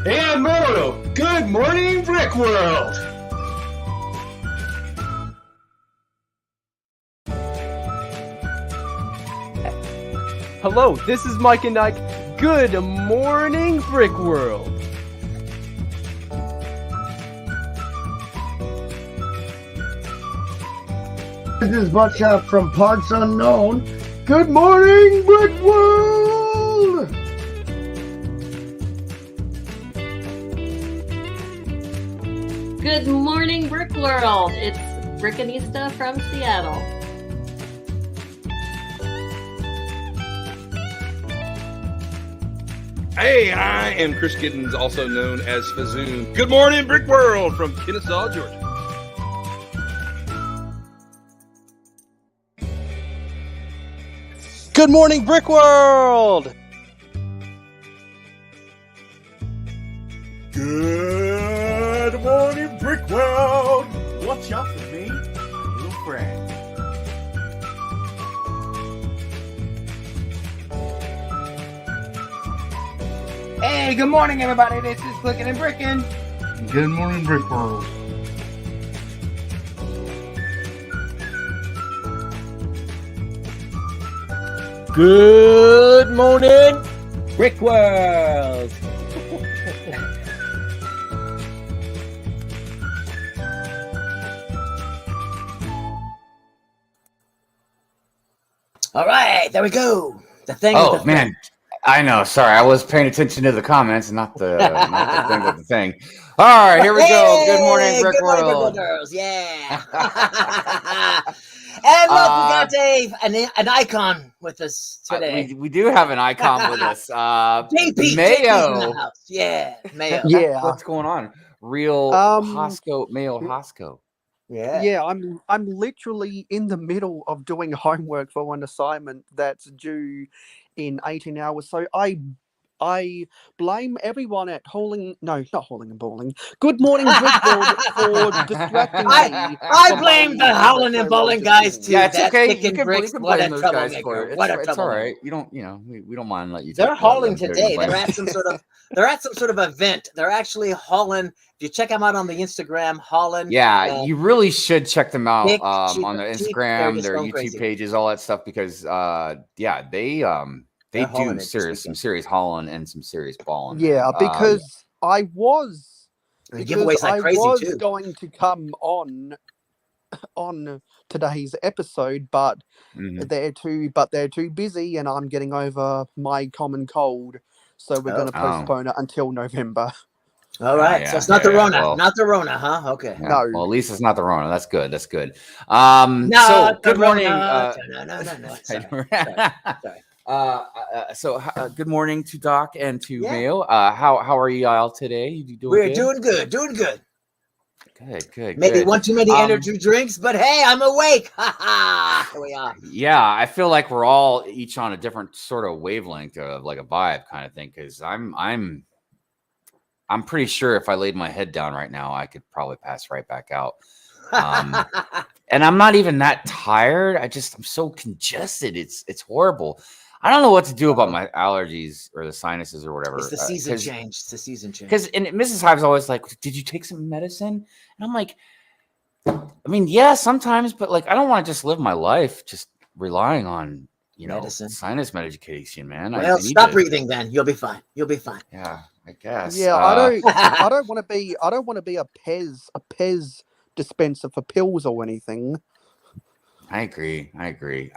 And Moto, good morning, Brick World! Hello, this is Mike and Ike. Good morning, Brick World! This is Butchop from Parts Unknown. Good morning, Brick World! Good morning, Brick World. It's Brickanista from Seattle. Hey, I am Chris Giddens, also known as Fazoon. Good morning, Brick World from Kennesaw, Georgia. Good morning, Brick World! Good morning, Brick World! Watch out for me, my little friend. Hey, good morning, everybody. This is Clicking and Brickin'. Good morning, Brick World. Good morning, Brick World! All right, there we go. The thing. Oh man, I know. Sorry, I was paying attention to the comments, not the thing with the thing. All right, here we go. Good morning, Brick World. Girls. Yeah. And look, we got Dave, an icon with us today. We do have an icon with us. JP, Mayo. JP's in the house. Yeah, Mayo. Yeah, What's going on? Real Hosko, Mayo Hosko. Yeah. I'm literally in the middle of doing homework for an assignment that's due in 18 hours. So I blame everyone at not Hauling and Bowling. Good morning, Brick World, for distracting me. I blame the Howling and Bowling guys too. Yeah, it's okay. You can blame those guys for it. It's all right. You don't, we don't mind letting you. They're hauling today. They're at some sort of event. They're actually hauling. If you check them out on the Instagram, hauling. Yeah, you really should check them out on their Jeep, Instagram, their YouTube crazy. pages, all that stuff, because they do some serious hauling and some serious balling. Yeah, because I was giveaways like crazy too. Going to come on today's episode, but they're too busy, and I'm getting over my common cold, so we're going to postpone it until November. All right, so it's not the Rona, not the Rona, huh? Okay. Yeah. No. Well, at least it's not the Rona. That's good. No, so good morning. No. Sorry. Good morning to Doc and to Mayo. How are you all today? You doing We're good? doing good. Good. Maybe one too many energy drinks, but hey, I'm awake. Here we are. Yeah, I feel like we're all each on a different sort of wavelength of like a vibe kind of thing. Because I'm pretty sure if I laid my head down right now, I could probably pass right back out. And I'm not even that tired. I'm so congested. It's horrible. I don't know what to do about my allergies or the sinuses or whatever. It's the season change. It's the season change. Because Mrs. Hive's always like, "Did you take some medicine?" And I'm like, I mean, yeah, sometimes, but like, I don't want to just live my life just relying on medicine. Sinus medication, man. Well, stop breathing, then you'll be fine. Yeah, I guess. Yeah, I don't want to be a Pez dispenser for pills or anything. I agree. I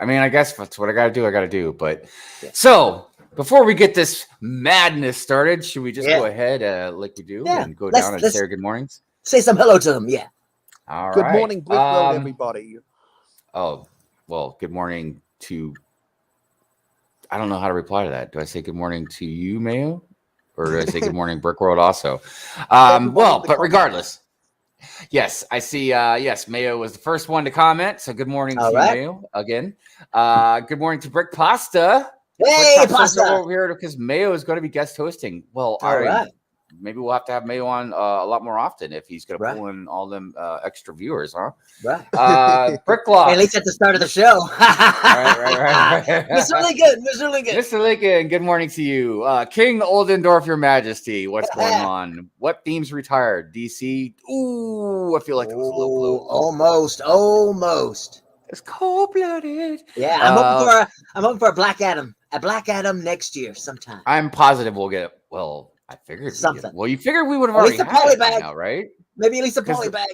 mean, I guess that's what I got to do. But so before we get this madness started, should we just go ahead like we do and go down and say our good mornings? Say some hello to them. Yeah. All right. Good morning, Brick World, everybody. Oh, well, good morning to. I don't know how to reply to that. Do I say good morning to you, Mayo? Or do I say good morning, Brick World also? But regardless. Yes, I see. Yes, Mayo was the first one to comment. So good morning to you, Mayo, again. Good morning to Brick Pasta. Hey, Pasta. Over here because Mayo is going to be guest hosting. Well, maybe we'll have to have Mayo on a lot more often if he's going Right. to pull in all them extra viewers, huh? Right. Bricklock. At least at the start of the show. right. Mr. Lincoln, Mr. Lincoln. Mr. Lincoln, good morning to you. King Oldendorf, your majesty. What's going on? What themes retired? DC? Ooh, I feel like it was a low blow. Almost. It's cold-blooded. Yeah, I'm hoping for a Black Adam. A Black Adam next year sometime. I'm positive we'll get it. Well, I figured Something. Well, you figured we would have At already least a had it by polybag. now, right? Maybe at least a poly bag.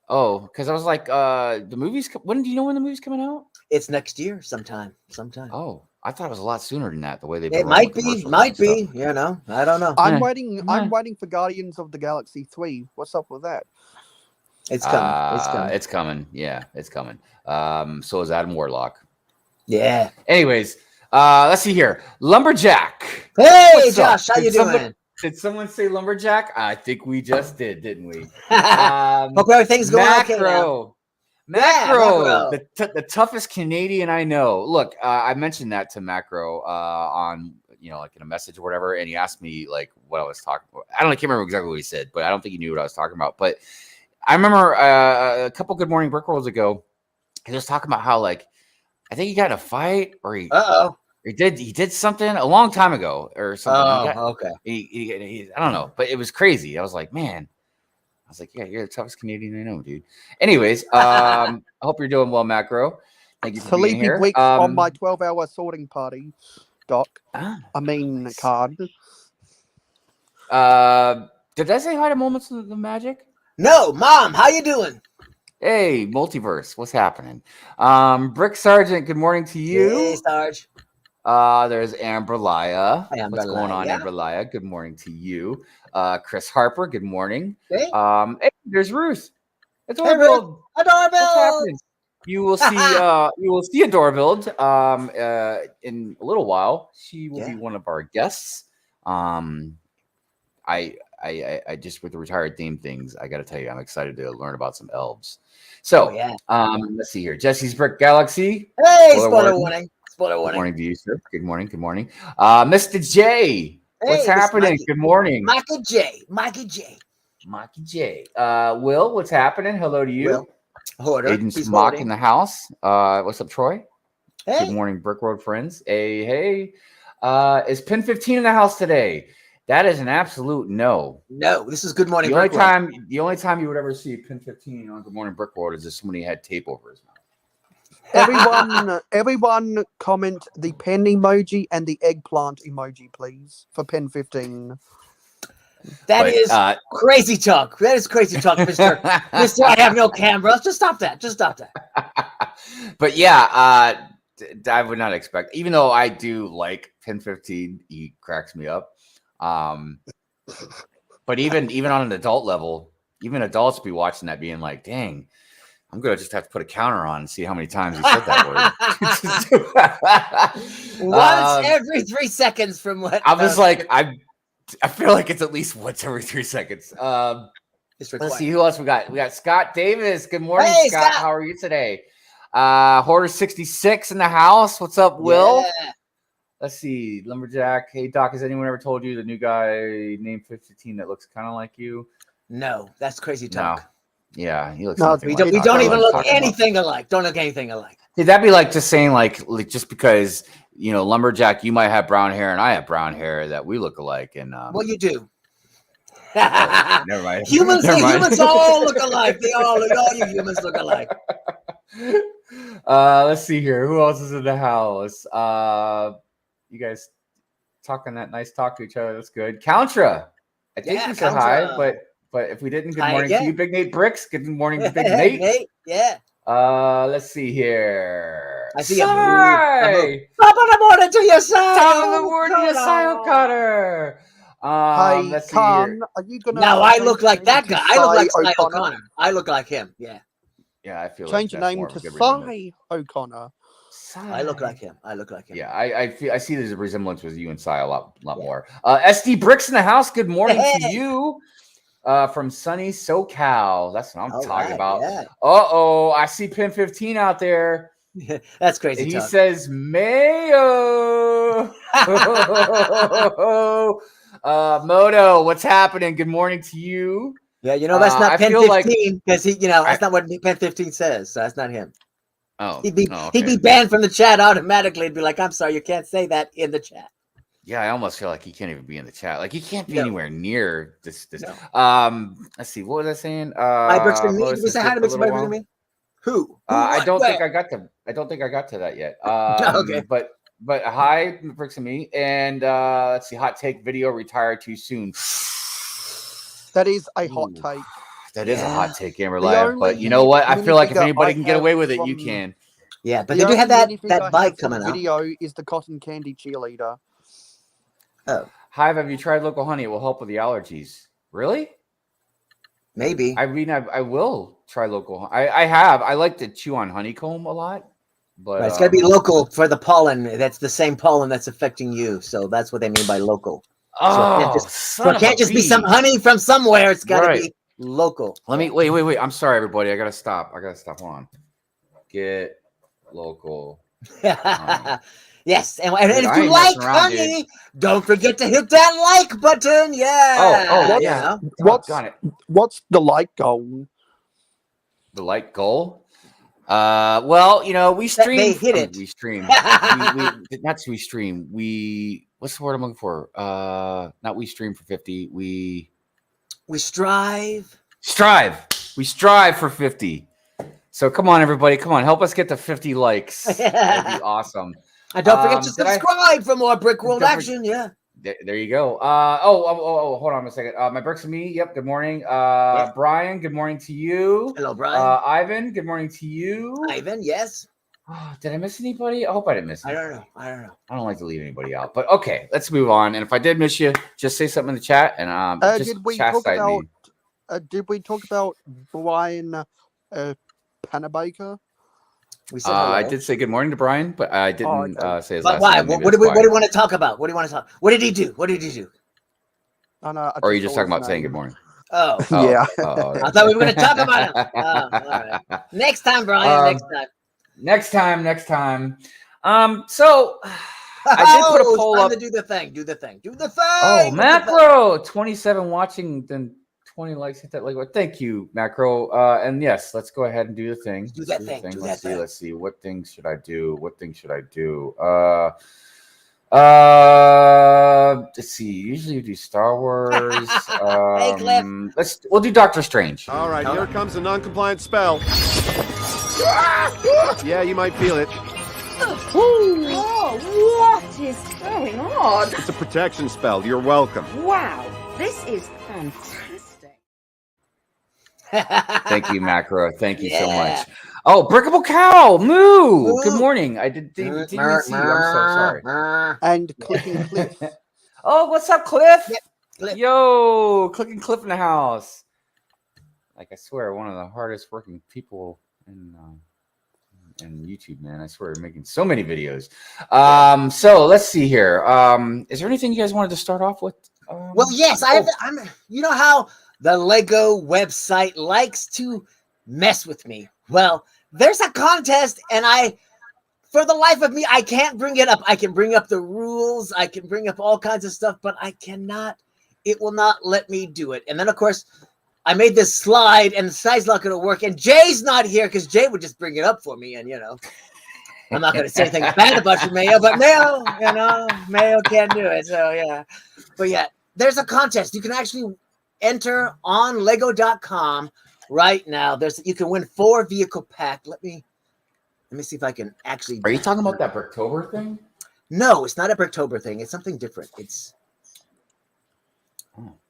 Oh, because I was like, the movie's when do you know when the movie's coming out? It's next year sometime. Oh, I thought it was a lot sooner than that. The way they It might be. You know, I don't know. I'm waiting for Guardians of the Galaxy 3. What's up with that? It's coming. It's coming. Yeah, it's coming. So is Adam Warlock. Yeah. Anyways, let's see here. Lumberjack. Hey, What's up? Josh, how you doing? Did someone say Lumberjack? I think we just did, didn't we? Hope everything's going okay now. Macro, the toughest Canadian I know. Look, I mentioned that to Macro on, like in a message or whatever, and he asked me like what I was talking about. I can't remember exactly what he said, but I don't think he knew what I was talking about. But I remember a couple Good Morning Brick Worlds ago, he was talking about how I think he got in a fight or he did something a long time ago or something. Okay. He I don't know, but it was crazy. I was like, man. I was like, yeah, you're the toughest Canadian I know, dude. Anyways, I hope you're doing well, Macro. Thank you for being here. Weeks on my 12-hour sorting party, Doc. Card. Did I say hi to Moments of the Magic? No, Mom, how you doing? Hey, Multiverse, what's happening? Brick Sergeant, good morning to you. Hey, Sarge. There's Amber Laya. Hey, What's going on, Amber Laya? Good morning to you. Chris Harper, good morning. Hey. Hey, there's Ruth. It's Hey, Ruth. Adorable. You will see Adorable in a little while. She will be one of our guests. I just with the retired theme things, I got to tell you, I'm excited to learn about some elves. So, let's see here. Jesse's Brick Galaxy. Hey, spoiler warning. Spoiler warning. Good morning to you, sir. Good morning. Good morning. Mr. J. What's happening? Good morning. Mikey J. Will, what's happening? Hello to you. Aiden Smock in the house. What's up, Troy? Hey. Good morning, Brick Road friends. Hey. Is Pin 15 in the house today? That is an absolute no. No, this is Good Morning The Brick only time you would ever see Pin 15 on Good Morning Brick Road is if somebody had tape over his mouth. Everyone comment the pen emoji and the eggplant emoji, please, for Pen 15. That is crazy talk. That is crazy talk, Mr. I have no camera. Just stop that. But yeah, I would not expect, even though I do like Pen 15, he cracks me up. But even on an adult level, even adults be watching that being like, dang, I'm gonna just have to put a counter on and see how many times he said that word. Once every 3 seconds from what I was like, I feel like it's at least once every 3 seconds. Let's see who else we got. We got Scott Davis. Good morning, Hey, Scott. How are you today? Hoarder 66 in the house. What's up, Will? Yeah. Let's see. Lumberjack. Hey, Doc, has anyone ever told you the new guy named 15 that looks kind of like you? No, that's crazy talk. No. Yeah, he looks. We don't even look anything alike. Don't look anything alike. Yeah, that'd be like just saying like just because Lumberjack, you might have brown hair and I have brown hair, that we look alike. And well, you do. Never mind. Humans all look alike. All you humans look alike. Let's see here. Who else is in the house? You guys talking that nice talk to each other. That's good. Countra. I think we said hi, but if we didn't, good morning to you, Big Nate Bricks. Good morning to Big Nate. Nate, yeah. Let's see here. I see a top of the morning to your side. Top of the morning to your side, Cutter. Hey, Khan, are you gonna? Now I look like that guy. I look like Cy O'Connor. I look like him. Yeah. Yeah, I feel change like your name to Cy O'Connor. I look like him. Yeah, I see there's a resemblance with you and Cy a lot more. SD Bricks in the house. Good morning to you. From sunny SoCal. That's what I'm talking about. Yeah. I see Pin 15 out there. That's crazy. He says Mayo. Moto, what's happening? Good morning to you. Yeah, you know that's not I Pen feel like 15 because that's not what Pen 15 says. So that's not him. oh, He'd be okay. he'd be banned from the chat automatically. He'd be like, "I'm sorry, you can't say that in the chat." Yeah, I almost feel like he can't even be in the chat. Like he can't be No. anywhere near this. No. Let's see. What was I saying? Hi, Brooks and me. Moto Did we says say hi good to for a Brooks little and while. me? Who? I What? don't think Where? I got to. I don't think I got to that yet. Okay. But hi, Bricks and me, and let's see. Hot take video: retire too soon. That is a hot Ooh, take. That is a hot take, Gamer The Live. But only you know what? I feel like if minifigure anybody I can get have away with it, you from- can. Yeah, but The they do have only minifigure I that have bike from coming out. video is the cotton candy cheerleader. Oh, Hive, have you tried local honey? It will help with the allergies. Really? maybe. I mean, I will try local. I have. I like to chew on honeycomb a lot, but Right, it's got to be local for the pollen. That's the same pollen that's affecting you. So that's what they mean by local. Oh, it can't just be some honey from somewhere. It's got to be local. Let me wait. I'm sorry, everybody. I gotta stop. Hold on. Get local. Yes, and Dude, if I you ain't like messing around, honey, dude. don't forget to hit that like button. Yeah. Oh, you yeah. know? Got it. What's the like goal? The like goal. Well, we stream. They hit it. We stream. we stream. What's the word I'm looking for? Not we stream for 50. We strive. We strive for 50. So come on, everybody. Come on. Help us get to 50 likes. That'd be awesome. And don't forget to subscribe for more Brick World action. Yeah. There you go. Hold on a second. My Bricks and me. Yep. Good morning. Brian, good morning to you. Hello, Brian. Ivan, good morning to you. Ivan, yes. Did I miss anybody? I hope I didn't miss anybody. I don't know. I don't like to leave anybody out. But okay, let's move on. And if I did miss you, just say something in the chat and just chastise me. Did we talk about Brian Panabaker? We said I did say good morning to Brian, but I didn't say his last why? name. What do we want to talk about? What do you want to talk? What did he do? Oh, no, or are you just talking about saying good morning? Oh. Yeah. Okay. I thought we were going to talk about him. All right. Next time, Brian. Next time. So I did put a poll up. Do the thing. Oh, Macro, 27 watching, then 20 likes. Hit that like. Thank you, Macro. And yes, let's go ahead and do the thing. Do that thing. Let's see. What things should I do? Let's see. Usually we do Star Wars. Hey, Cliff. We'll do Doctor Strange. All right, here comes a non-compliant spell. Yeah, you might feel it. Oh, what is going on? It's a protection spell. You're welcome. Wow, this is fantastic. Thank you, Macro. Thank you so much. Oh, Brickable Cow, moo. Good morning. I didn't even see you. I'm so sorry. And Clicking Cliff. Oh, what's up, Cliff? Yep, Cliff. Yo, Clicking Cliff in the house. Like I swear, one of the hardest working people in YouTube, man. I swear, making so many videos. So let's see here. Is there anything you guys wanted to start off with? Well, yes, I'm. You know how the Lego website likes to mess with me. Well, there's a contest, and for the life of me, I can't bring it up. I can bring up the rules, I can bring up all kinds of stuff, but I cannot. It will not let me do it. And then, of course, I made this slide, and the slide's not going to work. And Jay's not here because Jay would just bring it up for me. And I'm not going to say anything bad about you, Mayo, but Mayo, Mayo can't do it. So yeah, but yeah, there's a contest. You can actually enter on Lego.com right now. You can win 4 vehicle pack. Let me see if I can actually. Are you talking about that Bricktober thing? No, it's not a Bricktober thing. It's something different.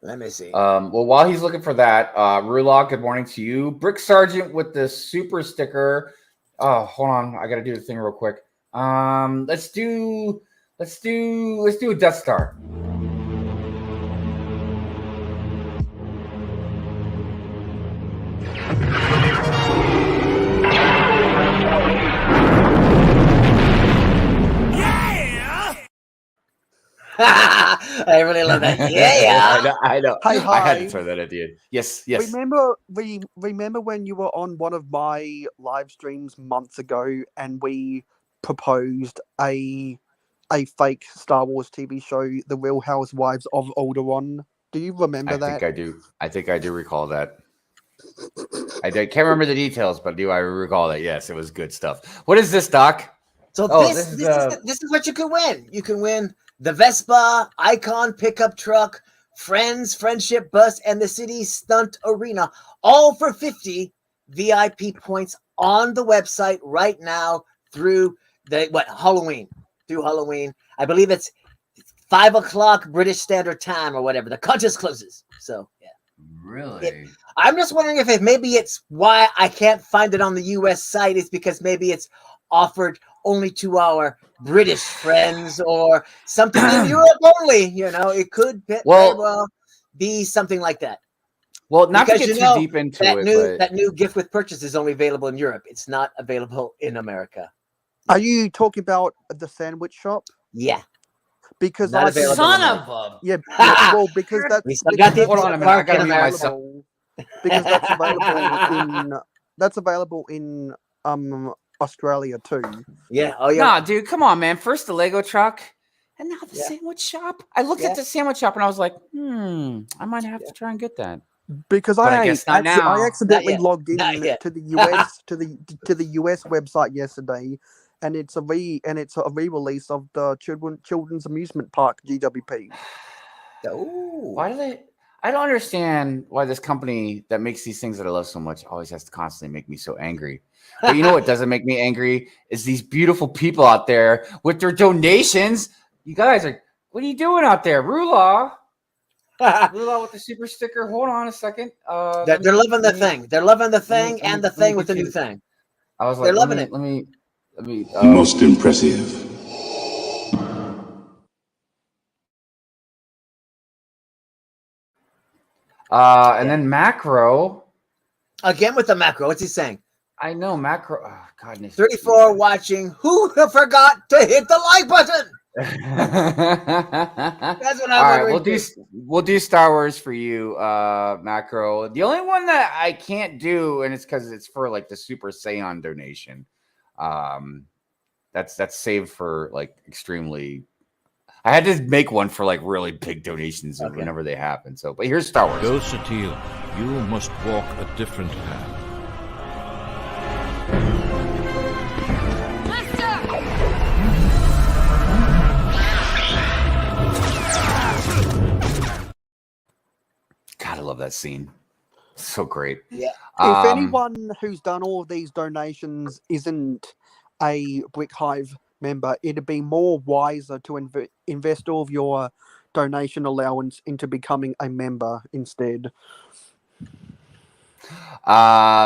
Let me see. Well, while he's looking for that, Rulog, good morning to you. Brick Sergeant with the super sticker. Oh, hold on. I got to do the thing real quick. Let's do a Death Star. I really love that. Yeah. I know. Hi. I had to throw that at the end. Yes. Remember when you were on one of my live streams months ago and we proposed a a fake Star Wars TV show, The Real Housewives of Alderaan. Do you remember that? I think I do recall that. Can't remember the details, but I recall that. Yes, it was good stuff. What is this, Doc? So this is what you can win. You can win the Vespa Icon pickup truck, Friends Friendship Bus, and the City Stunt Arena, all for 50 VIP points on the website right now through Halloween. Through Halloween, I believe it's 5 o'clock British Standard Time or whatever. The contest closes. So yeah. Really? I'm just wondering if maybe it's why I can't find it on the US site is because maybe it's offered only to our British friends or something in Europe only. It could very well be something like that. Well, not to get too deep into that new gift with purchase is only available in Europe. It's not available in America. Are you talking about the sandwich shop? Yeah. Because Not I available Son in of America. a. yeah, well, because that's We still got the Hold on a minute, I gotta mute myself. available because that's available in Australia too. Yeah. Oh yeah. Nah, dude, come on, man. First the Lego truck, and now the sandwich shop. I looked at the sandwich shop and I was like, I might have to try and get that. Because But I I guess not now. I accidentally Not yet. logged in Not yet. to the US to the US website yesterday, and it's a re-release of the children's amusement park GWP. Why do they? I don't understand why this company that makes these things that I love so much always has to constantly make me so angry. But you know what doesn't make me angry is these beautiful people out there with their donations. You guys are, what are you doing out there, Rula? Rula with the super sticker. Hold on a second. They're loving the thing. They're loving the thing and the thing with the new thing. I was like, They're loving it. Let me. Most impressive. And then macro. Again with the macro. What's he saying? I know macro. Oh, goodness. 34 watching. Who forgot to hit the like button? That's what I'm All right, we'll do Star Wars for you, macro. The only one that I can't do, and it's because it's for like the Super Saiyan donation. That's saved for like extremely. I had to make one for like really big donations whenever they happen. So, but here's Star Wars. Go, Satil. You must walk a different path. God, I love that scene. So great. Yeah. If anyone who's done all of these donations isn't a Brick Hive member, it'd be more wiser to invest all of your donation allowance into becoming a member instead. Sorry,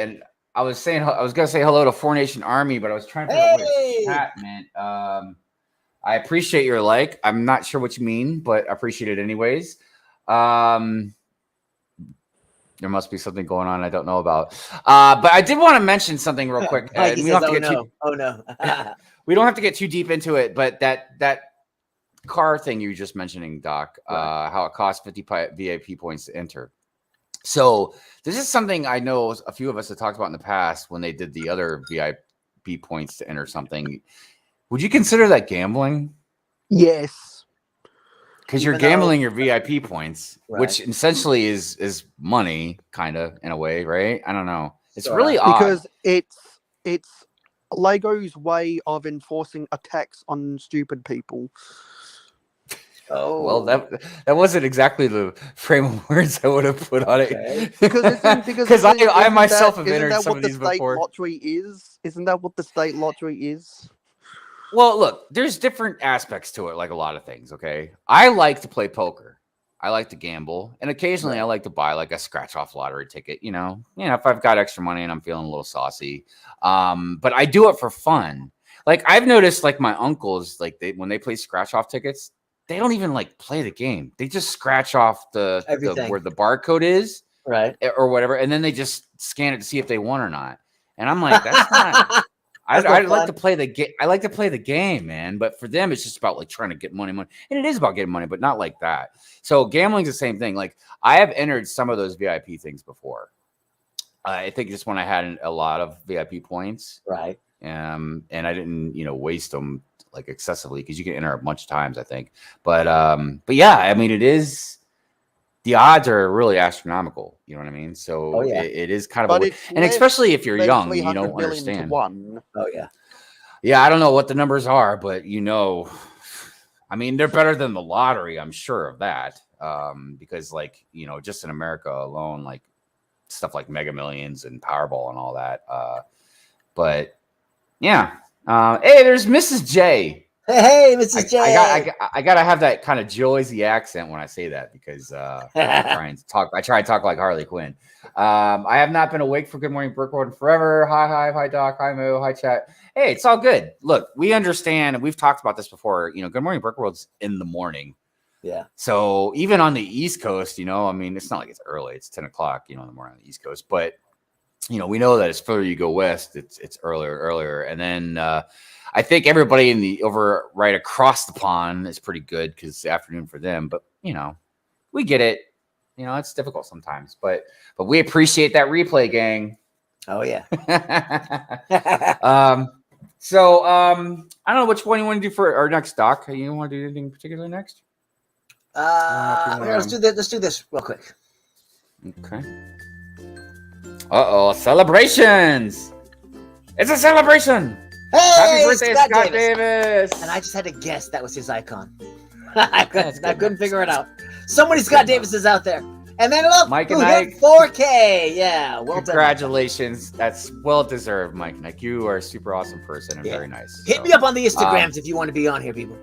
and I was gonna say hello to Four Nation Army, but I was trying to figure out what his chat meant. I appreciate your like. I'm not sure what you mean, but I appreciate it anyways. There must be something going on I don't know about. But I did want to mention something real quick. We don't have to get too deep into it, but that car thing you were just mentioning, Doc, how it costs 50 VIP points to enter. So this is something I know a few of us have talked about in the past when they did the other VIP points to enter something. Would you consider that gambling? Yes. Because you're gambling your VIP points, which essentially is money, kind of, in a way, right? I don't know. It's really odd. Because it's Lego's way of enforcing a tax on stupid people. Oh. Well, that wasn't exactly the frame of words I would have put on it. Because I myself have entered some of these before. Isn't that what the state lottery is? Well, look, there's different aspects to it, like a lot of things, okay? I like to play poker. I like to gamble. And occasionally I like to buy like a scratch-off lottery ticket, you know, if I've got extra money and I'm feeling a little saucy. But I do it for fun. Like I've noticed like my uncles, like when they play scratch-off tickets, they don't even like play the game. They just scratch off where the barcode is. Right. Or whatever. And then they just scan it to see if they won or not. And I'm like, that's not... I like to play the game. I like to play the game, man. But for them, it's just about like trying to get money. And it is about getting money, but not like that. So gambling's the same thing. Like I have entered some of those VIP things before. I think just when I had a lot of VIP points. Right. and I didn't, waste them like excessively because you can enter a bunch of times, I think. But yeah, I mean, the odds are really astronomical. You know what I mean? So it is kind of But a, it's and especially if you're young, you 300 don't million to understand. 1. Oh yeah. Yeah, I don't know what the numbers are, but I mean, they're better than the lottery. I'm sure of that. Because like, just in America alone, like stuff like Mega Millions and Powerball and all that. But yeah. Hey, there's Mrs. J. Hey, Mrs. J. I gotta have that kind of Joyzy accent when I say that because I try and talk like Harley Quinn. I have not been awake for Good Morning Brick World in forever. Hi Doc, hi Mo, hi chat. Hey, it's all good. Look, we understand, and we've talked about this before. Good Morning Brick World's in the morning. Yeah. So even on the East Coast, I mean, it's not like it's early. It's 10 o'clock, in the morning on the East Coast. But we know that as further you go west, it's earlier. And then I think everybody in the right across the pond is pretty good because it's afternoon for them. But we get it. It's difficult sometimes. But we appreciate that replay, gang. Oh yeah. So I don't know which one you want to do for our next doc. You want to do anything particular next? Let's do this. Let's do this real quick. Okay. Celebrations! It's a celebration! Hey, happy birthday, Scott Davis! And I just had to guess that was his icon. I couldn't figure it out. Somebody Scott Davis is out there. And then look, Mike and Ike, 4K. Yeah, well congratulations. That's well deserved, Mike and Ike. You are a super awesome person and very nice. Hit me up on the Instagrams if you want to be on here, people.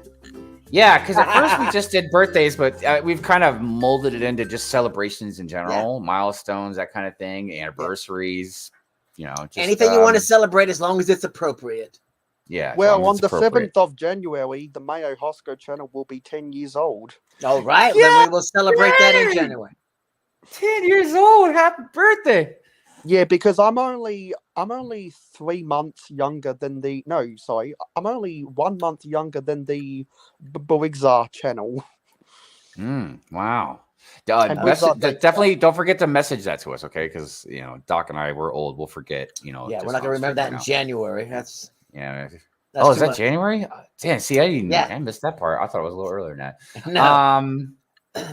Yeah, because at first we just did birthdays, but we've kind of molded it into just celebrations in general, milestones, that kind of thing, anniversaries, just, anything you want to celebrate as long as it's appropriate. Yeah. Well, on the 7th of January, the Mayo Hosko channel will be 10 years old. All right, then we will celebrate that in January. 10 years old, happy birthday. Yeah, because I'm only 3 months younger than I'm only 1 month younger than the Brigzar channel. Wow. Definitely don't forget to message that to us, okay? Because Doc and I, we're old. We'll forget. Yeah, we're not gonna remember that in January. That's is that January? Damn, see, I missed that part. I thought it was a little earlier than that. No.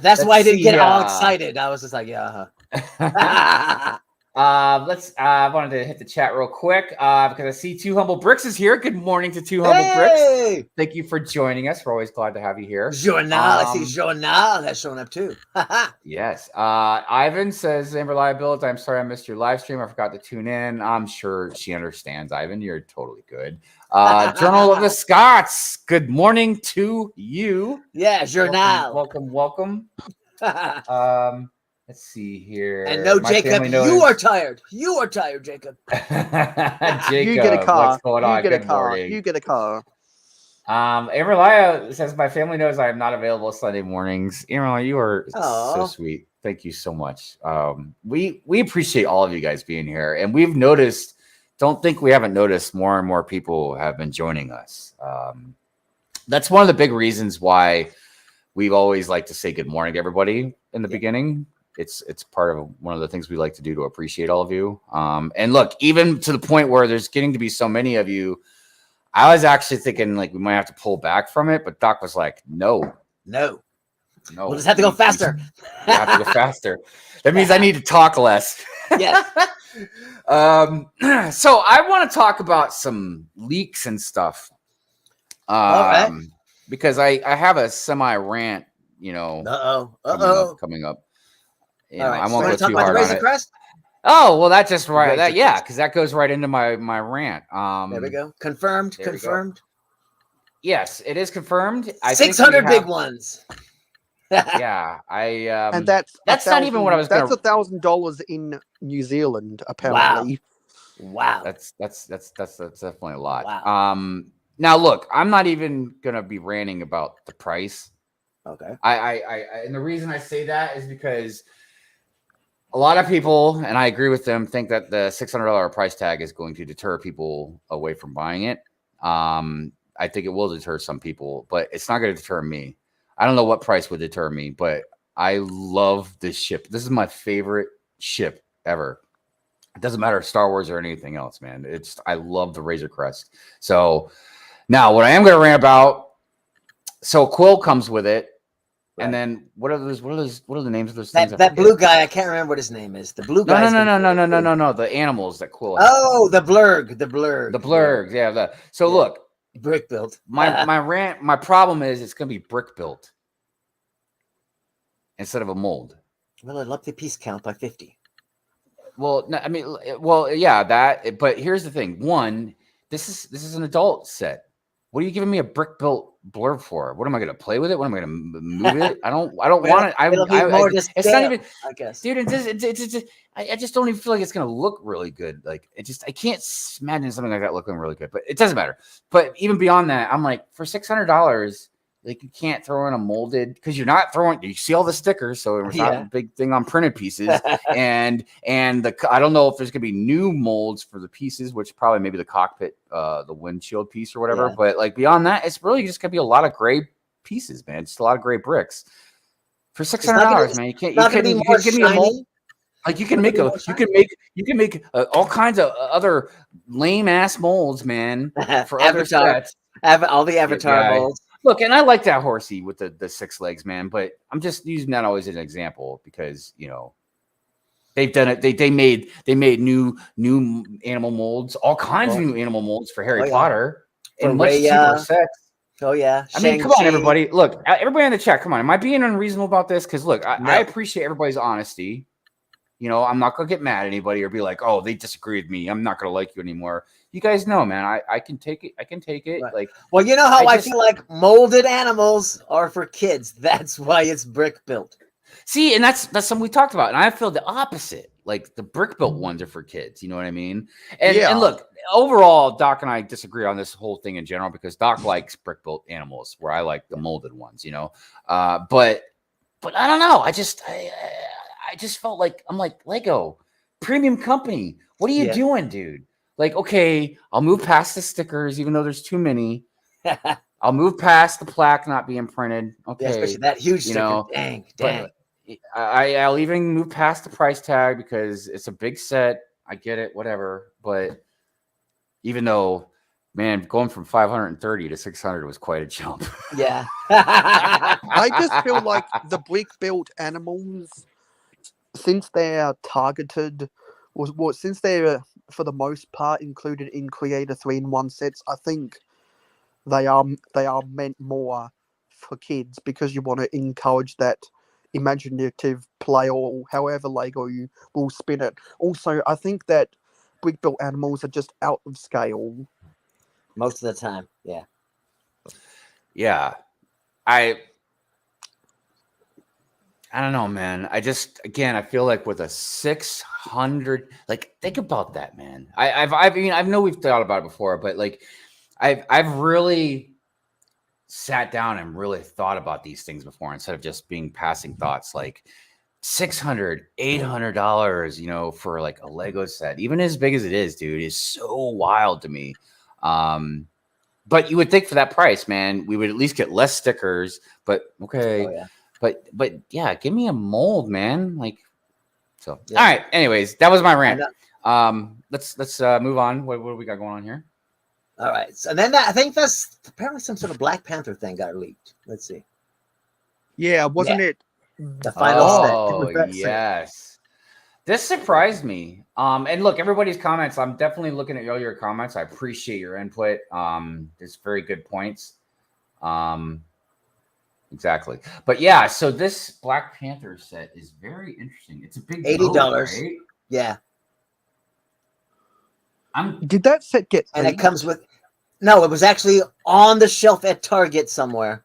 That's why I didn't get all excited. I was just like, yeah. I wanted to hit the chat real quick because I see Two Humble Bricks is here. Good morning to Two Humble Bricks. Thank you for joining us. We're always glad to have you here. Journal, I see Journal has shown up too. Yes. Ivan says, in reliability, I'm sorry I missed your live stream. I forgot to tune in. I'm sure she understands, Ivan. You're totally good. Journal of the Scots. Good morning to you. Yeah, Journal. Welcome. Let's see here. And no, Jacob, you are tired. You are tired, Jacob. Jacob, you get a car. What's going on? You get Good a car. morning. You get a car. Amerlia says, my family knows I am not available Sunday mornings. Amerlia, you are so sweet. Thank you so much. We appreciate all of you guys being here. And we've noticed, don't think we haven't noticed, more and more people have been joining us. That's one of the big reasons why we've always liked to say good morning to everybody in the beginning. It's part of one of the things we like to do to appreciate all of you. And look, even to the point where there's getting to be so many of you, I was actually thinking like we might have to pull back from it, but Doc was like, no. We'll just have to go faster. We have to go faster. That means I need to talk less. Yes. So I want to talk about some leaks and stuff. All right. Because I have a semi rant, coming up. I won't go too hard on it. Crest? Oh, well, that just because that goes right into my rant. There we go. Confirmed. Yes, it is confirmed. 600 big ones. Yeah, and that's not even what I was. That's $1,000 in New Zealand, apparently. Wow. That's definitely a lot. Wow. Now look, I'm not even gonna be ranting about the price. Okay. I and the reason I say that is because a lot of people, and I agree with them, think that the $600 price tag is going to deter people away from buying it. I think it will deter some people, but it's not going to deter me. I don't know what price would deter me, but I love this ship. This is my favorite ship ever. It doesn't matter if Star Wars or anything else, man. I love the Razor Crest. So now what I am going to rant about. So Quill comes with it. Right. And then what are the names of those things? That blue guy, I can't remember what his name is. The blue guy. No. The animals that Quill has. Oh, the blurg. The blurgs, yeah. Look, brick built. My problem is it's gonna be brick built instead of a mold. Well, I'd up the piece count by 50. Well, no, I mean, yeah, that. But here's the thing: one, this is an adult set. What are you giving me a brick built blurb for? What am I going to play with it? What am I going to move it? I don't want it. It's not even. I guess, dude. I just don't even feel like it's going to look really good. Like I can't imagine something like that looking really good. But it doesn't matter. But even beyond that, I'm like, for $600, like you can't throw in a molded because you're not throwing. You see all the stickers, so it's not a big thing on printed pieces. and I don't know if there's gonna be new molds for the pieces, which probably maybe the cockpit, the windshield piece or whatever. Yeah. But like beyond that, it's really just gonna be a lot of gray pieces, man. Just a lot of gray bricks for $600, man. You can't give me a mold. Like you can make all kinds of other lame ass molds, man, for other sets. All the Avatar molds. Look, and I like that horsey with the 6 legs, man. But I'm just using that always as an example because they've done it. They made new animal molds, all kinds of new animal molds for Harry Potter and much cheaper sets. Oh yeah, I mean, come on, everybody. Look, everybody in the chat. Come on, am I being unreasonable about this? Because look, I appreciate everybody's honesty. I'm not gonna get mad at anybody or be like, oh, they disagree with me. I'm not gonna like you anymore. You guys know, man. I can take it. I can take it. Right. Like, well, you know how I feel like molded animals are for kids. That's why it's brick built. See, and that's something we talked about, and I feel the opposite. Like the brick built ones are for kids. You know what I mean? And look, overall, Doc and I disagree on this whole thing in general because Doc likes brick built animals, where I like the molded ones. But I don't know. I just felt like I'm like Lego, premium company. What are you doing, dude? Like, okay, I'll move past the stickers, even though there's too many. I'll move past the plaque not being printed. Okay, especially that huge sticker. Dang. I'll even move past the price tag because it's a big set. I get it, whatever. But even though, man, going from 530 to 600 was quite a jump. Yeah. I just feel like the brick-built animals, since they're targeted, since they're for the most part included in Creator 3-in-1 sets, I think they are meant more for kids because you want to encourage that imaginative play or however Lego you will spin it. Also, I think that brick-built animals are just out of scale. Most of the time, yeah. Yeah. I don't know, man. I feel like with a 600, like think about that, man. I know we've thought about it before, but like I've really sat down and really thought about these things before instead of just being passing thoughts. Like $600, $800, for like a Lego set, even as big as it is, dude, is so wild to me. But you would think for that price, man, we would at least get less stickers. But okay. Oh, yeah. But yeah, give me a mold, man. Like, so. Yeah. All right. Anyways, that was my rant. Let's move on. What do we got going on here? All right. So then I think that's apparently some sort of Black Panther thing got leaked. Let's see. Yeah, wasn't it the final set? Oh yes. This surprised me. And look, everybody's comments. I'm definitely looking at all your comments. I appreciate your input. There's very good points. Exactly. But yeah, so this Black Panther set is very interesting. It's a big $80. Right? Yeah. Did that set get and it comes with no, it was actually on the shelf at Target somewhere.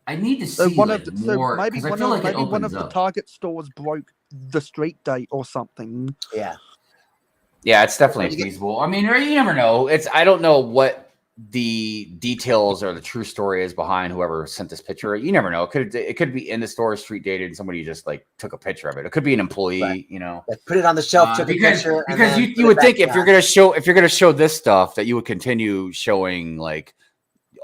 I need to see more. Maybe one of the Target stores broke the street date or something. Yeah. Yeah, it's definitely feasible. I mean, you never know. I don't know what the details or the true story is behind whoever sent this picture. You never know. It could be in the store, street dated, and somebody just like took a picture of it. It could be an employee, right. Put it on the shelf, took a picture. Because you would think if you're gonna show this stuff that you would continue showing like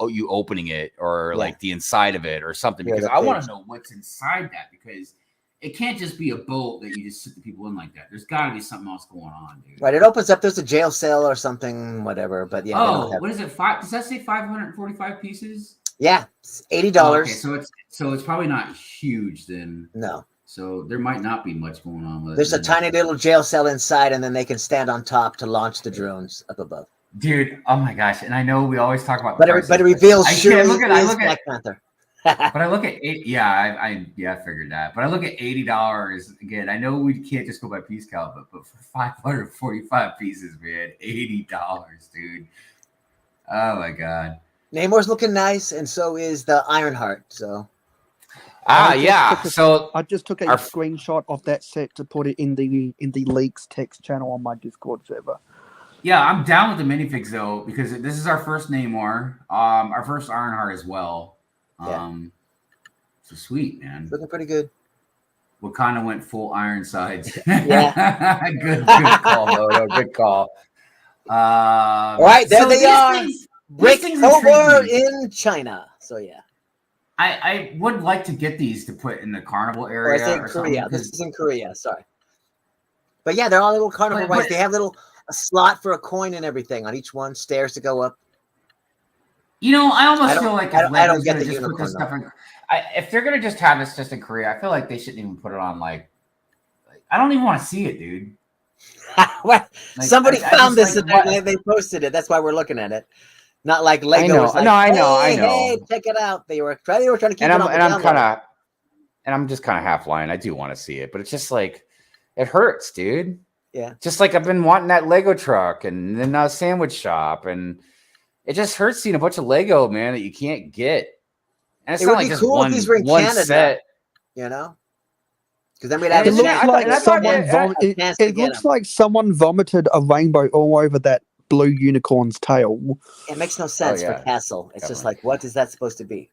you opening it or like the inside of it or something. Because I want to know what's inside that because it can't just be a boat that you just sit the people in like that. There's got to be something else going on, dude. Right. It opens up. There's a jail cell or something, whatever. But yeah. What is it? Does that say 545 pieces? Yeah, it's $80. Okay, so it's probably not huge then. No. So there might not be much going on with it. There's a tiny little jail cell inside, and then they can stand on top to launch the drones up above. Dude, oh my gosh! And I know we always talk about, but it reveals Shuri is Black Panther. But I look at I figured that. But I look at $80 again. I know we can't just go by piece count, but for 545 pieces, man, $80, dude. Oh my god. Namor's looking nice, and so is the Ironheart. So. So I just took a screenshot of that set to put it in the leaks text channel on my Discord server. Yeah, I'm down with the minifigs though, because this is our first Namor, our first Ironheart as well. So sweet, man. Looking pretty good. Wakanda went full Ironsides. Yeah. good call, though. Good call. All right, there they are. Brick over in China. So yeah. I would like to get these to put in the carnival area. I think Korea. This is in Korea. Sorry. But yeah, they're all little carnival rides. They have a slot for a coin and everything on each one. Stairs to go up. You know, I almost feel like I don't get the unicorn. If they're gonna just have this just in Korea, I feel like they shouldn't even put it on. Like I don't even want to see it, dude. Somebody found this and they posted it. That's why we're looking at it. Not like Lego. I know. Hey, check it out. They were trying to keep it on. I'm just kind of half lying. I do want to see it, but it's just like it hurts, dude. Yeah. Just like I've been wanting that Lego truck and then a sandwich shop, and it just hurts seeing a bunch of Lego, man, that you can't get. And it's not like just one Canada, set. You know? Because then we'd have. It looks like someone vomited a rainbow all over that blue unicorn's tail. It makes no sense for Castle. It's just like, what is that supposed to be?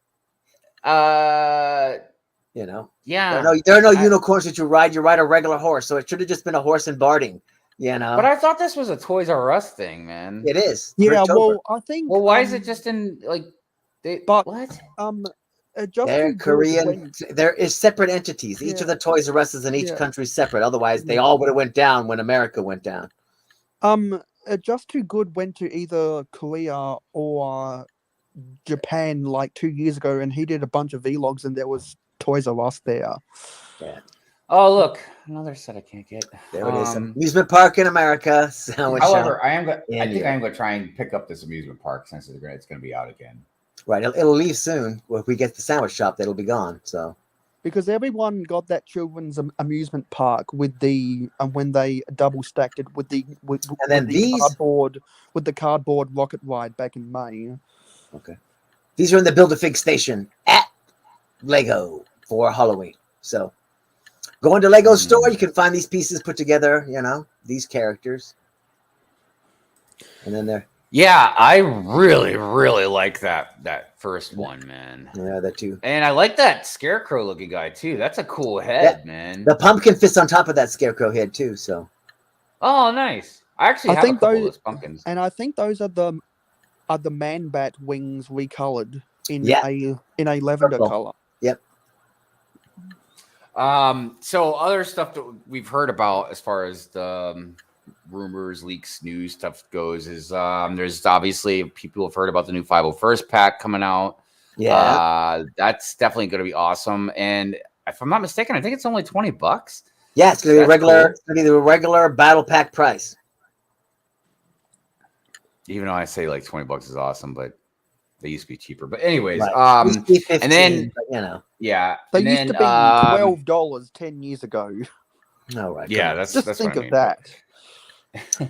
You know? Yeah. There are no unicorns that you ride. You ride a regular horse. So it should have just been a horse and barding. You know? But I thought this was a Toys R Us thing, man. It is. Yeah, well, I think. Well, why is it just in like? What? They're Korean. There is separate entities. Each of the Toys R Us in each country separate. Otherwise, they all would have went down when America went down. Just Too Good went to either Korea or Japan like 2 years ago, and he did a bunch of vlogs, and there was Toys R Us there. Yeah. Oh, look, another set I can't get. There it is. Amusement park in America. However, I think I am going to try and pick up this amusement park since it's going to be out again. Right, it'll leave soon. Well, if we get the sandwich shop, that'll be gone. So. Because everyone got that children's amusement park with the when they double stacked it with the cardboard rocket ride back in May. Okay, these are in the Build-A-Fig station at Lego for Halloween. So go into Lego store, you can find these pieces put together. You know, these characters, and then they're. Yeah, I really, really like that first one, man. Yeah, that too. And I like that scarecrow looking guy too. That's a cool head, man. The pumpkin fits on top of that scarecrow head too. So. Oh, nice. I actually have a couple of those pumpkins. And I think those are the man bat wings recolored in a lavender color. Yep. So other stuff that we've heard about as far as the rumors, leaks, news stuff goes is there's obviously people have heard about the new 501st pack coming out. Yeah. That's definitely going to be awesome. And if I'm not mistaken, I think it's only $20. Yeah, it's going to be regular. Cool. It's going to be the regular battle pack price. Even though I say like $20 is awesome, but they used to be cheaper. But anyways, right. Used to be 15, and then you know, yeah, they used to be $12 10 years ago. No, right? Yeah, that's just that's think what of that.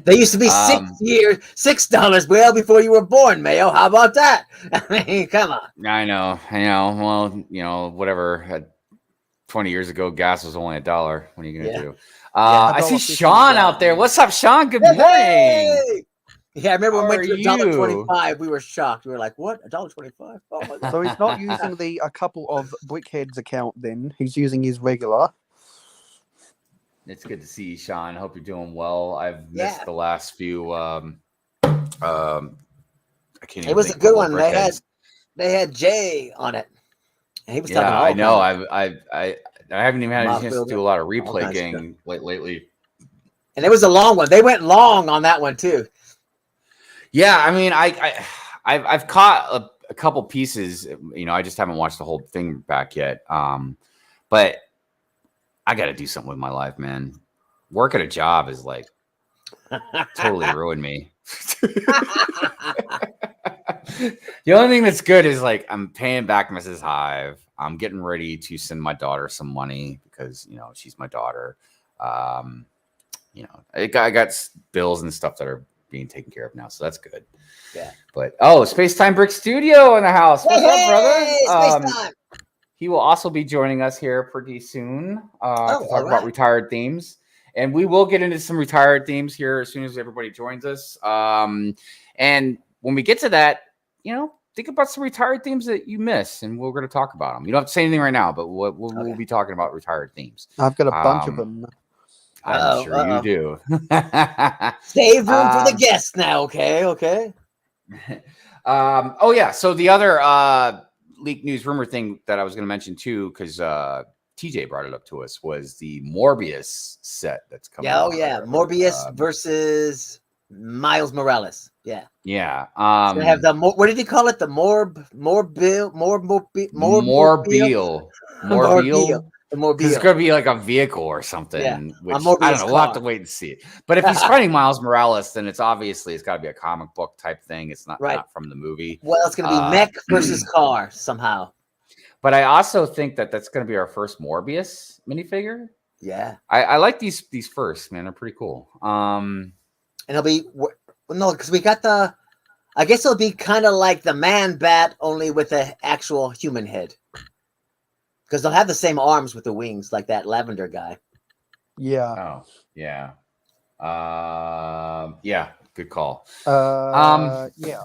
They used to be $6 well before you were born, Mayo. How about that? I mean, come on. I know. Well, whatever. 20 years ago, gas was only $1. What are you gonna do? I see Sean out there. What's up, Sean? Good morning. Hey! Yeah, I remember when we went to $1.25, we were shocked. We were like, "What? $1.25? Oh my god!" So he's not using a couple of Brickhead's account. Then he's using his regular. It's good to see you, Sean. I hope you're doing well. I've missed the last few. I can't. It was a good one. They had Jay on it. And he was talking Yeah, all I know. kinds I haven't even had a Mob chance to builder, do a lot of all replay kinds of gaming lately. and it was a long one. They went long on that one too. Yeah, I mean, I've caught a couple pieces. You know, I just haven't watched the whole thing back yet. But I got to do something with my life, man. Work at a job is like totally ruined me. The only thing that's good is like I'm paying back Mrs. Hive. I'm getting ready to send my daughter some money because you know she's my daughter. You know, I got bills and stuff that are being taken care of now, so that's good. Yeah. But Spacetime Brick Studio in the house. What's up, brother? Spacetime. He will also be joining us here pretty soon to talk about retired themes. And we will get into some retired themes here as soon as everybody joins us. And when we get to that, you know, think about some retired themes that you miss, and we're going to talk about them. You don't have to say anything right now, but we'll be talking about retired themes. I've got a bunch of them. I'm sure you do. Save room for the guests now, okay? Oh, yeah. So the other leak news rumor thing that I was going to mention, too, because TJ brought it up to us, was the Morbius set that's coming out. Yeah. Morbius versus Miles Morales. Yeah. Yeah. So they have the what did he call it? The Morbile. Because it's going to be like a vehicle or something. Yeah. Which, I don't know. We'll have to wait and see it. But if he's fighting Miles Morales, then it's got to be a comic book type thing. It's not from the movie. Well, it's going to be mech versus car somehow. But I also think that that's going to be our first Morbius minifigure. Yeah. I like these first, man. They're pretty cool. And it'll be because we got I guess it'll be kind of like the Man Bat, only with an actual human head. Because they'll have the same arms with the wings, like that Lavender guy. Yeah. Oh, yeah. Yeah. Good call. Yeah.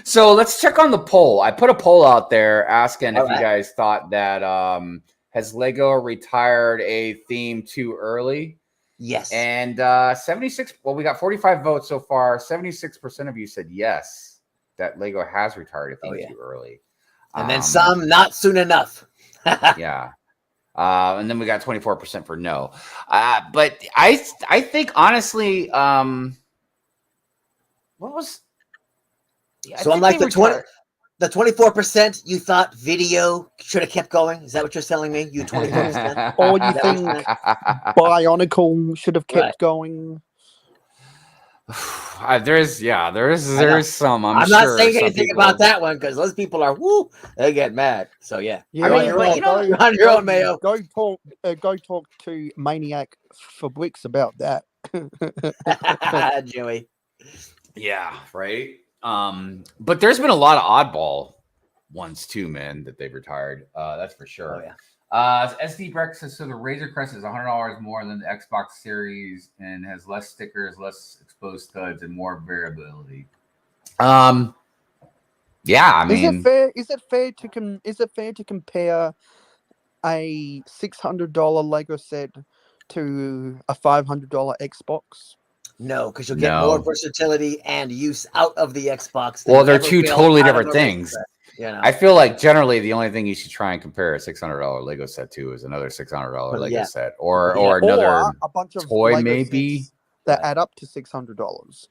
So let's check on the poll. I put a poll out there asking if you guys thought that has Lego retired a theme too early? Yes. And 76. Well, we got 45 votes so far. 76% of you said yes, that Lego has retired a theme too early. And then some not soon enough. Yeah. And then we got 24% for no. But I think honestly, what was? So I'm like the 24% you thought video should have kept going. Is that what you're telling me? You 24%, or you think Bionicle should have kept going? There's some. I'm not sure saying anything about that one because those people are they get mad. So yeah. Yeah, I mean, you're on your own, Mayo. Go talk to Maniac for Bricks about that. Joey. Yeah, right. But there's been a lot of oddball ones too, man, that they've retired. That's for sure. Oh, yeah. SD Breakfast, so the Razor Crest is $100 more than the Xbox Series and has less stickers, less exposed studs, and more variability. Yeah, I mean, is it fair to compare a $600 Lego set to a $500 Xbox? No, because you'll get more versatility and use out of the Xbox. Well, they're two totally different things. You know? I feel like generally the only thing you should try and compare a $600 Lego set to is another $600 Lego set, or another a bunch of toy, Lego maybe that add up to $600.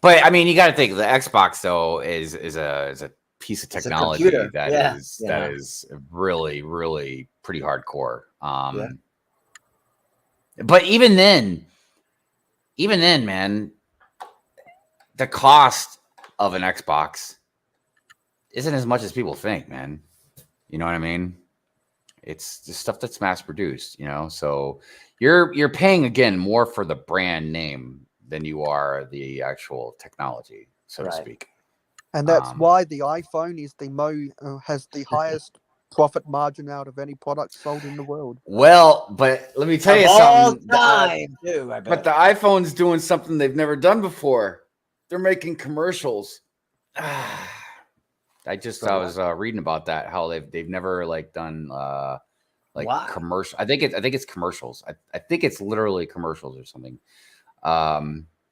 But I mean, you got to think the Xbox though is a piece of technology that is really, really pretty hardcore. But even then, man, the cost of an Xbox isn't as much as people think, man. You know what I mean? It's the stuff that's mass produced, you know. So you're paying again more for the brand name than you are the actual technology, so to speak. And that's why the iPhone is has the highest profit margin out of any product sold in the world. Well, but let me tell you something. But the iPhone's doing something they've never done before. They're making commercials. I was reading about that, how they've never done commercial. I think it's commercials. I think it's literally commercials or something.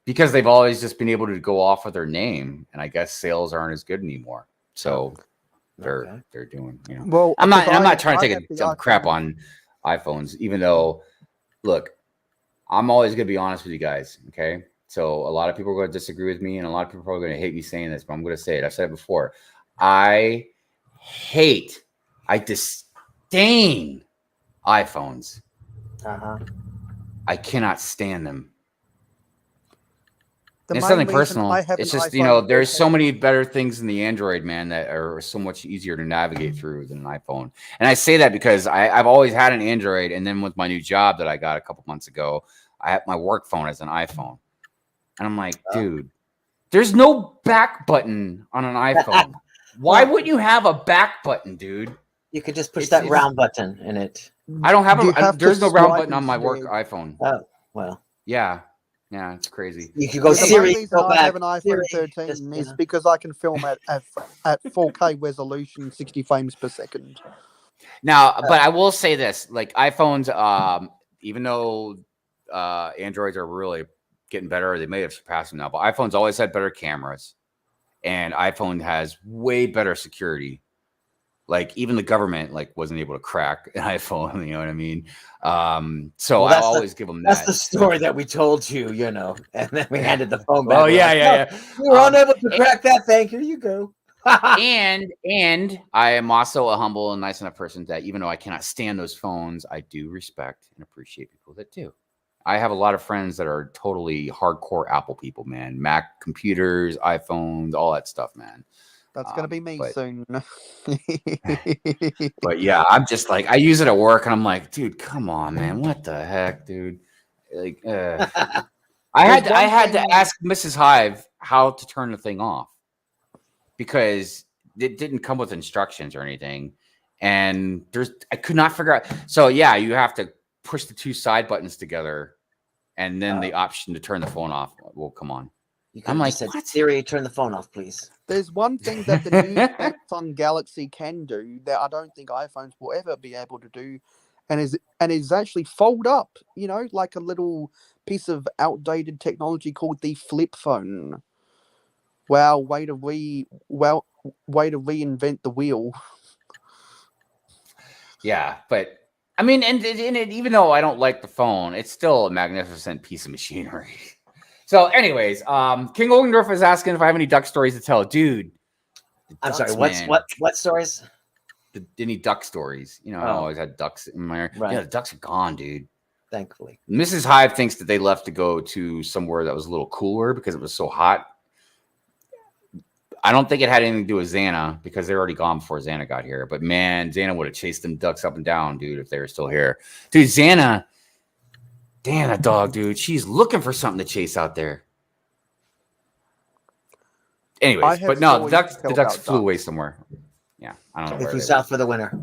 Because they've always just been able to go off of their name, and I guess sales aren't as good anymore. So they're doing. You know, Well, I'm not because trying to I take have the some crap iPhone. on iPhones, even though, look, I'm always gonna be honest with you guys. Okay, so a lot of people are going to disagree with me, and a lot of people are going to hate me saying this, but I'm going to say it. I've said it before. I disdain iPhones. I cannot stand them. It's something personal. It's just, there's so many better things in the Android, man, that are so much easier to navigate through than an iPhone. And I say that because I've always had an Android, and then with my new job that I got a couple months ago, I have my work phone as an iPhone. And I'm like, dude, there's no back button on an iPhone. Why wouldn't you have a back button, dude? You could just push that round button in it. I don't have there's no round button on my work iPhone. Oh, well. Yeah, it's crazy. You could go The Siri. main reason I have an iPhone 13 is because I can film at 4K resolution, 60 frames per second. Now, but I will say this: like iPhones, even though Androids are really getting better, they may have surpassed them now. But iPhones always had better cameras, and iPhone has way better security. Like even the government wasn't able to crack an iPhone, you know what I mean? So I always give them that. That's the story that we told you, and then we handed the phone back. Oh yeah. We were unable to crack that thing. Here you go. and I am also a humble and nice enough person that even though I cannot stand those phones, I do respect and appreciate people that do. I have a lot of friends that are totally hardcore Apple people, man. Mac computers, iPhones, all that stuff, man. That's going to be me soon. But yeah, I'm just I use it at work and I'm like, dude, come on, man. What the heck, dude? I had to ask Mrs. Hive how to turn the thing off because it didn't come with instructions or anything. And I could not figure out. So yeah, you have to push the two side buttons together and then the option to turn the phone off will come on. I'm like, what? Siri, turn the phone off, please. There's one thing that the new Samsung Galaxy can do that I don't think iPhones will ever be able to do, and is actually fold up, like a little piece of outdated technology called the flip phone. Wow, way to reinvent the wheel. Yeah, but I mean, and even though I don't like the phone, it's still a magnificent piece of machinery. So, anyways, King Ogendorf is asking if I have any duck stories to tell. Dude, I'm sorry. What stories? Any duck stories? I always had ducks in my. Right. Yeah, the ducks are gone, dude. Thankfully, Mrs. Hive thinks that they left to go to somewhere that was a little cooler because it was so hot. I don't think it had anything to do with Xana because they're already gone before Xana got here. But man, Xana would have chased them ducks up and down, dude, if they were still here. Dude, Xana. Damn, that dog, dude. She's looking for something to chase out there. Anyways, but no, the ducks flew away somewhere. Yeah, I don't know. They flew south for the winter.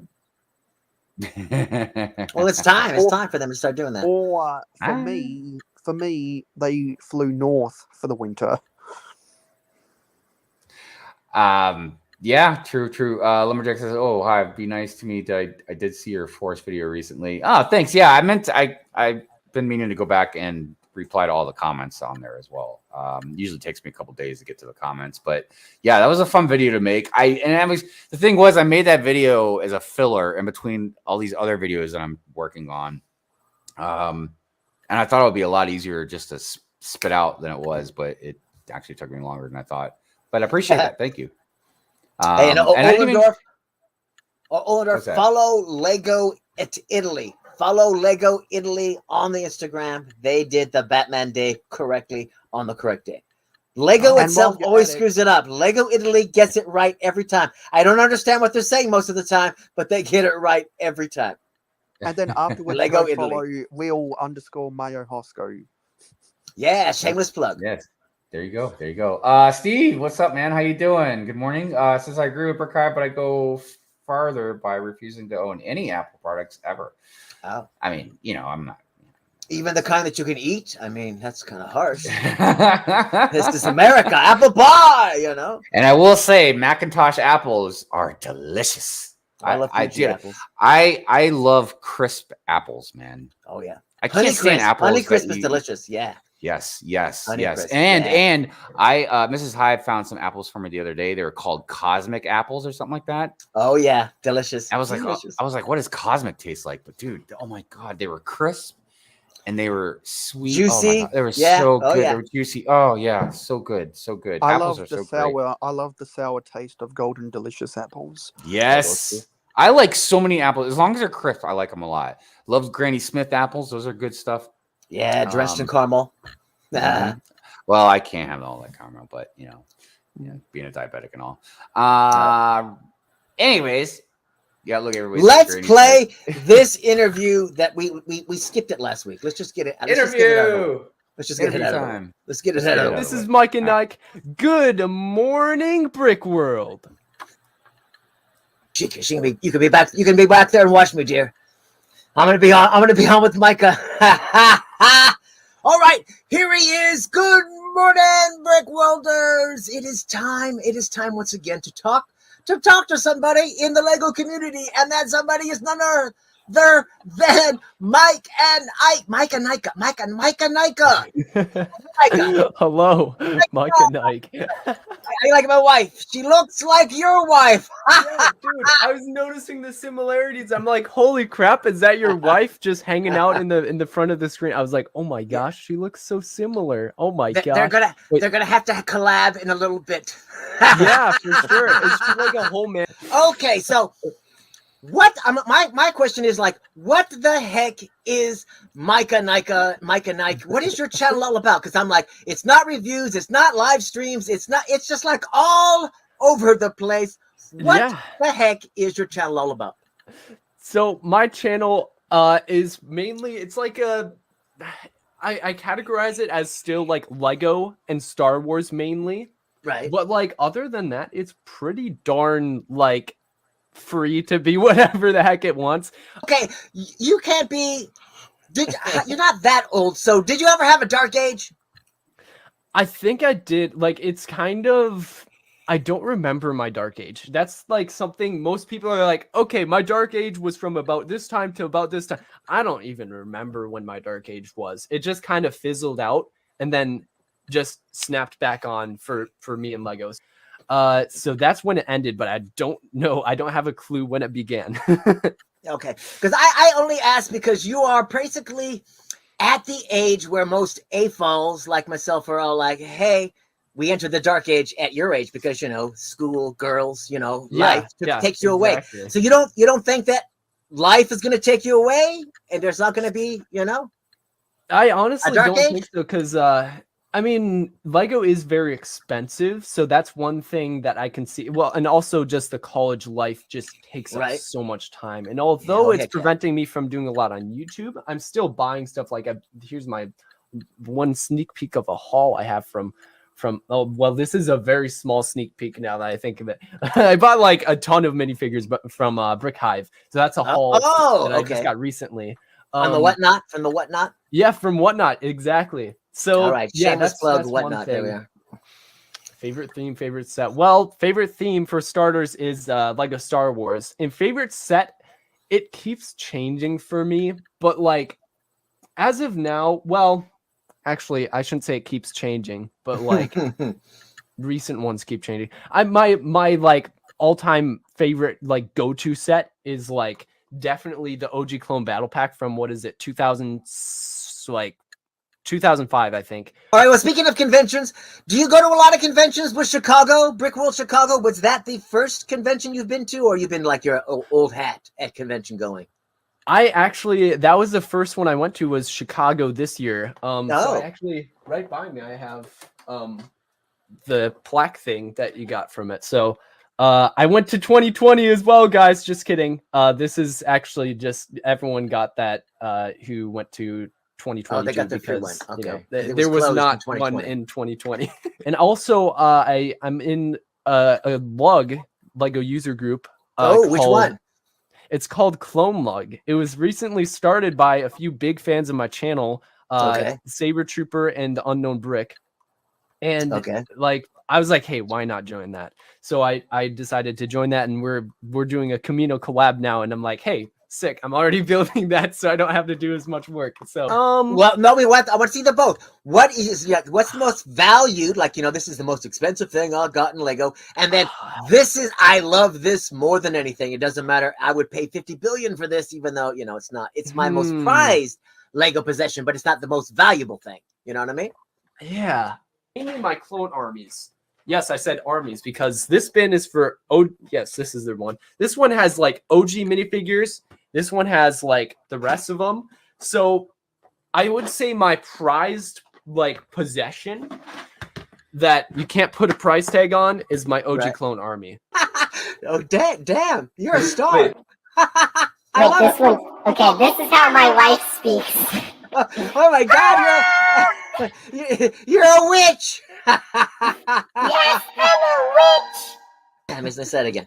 Well, it's time. It's time for them to start doing that. Or for me, they flew north for the winter. Yeah, true. Lumberjack says, "Oh, hi, be nice to me. I did see your forest video recently. Oh, thanks. Yeah, I meant I've been meaning to go back and reply to all the comments on there as well. Usually takes me a couple days to get to the comments, but yeah, that was a fun video to make. The thing was, I made that video as a filler in between all these other videos that I'm working on. And I thought it would be a lot easier just to spit out than it was, but it actually took me longer than I thought. But I appreciate that. Thank you. Hey, and Ollendorf, follow Lego Italy. Follow Lego Italy on the Instagram. They did the Batman Day correctly on the correct day. Lego itself always screws it up. Lego Italy gets it right every time. I don't understand what they're saying most of the time, but they get it right every time. And then afterwards, Lego follow Italy. real_Mayo Hosko. Yeah, shameless plug. Yes. There you go. Steve, what's up, man? How you doing? Good morning. Since I agree with Brick Hive, but I go farther by refusing to own any Apple products ever. Oh. I mean, I'm not. Even the kind that you can eat? I mean, that's kind of harsh. This is America. Apple pie, And I will say, Macintosh apples are delicious. I love apples. I love crisp apples, man. Oh, yeah. I can't stand apples. Honey crisp is delicious, yeah. Yes. Honeycrisp, And I Mrs. Hive found some apples for me the other day. They were called cosmic apples or something like that. Oh yeah, delicious. I was delicious. like, what does cosmic taste like? But dude, oh my god, they were crisp and they were sweet. Juicy. Oh my god, they were so good. They were juicy. Oh yeah, so good, so good. Apples are so great. I love the sour taste of golden delicious apples. Yes. I like so many apples. As long as they're crisp, I like them a lot. Love Granny Smith apples. Those are good stuff. Yeah, drenched in caramel. Well, I can't have all that caramel, but being a diabetic and all. Anyways, look, everybody. Let's play this interview that we skipped it last week. Let's just get it. Let's just get it out of it. Let's get it out of it. This is Mike and Nike. Good morning, Brick World. You can be back. You can be back there and watch me, dear. I'm gonna be on with Micah. All right, here he is. Good morning, Brick Welders. It is time once again to talk to somebody in the Lego community, and that somebody is none other than Mike and Ike. Micah. Hello, Mike and Ike. I like my wife. She looks like your wife. Yeah, dude, I was noticing the similarities. I'm like, holy crap, is that your wife just hanging out in the front of the screen? I was like, oh my gosh, she looks so similar. Oh my gosh. They're gonna have to collab in a little bit. Yeah, for sure. It's like a whole man. Okay, so what? My question is like, what the heck is Micah Nike? What is your channel all about? Because I'm like, it's not reviews, it's not live streams, it's just like all over the place. What the heck is your channel all about? So my channel is mainly, it's like I categorize it as still like Lego and Star Wars mainly. Right. But like other than that, it's pretty darn like free to be whatever the heck it wants. Okay, you can't be. You're not that old. So did you ever have a dark age? I think I did. Like it's kind of. I don't remember my dark age. That's like something most people are like, okay, my dark age was from about this time to about this time. I don't even remember when my dark age was. It just kind of fizzled out and then just snapped back on for me and Legos. So that's when it ended, but I don't know. I don't have a clue when it began. Okay, because I only ask because you are basically at the age where most AFOLs like myself are all like, hey, we entered the dark age at your age because, school, girls, life takes you away. So you don't think that life is going to take you away and there's not going to be, I honestly don't age? think so because, I mean, Lego is very expensive. So that's one thing that I can see. Well, and also just the college life just takes up so much time. And although it's preventing me from doing a lot on YouTube, I'm still buying stuff like, here's my one sneak peek of a haul I have from this is a very small sneak peek now that I think of it. I bought like a ton of minifigures from Brick Hive. So that's a haul that I just got recently. From the Whatnot? Yeah, from Whatnot, exactly. So all right, shameless plug Whatnot. There we are. Favorite theme, favorite set. Well, favorite theme for starters is Lego Star Wars. And favorite set, it keeps changing for me, but like as of now, well, actually, I shouldn't say it keeps changing, but like recent ones keep changing. My like all-time favorite like go-to set is like definitely the OG Clone Battle Pack from 2005, I think. All right, well, speaking of conventions, do you go to a lot of conventions with Chicago, Brick World Chicago? Was that the first convention you've been to, or you've been like your old hat at convention going? That was the first one I went to was Chicago this year. So I actually, right by me, I have the plaque thing that you got from it. So I went to 2020 as well, guys. Just kidding. This is actually just everyone got that who went to 2020 they got the free because one. Okay. there was not one in 2020. And also I'm in a Lego user group. Which one? It's called Clone Lug. It was recently started by a few big fans of my channel, Saber Trooper and the Unknown Brick. And like I was like, hey, why not join that? So I decided to join that, and we're doing a Camino collab now. And I'm like, hey, sick. I'm already building that, so I don't have to do as much work. So, well, no, I want to see the both. What's the most valued? Like, this is the most expensive thing I've got in Lego, and then this is, I love this more than anything. It doesn't matter. I would pay 50 billion for this, even though it's not. It's my most prized Lego possession, but it's not the most valuable thing. You know what I mean? Yeah. Mainly my clone armies. Yes, I said armies because this bin is for yes, this is the one. This one has like OG minifigures. This one has like the rest of them. So I would say my prized like possession that you can't put a price tag on is my OG clone army. Oh damn, you're a star. Wait, this one. Okay, this is how my wife speaks. Oh my God, you're a witch. Yes, I'm a witch. Damn, as I said again.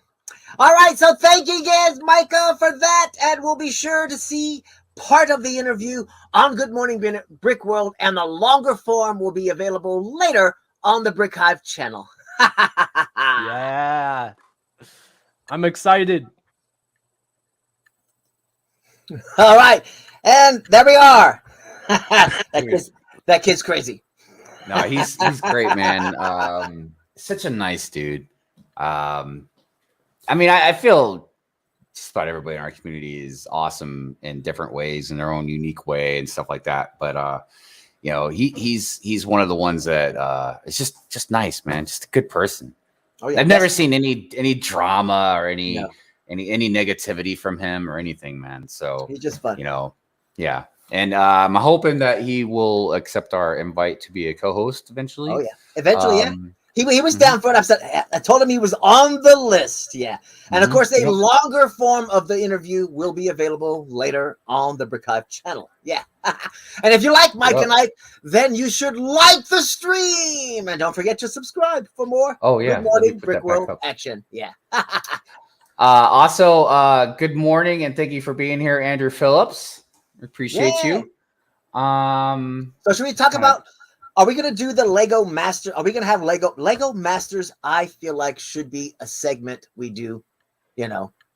All right, so thank you guys, Micah, for that, and we'll be sure to see part of the interview on Good Morning Brick World, and the longer form will be available later on the Brick Hive channel. Yeah, I'm excited. All right, and there we are. That kid's crazy. No, he's great, man. Such a nice dude. I mean, I feel just about everybody in our community is awesome in different ways, in their own unique way and stuff like that. But he's one of the ones that is just nice, man. Just a good person. Oh yeah, I've never seen any drama or any negativity from him or anything, man. So he's just fun. Yeah. And I'm hoping that he will accept our invite to be a co-host eventually. Oh yeah, eventually, yeah. He was down for it. I told him he was on the list. Yeah, and of course, a longer form of the interview will be available later on the Brick Hive channel. Yeah, and if you like Mike and I, then you should like the stream, and don't forget to subscribe for more. Oh yeah, Good Morning Brick World action. Yeah. Also, good morning and thank you for being here, Andrew Phillips. Appreciate you. So should we talk about? Are we going to do the Lego Master? Are we going to have Lego Masters? I feel like should be a segment we do,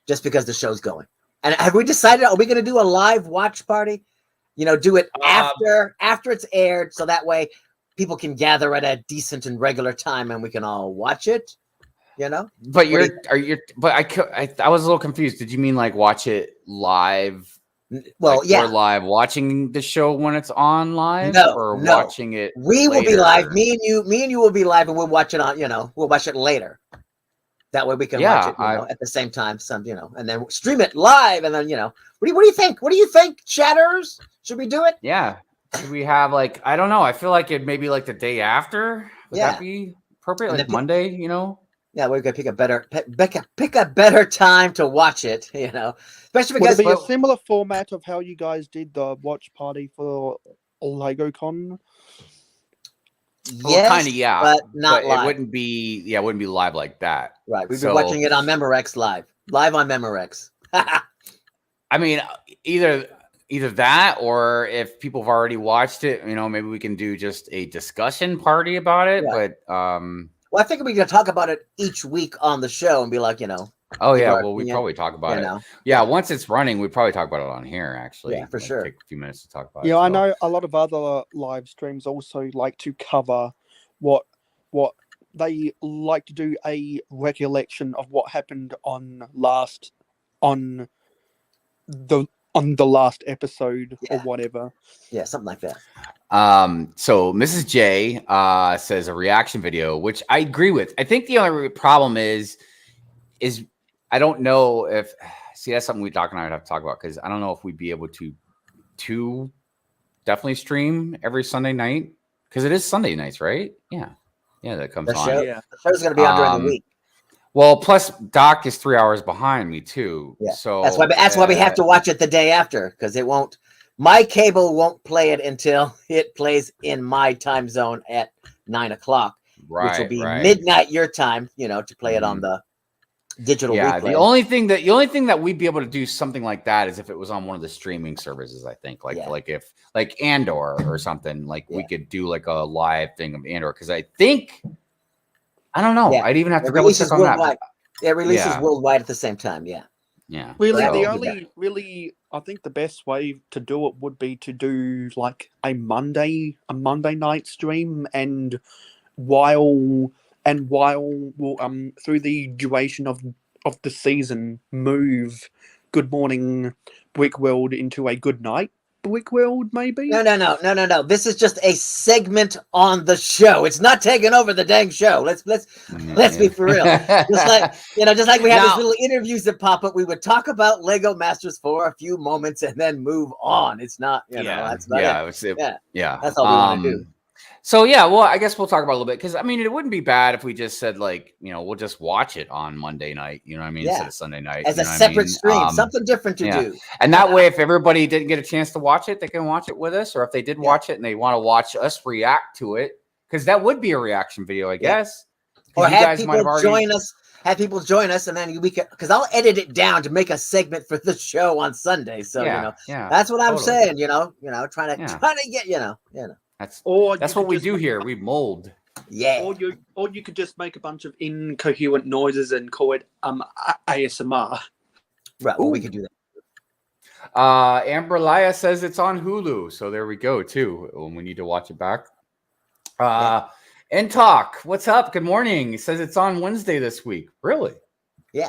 just because the show's going. And have we decided? Are we going to do a live watch party? Do it after it's aired, so that way people can gather at a decent and regular time, and we can all watch it. But I was a little confused. Did you mean like watch it live? Well, we're live watching the show when it's on live, watching it. We will be live. Me and you will be live, and we'll watch it on. We'll watch it later. That way we can watch it at the same time. And then stream it live. And then what do you think? What do you think, chatters? Should we do it? Yeah. Should we have I don't know. I feel like it maybe like the day after. Would that be appropriate? Like Monday? Yeah, we're gonna pick a better time to watch it. Especially because would it be a similar format of how you guys did the watch party for LegoCon? Yes, kind of, yeah, but not live. It wouldn't be live like that. Right, we've been watching it on Memorex live on Memorex. I mean, either that, or if people have already watched it, maybe we can do just a discussion party about it. Yeah. But well, I think we're going to talk about it each week on the show and be like, Oh yeah, well we probably talk about it. Yeah, once it's running, we probably talk about it on here. Actually, yeah, for sure. Take a few minutes to talk about it. Yeah, I know a lot of other live streams also like to cover what they like to do a recollection of what happened on the last episode or whatever. Yeah, something like that. So Mrs. J says a reaction video, which I agree with. I think the only problem is I don't know if that's something Doc and I would have to talk about, because I don't know if we'd be able to definitely stream every Sunday night, because it is Sunday nights, right? Yeah, that comes on. The show's gonna be on during the week. Well, plus Doc is 3 hours behind me too. Yeah. So that's why we have to watch it the day after, because it won't. My cable won't play it until it plays in my time zone at 9 o'clock, which will be midnight your time. To play it on the digital. Yeah. Replay. The only thing that we'd be able to do something like that is if it was on one of the streaming services. I think if Andor or something, we could do like a live thing of Andor, because I think. I don't know. I'd even have to double check on that. It releases worldwide at the same time. Yeah. Yeah. Really, So- the only I think the best way to do it would be to do like a Monday night stream, and while we'll through the duration of the season move Good Morning Brick World into a Good Night Brick World, maybe. No. This is just a segment on the show. It's not taking over the dang show. Let's be for real. Just like we have these little interviews that pop up. We would talk about Lego Masters for a few moments and then move on. It's not, that's not it. That's all we want to do. So yeah, well, I guess we'll talk about it a little bit, because I mean, it wouldn't be bad if we just said, like, we'll just watch it on Monday night, you know what I mean, instead of Sunday night, as a separate stream, something different to do. And that way, if everybody didn't get a chance to watch it, they can watch it with us, or if they did watch it and they want to watch us react to it, because that would be a reaction video, I guess. Or have people join us. Have people join us, and then we can, because I'll edit it down to make a segment for the show on Sunday. So that's what I'm saying. Trying to get That's what we do here. We mold. Yeah. Or you could just make a bunch of incoherent noises and call it ASMR. Right. Well, we could do that. Amber Laya says it's on Hulu, so there we go too. When we need to watch it back. And Talk, what's up? Good morning. He says it's on Wednesday this week. Really? Yeah.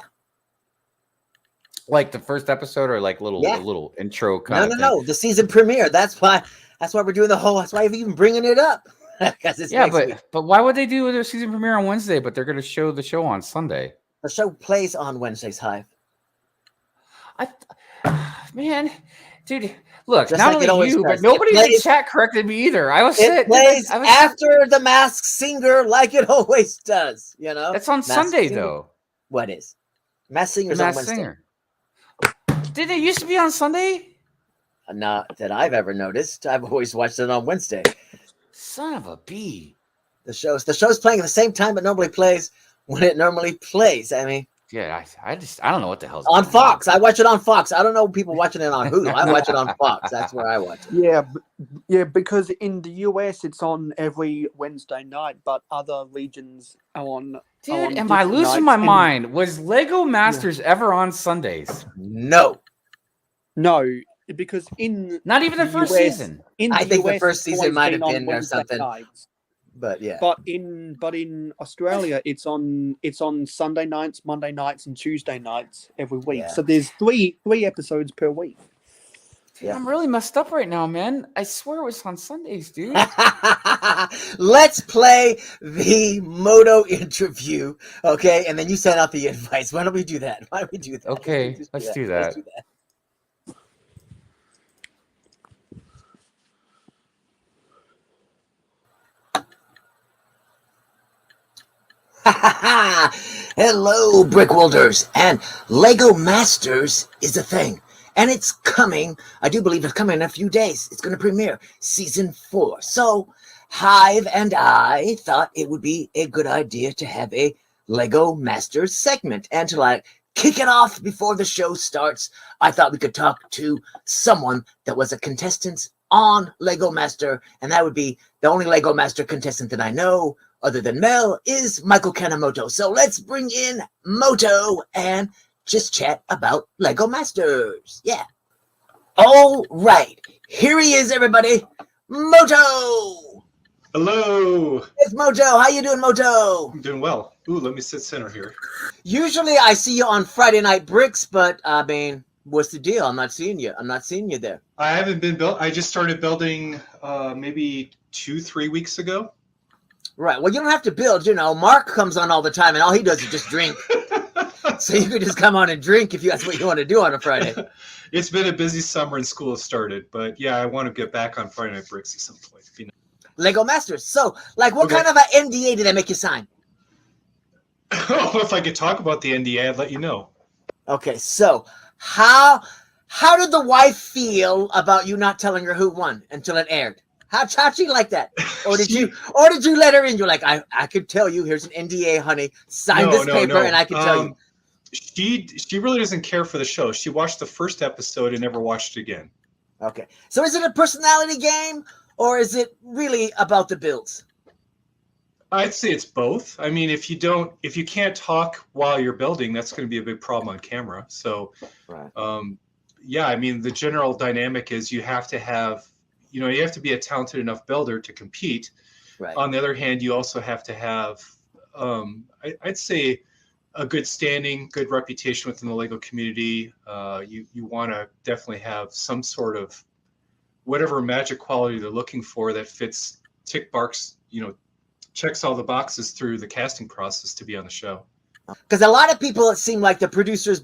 Like the first episode, or like little intro kind of. No. The season premiere. That's why we're doing the whole. That's why I'm even bringing it up. But why would they do their season premiere on Wednesday? But they're going to show the show on Sunday. The show plays on Wednesdays, Hive. Man, dude, look, Just not like only you, but nobody in the chat corrected me either. It plays after The Masked Singer, like it always does. That's on Sunday though. What is Masked Singer's on Wednesday? Singer. Did it used to be on Sunday? Not that I've ever noticed. I've always watched it on Wednesday. Son of a bee. The show's playing at the same time, but normally plays when it normally plays. I mean, yeah, I don't know what the hell's on Fox. I watch it on Fox. I don't know people watching it on Hulu. I watch it on Fox. That's where I watch it. Yeah, because in the US it's on every Wednesday night, but other regions are on. Dude, am I losing my mind? Was Lego Masters ever on Sundays? No, because not even the first US, season. I think the first season might have been or something. Nights. But yeah. But in Australia, it's on Sunday nights, Monday nights, and Tuesday nights every week. Yeah. So there's three episodes per week. Dude, I'm really messed up right now, man. I swear it was on Sundays, dude. Let's play the Moto interview, okay? And then you send out the invites. Why don't we do that? Okay, let's do that. Hello, Brickworlders, and Lego Masters is a thing, and it's coming. I do believe it's coming in a few days. It's going to premiere season 4. So Hive and I thought it would be a good idea to have a Lego Masters segment, and to kick it off before the show starts, I thought we could talk to someone that was a contestant on Lego Master, and that would be the only Lego Master contestant that I know other than Mel is Michael Kanemoto. So let's bring in Moto and just chat about Lego Masters. Yeah. All right. Here he is, everybody. Moto. Hello. It's Moto. How you doing, Moto? I'm doing well. Ooh, let me sit center here. Usually I see you on Friday Night Bricks, but I mean, what's the deal? I'm not seeing you there. I haven't been built. I just started building maybe 2-3 weeks ago. Right. Well, you don't have to build. Mark comes on all the time, and all he does is just drink. So you could just come on and drink if that's what you want to do on a Friday. It's been a busy summer and school has started, but yeah, I want to get back on Friday Night Bricks at some point. Lego Masters. So, what kind of an NDA did they make you sign? Oh, if I could talk about the NDA, I'd let you know. Okay, so how did the wife feel about you not telling her who won until it aired? How'd she like that? Or did you let her in? You're like, I could tell you, here's an NDA, honey. Sign this paper and I can tell you. She really doesn't care for the show. She watched the first episode and never watched it again. Okay. So is it a personality game or is it really about the builds? I'd say it's both. I mean, if you can't talk while you're building, that's going to be a big problem on camera. So, yeah, I mean, the general dynamic is you have to have, you have to be a talented enough builder to compete. Right. On the other hand, you also have to have, I'd say, a good standing, good reputation within the Lego community. You want to definitely have some sort of whatever magic quality they're looking for that fits checks all the boxes through the casting process to be on the show. Because a lot of people, it seemed like the producers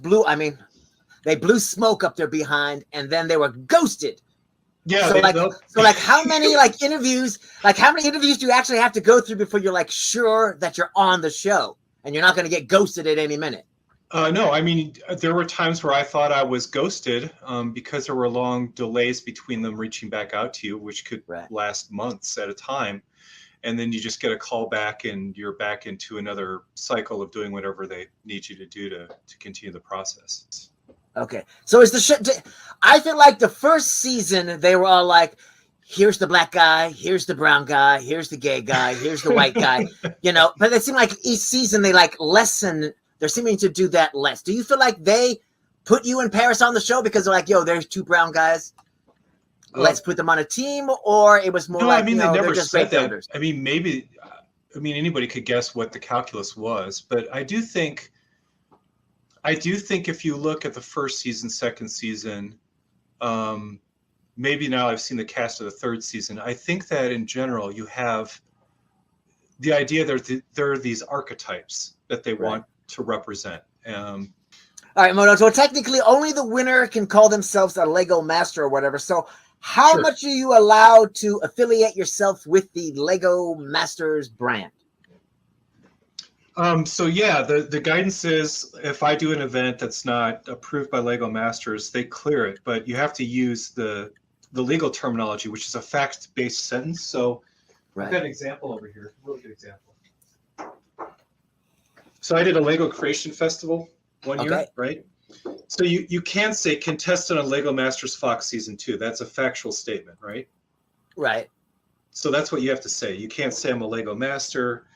they blew smoke up their behind, and then they were ghosted. Yeah. So how many interviews do you actually have to go through before you're sure that you're on the show and you're not going to get ghosted at any minute? No, I mean, there were times where I thought I was ghosted because there were long delays between them reaching back out to you, which could last months at a time. And then you just get a call back and you're back into another cycle of doing whatever they need you to do to continue the process. Okay. So is the show, I feel like the first season, they were all like, here's the black guy, here's the brown guy, here's the gay guy, here's the white guy, but it seemed like each season they lessen, they're seeming to do that less. Do you feel like they put you and Paris on the show because they're like, yo, there's two brown guys, let's put them on a team? Or it was more they never just said that. Builders. I mean, anybody could guess what the calculus was, but I do think if you look at the first season, second season, maybe now I've seen the cast of the third season, I think that in general you have the idea that there are these archetypes that they want to represent. All right, Moto. So technically only the winner can call themselves a Lego master or whatever. So how much are you allowed to affiliate yourself with the Lego Masters brand? So yeah, the guidance is if I do an event that's not approved by Lego Masters, they clear it, but you have to use the legal terminology, which is a fact-based sentence. So I've got an example over here, a really good example. So I did a Lego Creation Festival one year, right? So you can say contestant on Lego Masters Fox Season 2. That's a factual statement, right? Right. So that's what you have to say. You can't say I'm a Lego Master.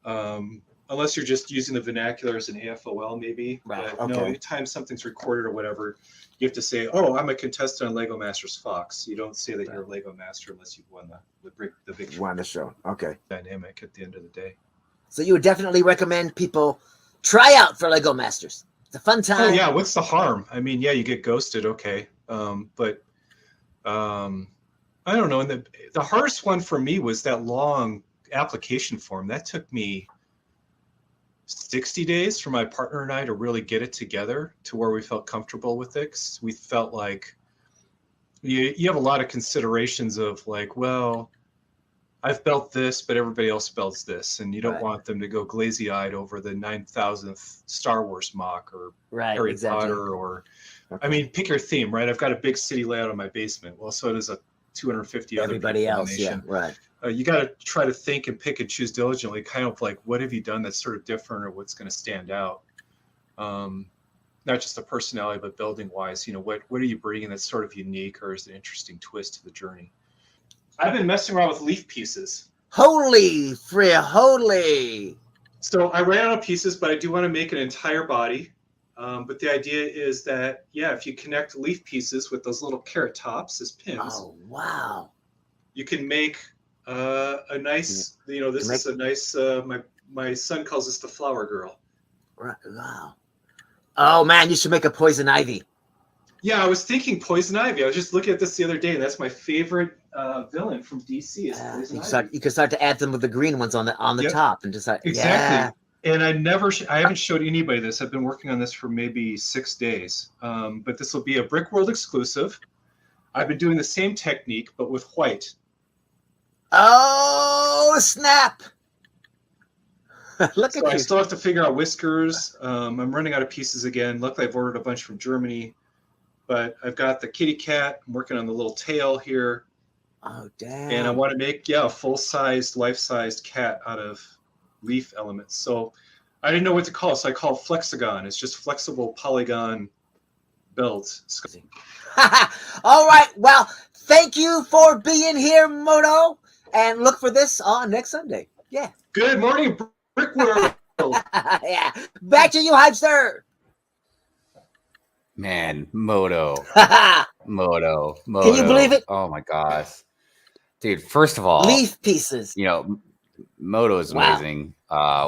Unless you're just using the vernacular as an AFOL, maybe. Right. But no, anytime something's recorded or whatever, you have to say, "Oh, I'm a contestant on Lego Masters Fox." You don't say that you're a Lego Master unless you've won the big won the show. Okay. Dynamic at the end of the day. So you would definitely recommend people try out for Lego Masters. It's a fun time. Oh yeah, what's the harm? I mean, yeah, you get ghosted, okay, but I don't know. And the hardest one for me was that long application form. That took me 60 days for my partner and I to really get it together to where we felt comfortable with it. 'Cause we felt like you have a lot of considerations of like, well, I've built this, but everybody else builds this, and you don't want them to go glazy-eyed over the 9,000th Star Wars mock or Harry Potter or, I mean, pick your theme, right? I've got a big city layout in my basement. Well, so does a 250 everybody other else, yeah, right. You got to try to think and pick and choose diligently, kind of like what have you done that's sort of different or what's going to stand out. Not just the personality, but building wise, what are you bringing that's sort of unique or is an interesting twist to the journey? I've been messing around with leaf pieces. Holy. So I ran out of pieces, but I do want to make an entire body. But the idea is that, if you connect leaf pieces with those little carrot tops as pins. Oh, wow. You can make a nice, this is a nice, my son calls this the flower girl. Right. Wow. Oh man, you should make a poison ivy. Yeah, I was thinking poison ivy. I was just looking at this the other day, and that's my favorite villain from DC. Is poison ivy. You can start to add them with the green ones on the top, and just like exactly. Yeah. And I haven't showed anybody this. I've been working on this for maybe 6 days. But this will be a Brick World exclusive. I've been doing the same technique, but with white. Oh snap! Look at I still have to figure out whiskers. I'm running out of pieces again. Luckily, I've ordered a bunch from Germany. But I've got the kitty cat. I'm working on the little tail here. Oh, damn. And I want to make, a full-sized, life-sized cat out of leaf elements. So I didn't know what to call it, so I call it Flexagon. It's just flexible polygon builds. All right. Well, thank you for being here, Moto. And look for this on next Sunday. Yeah. Good morning, Brick World. Yeah. Back to you, Hypester. Man, Moto. Moto. Can you believe it? Oh my gosh. Dude, first of all, leaf pieces. You know, Moto is amazing.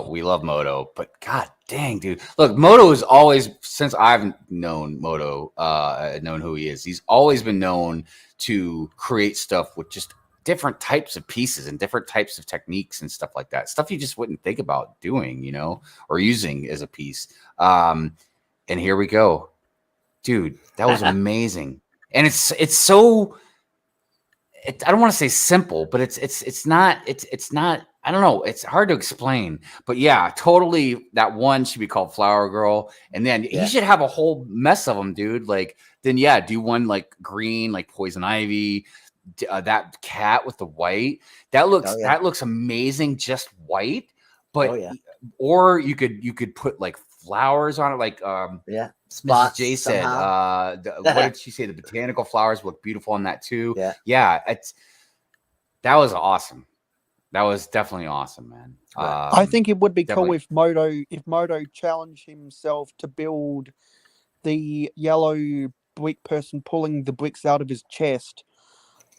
We love Moto, but god dang, dude. Look, Moto is always, since I've known Moto, known who he is, he's always been known to create stuff with just different types of pieces and different types of techniques and stuff like that. Stuff you just wouldn't think about doing, you know, or using as a piece. And here we go. Dude, that was amazing. And it's so I don't want to say simple, but it's not I don't know, it's hard to explain. But yeah, totally, that one should be called Flower Girl, and then he should have a whole mess of them, dude. Like, then do one like green, like Poison Ivy, that cat with the white. That looks amazing, just white. But or you could put like flowers on it, like spots. Mrs. J said, what did she say? The botanical flowers look beautiful on that too. Yeah, that was awesome. That was definitely awesome, man. I think it would be cool if Moto challenged himself to build the yellow brick person pulling the bricks out of his chest.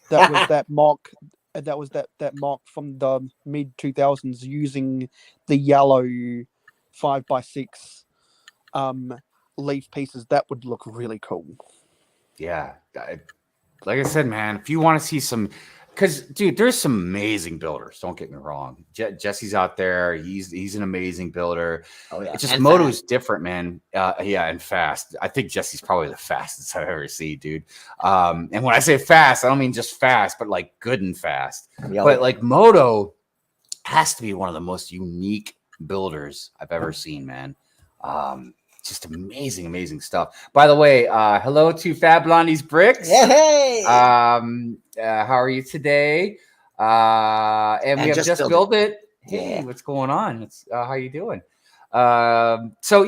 That was that mock. That was that mock from the mid 2000s using the yellow 5x6 leaf pieces. That would look really cool. Yeah, like I said, man, if you want to see some, because dude, there's some amazing builders. Don't get me wrong. Jesse's out there. He's an amazing builder. Oh yeah, it's just Moto's different, man. And fast. I think Jesse's probably the fastest I've ever seen, dude. And when I say fast, I don't mean just fast, but like good and fast. But like Moto has to be one of the most unique builders I've ever seen, man. Just amazing stuff. By the way, hello to Fab Blondie's Bricks. Hey. How are you today? And we have just built it. Hey, what's going on? It's how you doing? So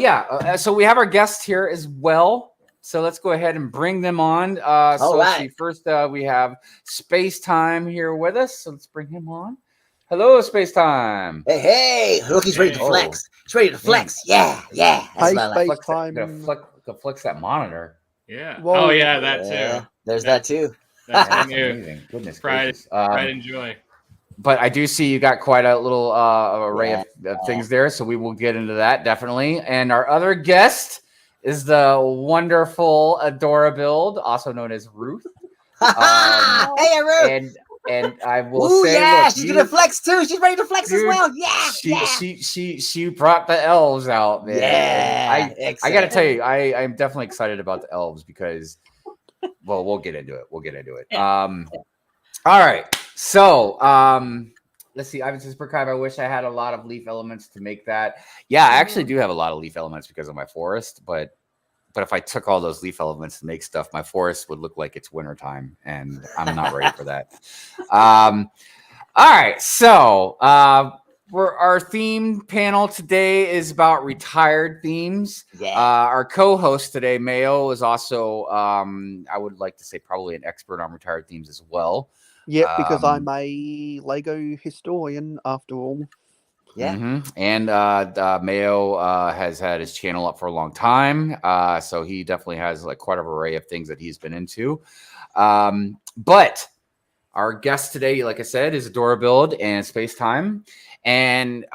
we have our guests here as well. So let's go ahead and bring them on. Let's see. First, we have Spacetime here with us. So let's bring him on. Hello, Spacetime. Hey, look, he's ready to flex. He's ready to flex. Yeah. Hey, Spacetime. Flex that monitor. Yeah. Whoa. Oh, yeah, that too. Yeah, there's that too. That's amazing. Goodness gracious. Pride and joy. But I do see you got quite a little array of things there, so we will get into that definitely. And our other guest is the wonderful Adorabuild, also known as Ruth. Hey, Ruth. And I will say, look, she's gonna flex too. She's ready to flex as well. She brought the elves out, man. Yeah, I gotta tell you, I'm definitely excited about the elves because, well, we'll get into it. All right, so let's see. Ivan says, Brick Hive, I wish I had a lot of leaf elements to make that. Yeah, I actually do have a lot of leaf elements because of my forest, but if I took all those leaf elements to make stuff, my forest would look like it's wintertime, and I'm not ready for that. All right, so our theme panel today is about retired themes. Our co-host today, Mayo, is also, I would like to say, probably an expert on retired themes as well. Yeah, because I'm a Lego historian after all. Yeah. Mm-hmm. And Mayo has had his channel up for a long time. So he definitely has like quite an array of things that he's been into. But our guest today, like I said, is Adorabuild and Spacetime. And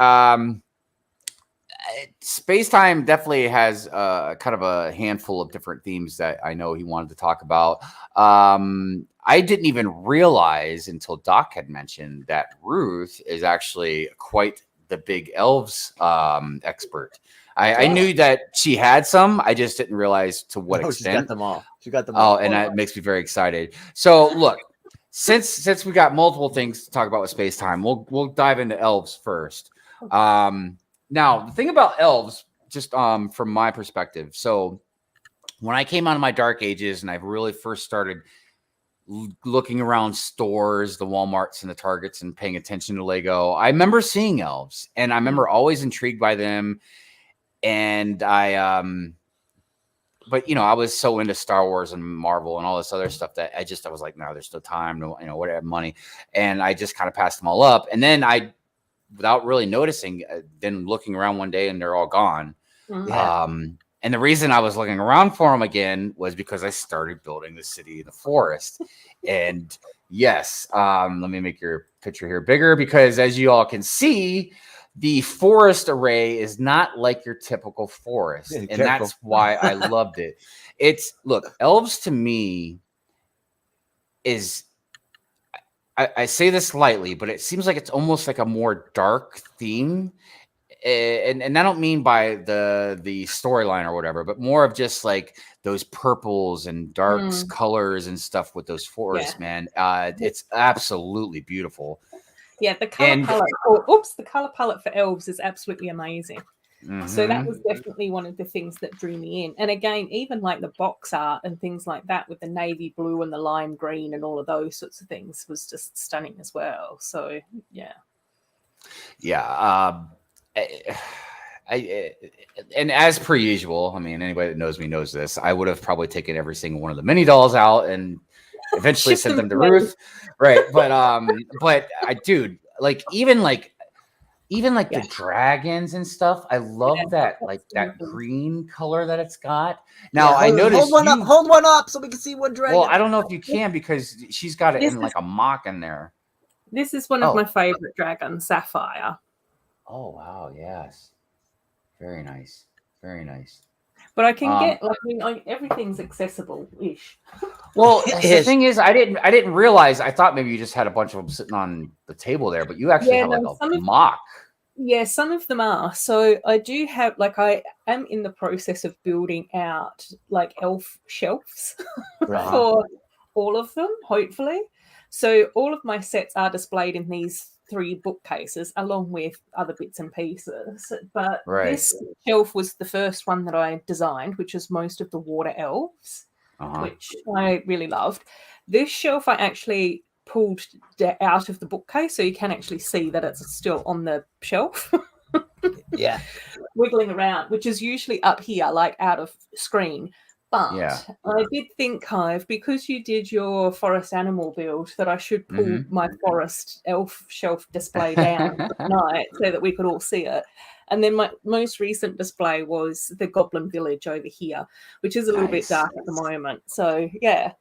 Spacetime definitely has kind of a handful of different themes that I know he wanted to talk about. I didn't even realize until Dok had mentioned that Ruth is actually quite the big elves expert. I knew that she had some. I just didn't realize to what extent. She got them all. She got them all. Oh, and that makes me very excited. So look, since we got multiple things to talk about with Spacetime, we'll dive into elves first. Now the thing about elves, just from my perspective. So when I came out of my dark ages and I really first started looking around stores, the Walmarts and the Targets, and paying attention to Lego, I remember seeing elves, and I remember always intrigued by them. And but you know, I was so into Star Wars and Marvel and all this other stuff that I was like, no, there's no time, no, whatever money, and I just kind of passed them all up. And then I without really noticing, then looking around one day and they're all gone. And the reason I was looking around for them again was because I started building the city in the forest. And yes, let me make your picture here bigger, because as you all can see, the forest array is not like your typical forest. Yeah, and careful. That's why I loved it. Look, elves to me is, I say this lightly, but it seems like it's almost like a more dark theme. And I don't mean by the storyline or whatever, but more of just like those purples and darks colors and stuff with those forests, man. It's absolutely beautiful. Yeah, the color palette. The color palette for elves is absolutely amazing. So that was definitely one of the things that drew me in. And again, even like the box art and things like that with the navy blue and the lime green and all of those sorts of things was just stunning as well. So yeah. And as per usual, I mean, anybody that knows me knows this. I would have probably taken every single one of the mini dolls out and eventually sent them to Ruth, right? But dude, even the dragons and stuff. I love that green color that it's got. Now I noticed. Hold one up so we can see what dragon. Well, I don't know if you can, because she's got it in like a mock in there. This is one of my favorite dragons, Sapphire. Oh wow, yes. Very nice. Very nice. But I can get everything's accessible-ish. Well, the thing is, I didn't realize. I thought maybe you just had a bunch of them sitting on the table there, but you actually have like a mock. Yeah, some of them are. So I do have, I am in the process of building out like elf shelves for all of them, hopefully. So all of my sets are displayed in these 3 bookcases along with other bits and pieces. But this shelf was the first one that I designed, which is most of the water elves, which I really loved. This shelf I actually pulled out of the bookcase, so you can actually see that it's still on the shelf. Wiggling around, which is usually up here, like out of screen. But I did think, Hive, because you did your forest animal build, that I should pull my forest elf shelf display down tonight so that we could all see it. And then my most recent display was the Goblin Village over here, which is a little bit dark at the moment. So, yeah.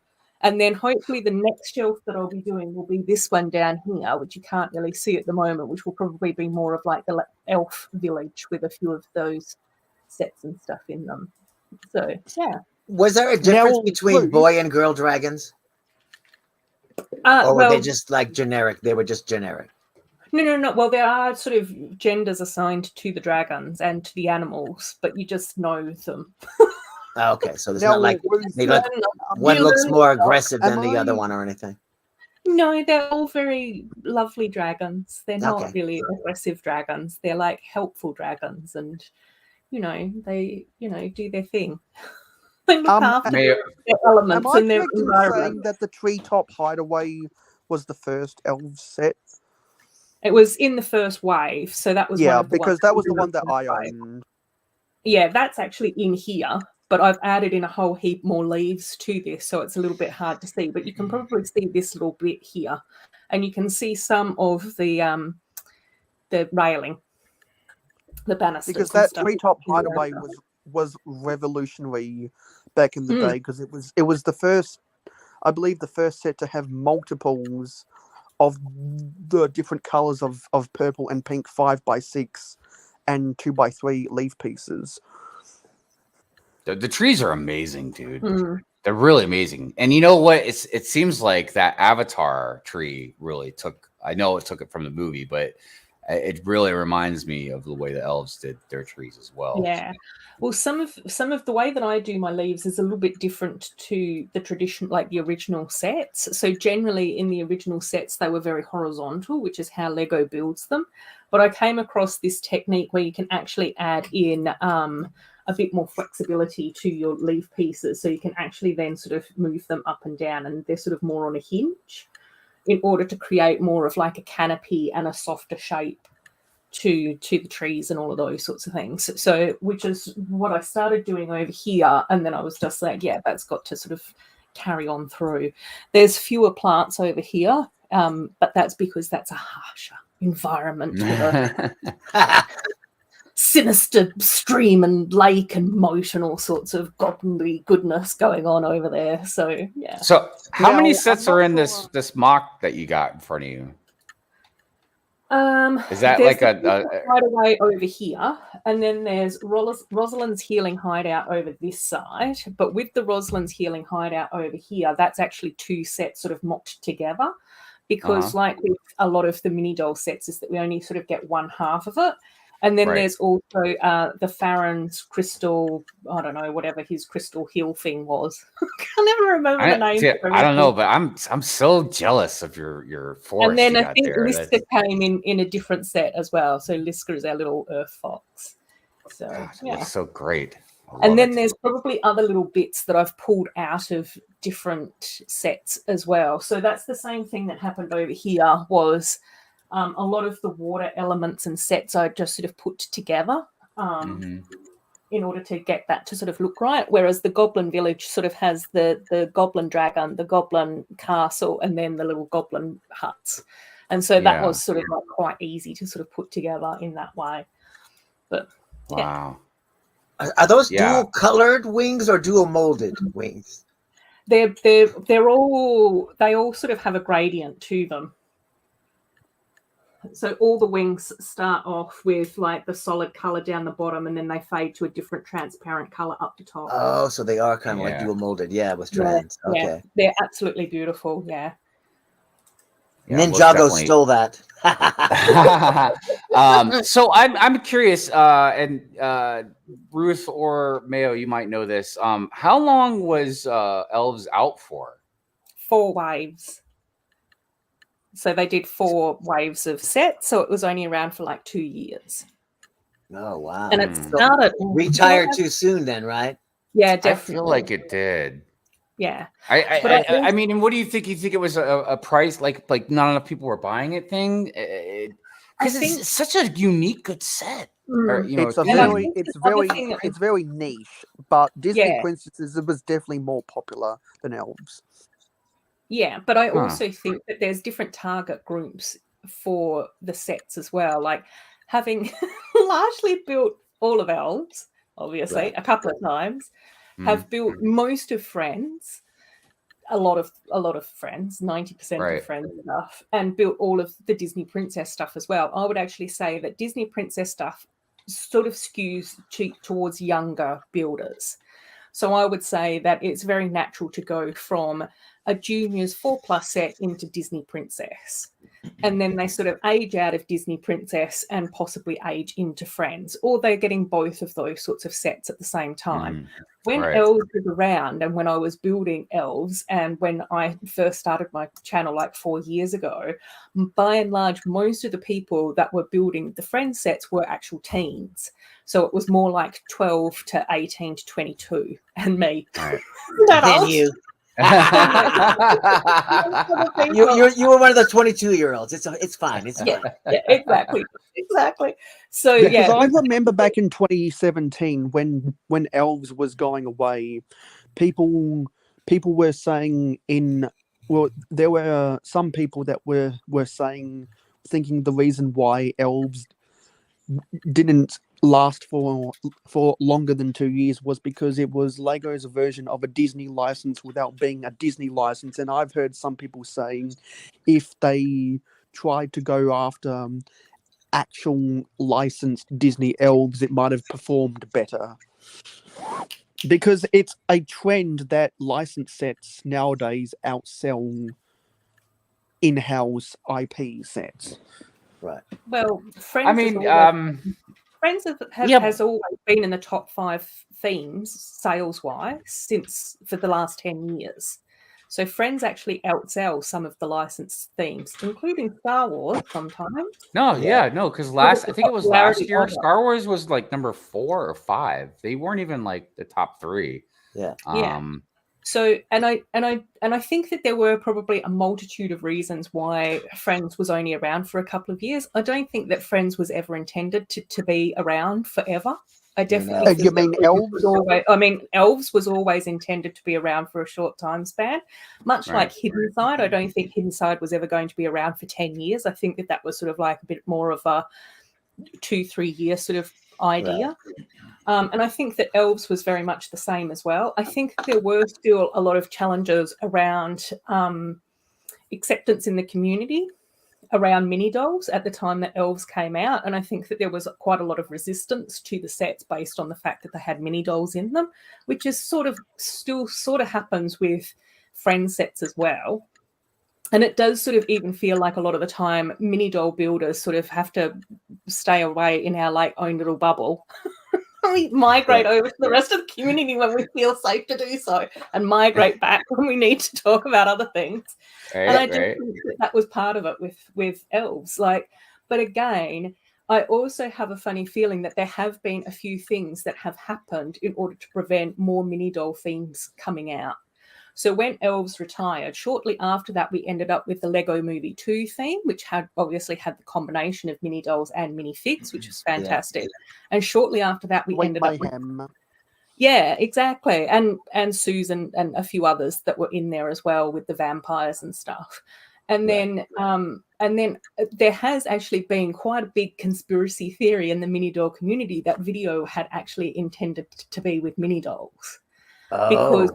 And then hopefully the next shelf that I'll be doing will be this one down here, which you can't really see at the moment, which will probably be more of like the elf village with a few of those sets and stuff in them. So, yeah. Was there a difference between boy and girl dragons? Or were they just like generic? They were just generic. No. Well, there are sort of genders assigned to the dragons and to the animals, but you just know them. Okay, so there's not like one looks more aggressive than the other one or anything. No, they're all very lovely dragons. They're not really aggressive dragons. They're like helpful dragons, and they do their thing. They look after their elements am I and their correct in environment. saying that the Treetop Hideaway was the first elf set? It was in the first wave, so that was one of the because ones that was the one that I owned. Yeah, that's actually in here, but I've added in a whole heap more leaves to this, so it's a little bit hard to see. But you can probably see this little bit here, and you can see some of the railing, the banisters. Because that Treetop Hideaway was revolutionary back in the day, because it was the first, I believe, the first set to have multiples of the different colors of purple and pink 5x6 and 2x3 leaf pieces. The trees are amazing, dude. They're really amazing. And you know what? It seems like that Avatar tree really took. I know it took it from the movie, but it really reminds me of the way the elves did their trees as well. Yeah. Well, some of the way that I do my leaves is a little bit different to the tradition, like the original sets. So generally in the original sets, they were very horizontal, which is how Lego builds them. But I came across this technique where you can actually add in a bit more flexibility to your leaf pieces. So you can actually then sort of move them up and down, and they're sort of more on a hinge in order to create more of like a canopy and a softer shape to the trees and all of those sorts of things. So which is what I started doing over here, and then I was just like, yeah, that's got to sort of carry on through. There's fewer plants over here, but that's because that's a harsher environment with a sinister stream and lake and moat and all sorts of godly goodness going on over there. So yeah. So how many sets are in this mock that you got in front of you? Is that like a hideaway over here, and then there's Rosalind's healing hideout over this side. But with the Rosalind's healing hideout over here, that's actually 2 sets sort of mocked together, because like with a lot of the mini doll sets, is that we only sort of get one half of it. And then there's also the Farron's crystal, I don't know, whatever his crystal heal thing was. I can never remember the name. See, I don't know, but I'm so jealous of your forest. And then I think Liska came in a different set as well. So Liska is our little earth fox. So yeah, looks so great. And then there's probably other little bits that I've pulled out of different sets as well. So that's the same thing that happened over here. Was a lot of the water elements and sets I just sort of put together in order to get that to sort of look right. Whereas the Goblin Village sort of has the Goblin Dragon, the Goblin Castle, and then the little Goblin huts. And so that was sort of like quite easy to sort of put together in that way. But wow. Are those dual colored wings or dual molded wings? They all sort of have a gradient to them. So all the wings start off with like the solid color down the bottom, and then they fade to a different transparent color up the top. Oh, so they are kind of like dual molded, with strands. Yeah, Okay, they're absolutely beautiful. Yeah. Ninjago stole that. So I'm curious, and Ruth or Mayo, you might know this. How long was Elves out for? 4 waves. So they did 4 waves of sets, so it was only around for like 2 years. Oh wow! And it started retired too soon, then, right? Yeah, definitely. I feel like it did. Yeah. I mean, and what do you think? You think it was a price like not enough people were buying it thing? Because it's such a unique good set. Or, you know, it's very niche, but Disney Princesses was definitely more popular than Elves. Yeah, but I also think that there's different target groups for the sets as well. Like having largely built all of Elves, obviously, a couple of times, have built most of Friends, a lot of Friends, 90% of Friends stuff, and built all of the Disney Princess stuff as well. I would actually say that Disney Princess stuff sort of skews towards younger builders. So I would say that it's very natural to go from a juniors 4+ set into Disney Princess. And then they sort of age out of Disney Princess and possibly age into Friends, or they're getting both of those sorts of sets at the same time. When Elves was around and when I was building Elves and when I first started my channel like 4 years ago, by and large, most of the people that were building the Friends sets were actual teens. So it was more like 12 to 18 to 22 and me. And you. you were one of the 22-year-olds. It's fine. It's fine. Yeah, exactly. So yeah, I remember back in 2017 when Elves was going away, people were saying there were some people that were thinking the reason why Elves didn't last for longer than 2 years was because it was Lego's version of a Disney license without being a Disney license. And I've heard some people saying if they tried to go after actual licensed Disney Elves, it might have performed better. Because it's a trend that licensed sets nowadays outsell in-house IP sets. Well, Friends Friends has always been in the top 5 themes sales-wise for the last 10 years. So Friends actually outsell some of the licensed themes, including Star Wars sometimes. Because I think it was last year, Star Wars was like number 4 or 5. They weren't even like the top 3. So and I think that there were probably a multitude of reasons why Friends was only around for a couple of years. I don't think that Friends was ever intended to be around forever. I definitely think You mean elves? Elves was always intended to be around for a short time span. Much like Hidden Side, I don't think Hidden Side was ever going to be around for 10 years. I think that was sort of like a bit more of a 2-3 year sort of idea. And I think that Elves was very much the same as well. I think there were still a lot of challenges around acceptance in the community around mini dolls at the time that Elves came out, and I think that there was quite a lot of resistance to the sets based on the fact that they had mini dolls in them, which is still happens with Friend sets as well. And it does sort of even feel like a lot of the time mini doll builders sort of have to stay away in our like own little bubble. We migrate over to the rest of the community when we feel safe to do so, and migrate back when we need to talk about other things. And I do think that was part of it with Elves. But again, I also have a funny feeling that there have been a few things that have happened in order to prevent more mini doll themes coming out. So when Elves retired, shortly after that, we ended up with the Lego Movie 2 theme, which obviously had the combination of mini dolls and minifigs, which was fantastic. And shortly after that, we ended up with... Yeah, exactly. And Susan and a few others that were in there as well with the vampires and stuff. And then there has actually been quite a big conspiracy theory in the mini doll community that video had actually intended to be with mini dolls. Because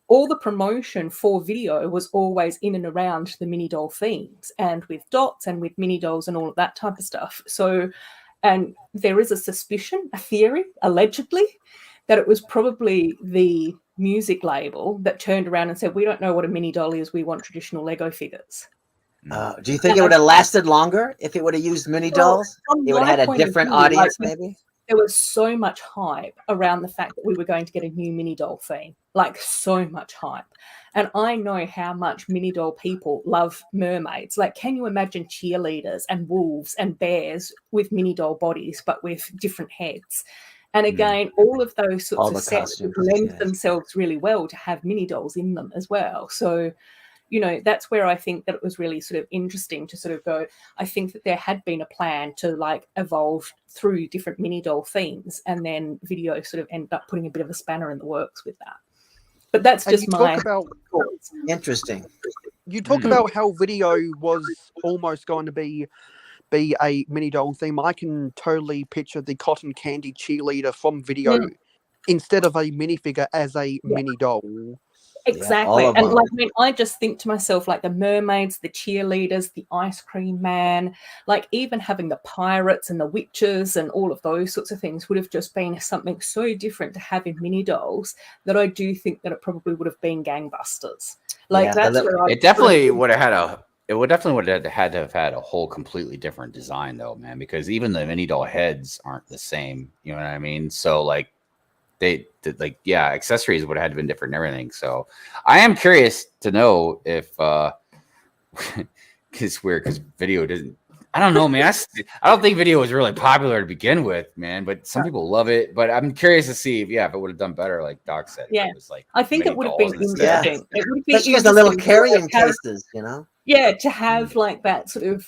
all the promotion for video was always in and around the mini doll themes and with dots and with mini dolls and all of that type of stuff. So, and there is a suspicion, a theory, allegedly, that it was probably the music label that turned around and said, we don't know what a mini doll is, we want traditional Lego figures. Do you think it would have lasted longer if it would have used mini dolls? It would have had a different audience, maybe? There was so much hype around the fact that we were going to get a new mini doll theme, like so much hype. And I know how much mini doll people love mermaids. Like, can you imagine cheerleaders and wolves and bears with mini doll bodies, but with different heads? And again, all of those sorts of sets lend themselves really well to have mini dolls in them as well. So, you know, that's where I think that it was really sort of interesting to sort of go, I think that there had been a plan to like evolve through different mini doll themes, and then video sort of ended up putting a bit of a spanner in the works with that. But that's just my thoughts. Interesting. You talk about how video was almost going to be a mini doll theme. I can totally picture the cotton candy cheerleader from video instead of a minifigure as a mini doll. Exactly. Yeah, and like, I mean, I just think to myself, like the mermaids, the cheerleaders, the ice cream man, like even having the pirates and the witches and all of those sorts of things would have just been something so different to have in mini dolls that I do think that it probably would have been gangbusters. Like that's where it definitely would have had a. It would definitely would have had to have had a whole completely different design, though, man, because even the mini doll heads aren't the same. You know what I mean? So like. Accessories would have had to been different and everything. So I am curious to know if it's weird because video doesn't. I don't know, man. I don't think video was really popular to begin with, man. But some people love it. But I'm curious to see if it would have done better, like Dok said. Yeah, it was like I think it would have been interesting. It would be interesting the little carrying cases, you know. Yeah, to have like that sort of.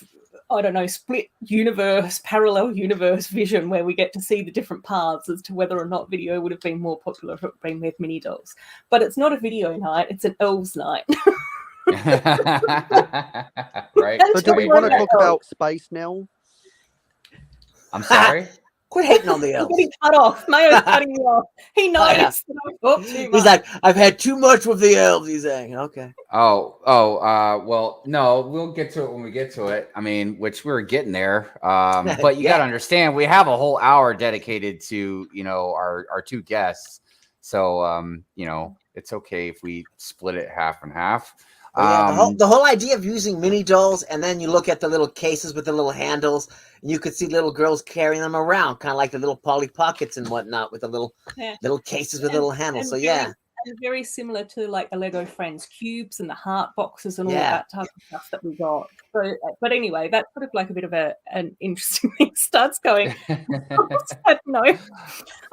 I don't know, split universe, parallel universe vision where we get to see the different paths as to whether or not video would have been more popular if it had been with mini dolls. But it's not a video night, it's an elves night. Right. So do we want to talk about space now? I'm sorry? Quit hating on the elves. He's getting cut off. Mayo's cutting me off. He noticed that I talked too much. He's like, I've had too much with the elves, he's saying. Okay. Well, no, we'll get to it when we get to it. I mean, which we're getting there. But you got to understand, we have a whole hour dedicated to, our two guests. So, it's okay if we split it half and half. The whole idea of using mini dolls, and then you look at the little cases with the little handles, and you could see little girls carrying them around, kind of like the little Polly Pockets and whatnot, with the little cases with little handles. And very similar to like the Lego Friends cubes and the heart boxes and all of that type of stuff that we got. So, but anyway, that's sort of like a bit of an interesting thing. Starts going. No, I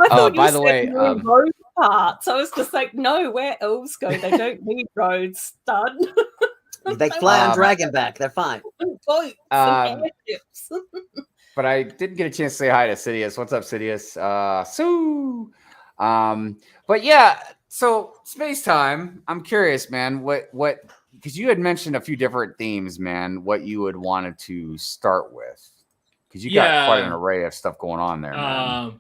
thought by the way, road parts. I was just like, no, where elves go, they don't need roads, stud. They fly on dragonback. They're fine. Boats and airships. but I did get a chance to say hi to Sidious. What's up, Sidious? Sue. But yeah, so Spacetime. I'm curious, man. What? Because you had mentioned a few different themes, man. What you would wanted to start with? Because you got quite an array of stuff going on there, man.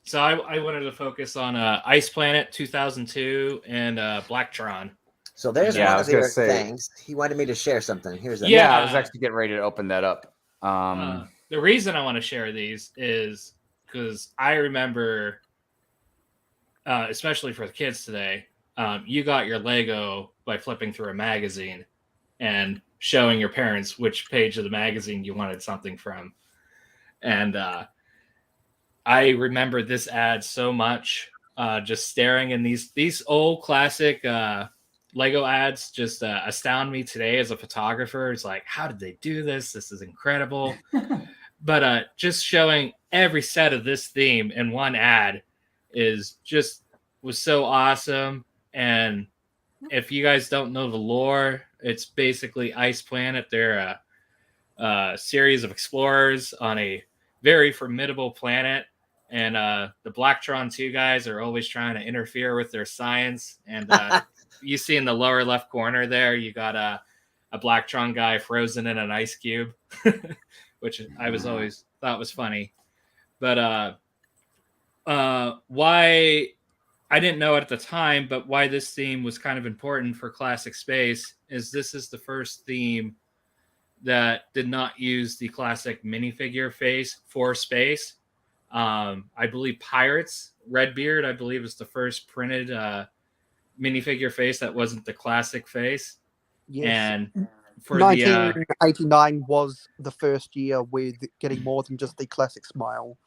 So I wanted to focus on Ice Planet 2002 and Blacktron. So there's one of your things. He wanted me to share something. Here's that. Yeah, I was actually getting ready to open that up. The reason I want to share these is because I remember, especially for the kids today, you got your Lego by flipping through a magazine and showing your parents which page of the magazine you wanted something from. And I remember this ad so much, just staring in these old classic Lego ads just astound me today as a photographer. It's like, how did they do this? This is incredible. But just showing every set of this theme in one ad was so awesome. And if you guys don't know the lore, it's basically Ice Planet. They're a series of explorers on a very formidable planet. And the Blacktron 2 guys are always trying to interfere with their science. And you see in the lower left corner there, you got a Blacktron guy frozen in an ice cube, which I was always thought was funny. But why I didn't know at the time, but why this theme was kind of important for Classic Space is this is the first theme that did not use the classic minifigure face for space. I believe Pirates Redbeard, I believe, is the first printed minifigure face that wasn't the classic face. Yes. And for 1989 was the first year with getting more than just the classic smile.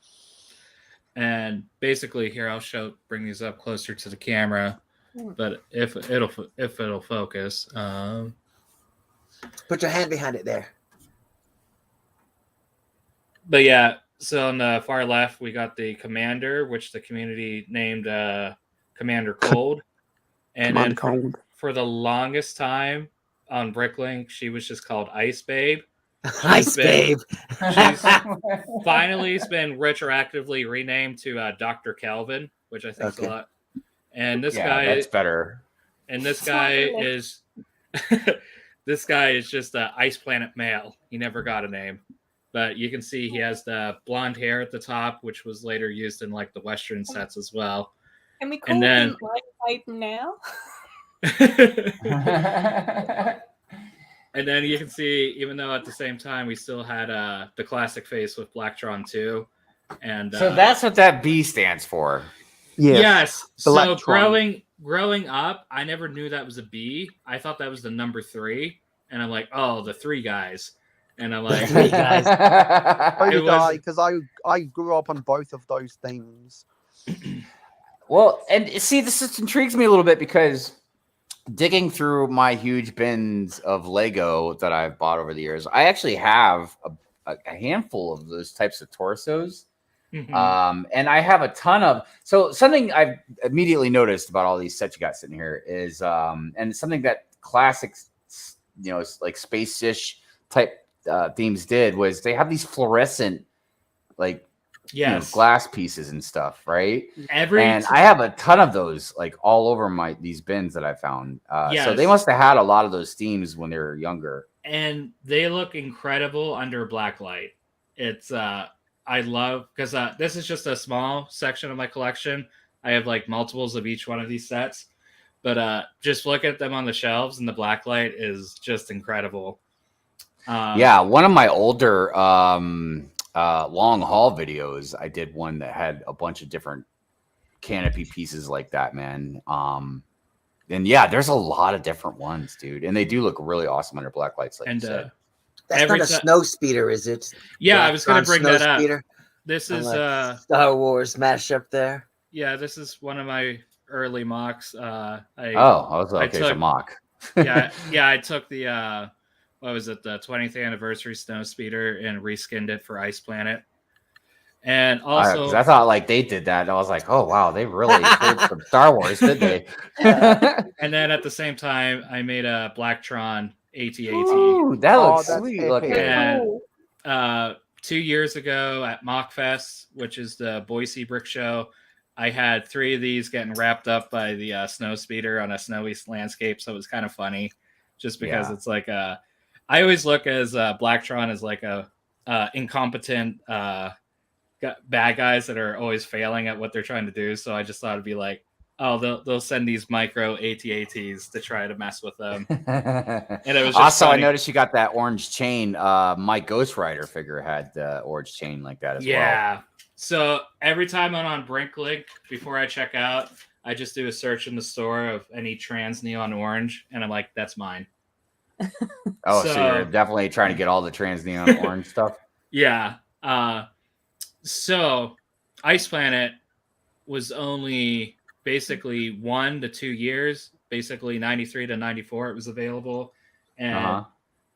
And basically, here I'll bring these up closer to the camera, but if it'll focus, put your hand behind it there. But yeah, so on the far left we got the Commander, which the community named Commander Cold, and then for the longest time on Bricklink, she was just called Ice Babe. Ice Babe. She's finally been retroactively renamed to Dr. Kelvin, which I think is a lot. And this guy, that's better. And this guy is this guy is just an Ice Planet male. He never got a name, but you can see he has the blonde hair at the top, which was later used in like the Western sets as well. Can we call him Ice Babe now? And then you can see, even though at the same time we still had the classic face with Blacktron 2. And so that's what that B stands for. Yes. So Blacktron. growing up, I never knew that was a B. I thought that was the number 3. And I'm like, oh, the 3 guys. And I'm like, Three guys. Because I grew up on both of those themes. Well, and see, this just intrigues me a little bit because digging through my huge bins of Lego that I've bought over the years, I actually have a handful of those types of torsos. Mm-hmm. And I have a ton of, so something I've immediately noticed about all these sets you got sitting here is, and something that classic, like space-ish type themes did was they have these fluorescent, like, glass pieces and stuff, right? And I have a ton of those, like all over these bins that I found. So they must have had a lot of those themes when they were younger. And they look incredible under black light. It's I love because this is just a small section of my collection. I have like multiples of each one of these sets, but just look at them on the shelves and the black light is just incredible. One of my older long haul videos, I did one that had a bunch of different canopy pieces like that, man. And there's a lot of different ones, dude, and they do look really awesome under black lights, like you said. That's not a snow speeder, is it? Yeah, I was going to bring that up. Speeder? This is Star Wars mashup there. Yeah, this is one of my early mocks. It's a mock. I took the what was it, the 20th anniversary snow speeder and reskinned it for Ice Planet. And also, I thought like they did that. And I was like, oh wow, they really did some Star Wars, did they? And then at the same time, I made a Blacktron AT-AT. Ooh, that looks sweet looking. And 2 years ago at Mockfest, which is the Boise Brick Show, I had 3 of these getting wrapped up by the snow speeder on a snowy landscape. So it was kind of funny just because it's like I always look as Blacktron as like a incompetent bad guys that are always failing at what they're trying to do. So I just thought it'd be like, oh, they'll send these micro AT-ATs to try to mess with them. And it was just also, funny. I noticed you got that orange chain. My Ghost Rider figure had the orange chain like that as well. Yeah. So every time I'm on BrickLink, before I check out, I just do a search in the store of any trans neon orange, and I'm like, that's mine. Oh, so you're definitely trying to get all the trans neon orange stuff? Yeah. So Ice Planet was only basically 1 to 2 years, basically 93 to 94 it was available, and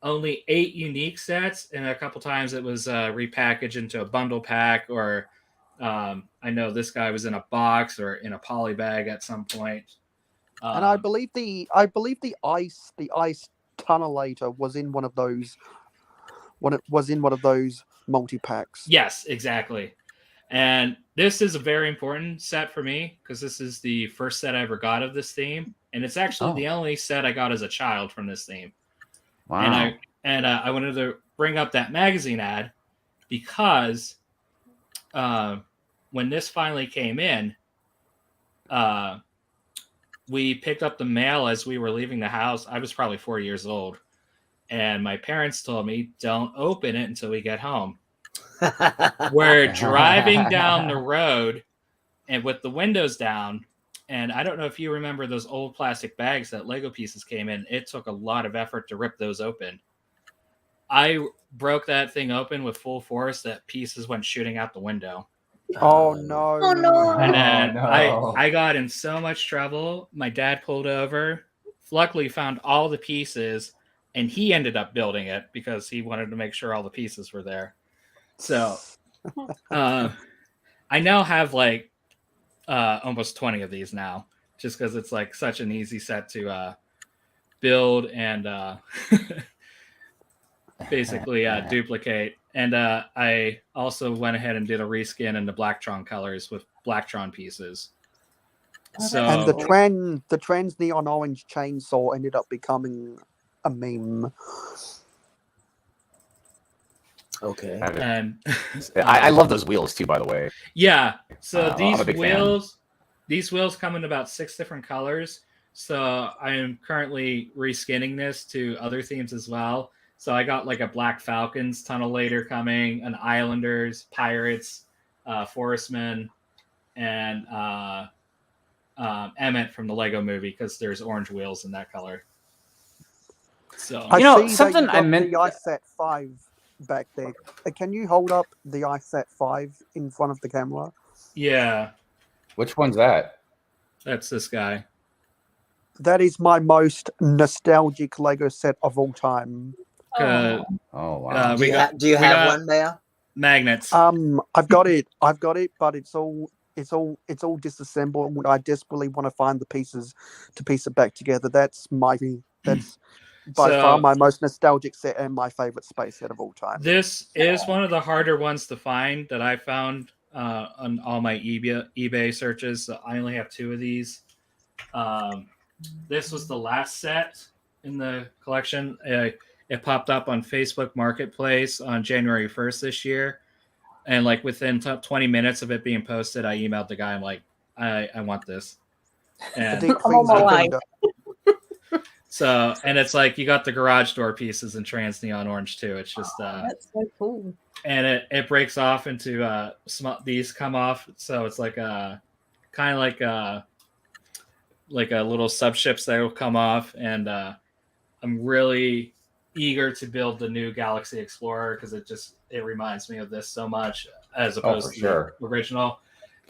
only 8 unique sets, and a couple times it was repackaged into a bundle pack, or I know this guy was in a box or in a poly bag at some point. And I believe the ice tunnelator was in one of those multi packs. Yes, exactly. And this is a very important set for me because this is the first set I ever got of this theme, and it's actually the only set I got as a child from this theme. Wow. And I wanted to bring up that magazine ad because when this finally came in, we picked up the mail as we were leaving the house. I was probably 4 years old, and my parents told me, don't open it until we get home. We're driving down the road and with the windows down, and I don't know if you remember those old plastic bags that Lego pieces came in. It took a lot of effort to rip those open. I broke that thing open with full force. That pieces went shooting out the window. Oh no! Oh no! And then I got in so much trouble. My dad pulled over, luckily found all the pieces, and he ended up building it because he wanted to make sure all the pieces were there. So I now have like almost 20 of these now, just because it's like such an easy set to build and basically duplicate. And I also went ahead and did a reskin in the Blacktron colors with Blacktron pieces. So And the trans neon orange chainsaw ended up becoming a meme. Okay. And I love those wheels too, by the way. yeah. So I'm a big fan. these wheels come in about 6 different colors. So I am currently reskinning this to other themes as well. So I got like a Black Falcons Tunnelator coming, an Islanders, Pirates, Forestmen, and Emmett from the Lego Movie because there's orange wheels in that color. So I see something that I you got meant. the iSet 5 back there. Can you hold up the iSet 5 in front of the camera? Yeah. Which one's that? That's this guy. That is my most nostalgic Lego set of all time. Oh wow! Do you have one there? Magnets. I've got it, but it's all disassembled. I desperately want to find the pieces to piece it back together. That's by far my most nostalgic set and my favorite space set of all time. This is one of the harder ones to find that I found on all my eBay searches. So I only have 2 of these. This was the last set in the collection. It popped up on Facebook Marketplace on January 1st this year. And like within 20 minutes of it being posted, I emailed the guy. I'm like, I want this. And so, and it's like, you got the garage door pieces in trans neon orange too. It's just, that's so cool. And it breaks off into these come off. So it's like kind of like a little subships that will come off. And I'm really eager to build the new Galaxy Explorer because it reminds me of this so much as opposed to the original.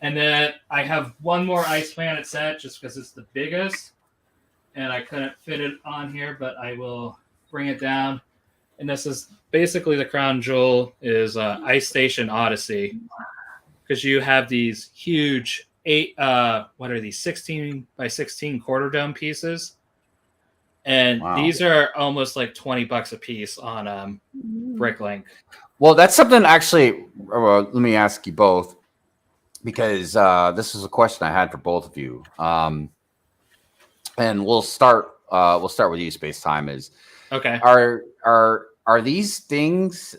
And then I have one more Ice Planet set just because it's the biggest and I couldn't fit it on here, but I will bring it down. And this is basically the crown jewel is Ice Station Odyssey, because you have these huge 16 by 16 quarter dome pieces. And these are almost like $20 a piece on BrickLink. Well, that's something actually. Let me ask you both, because this is a question I had for both of you. And we'll start. We'll start with you. Spacetime is okay. Are these things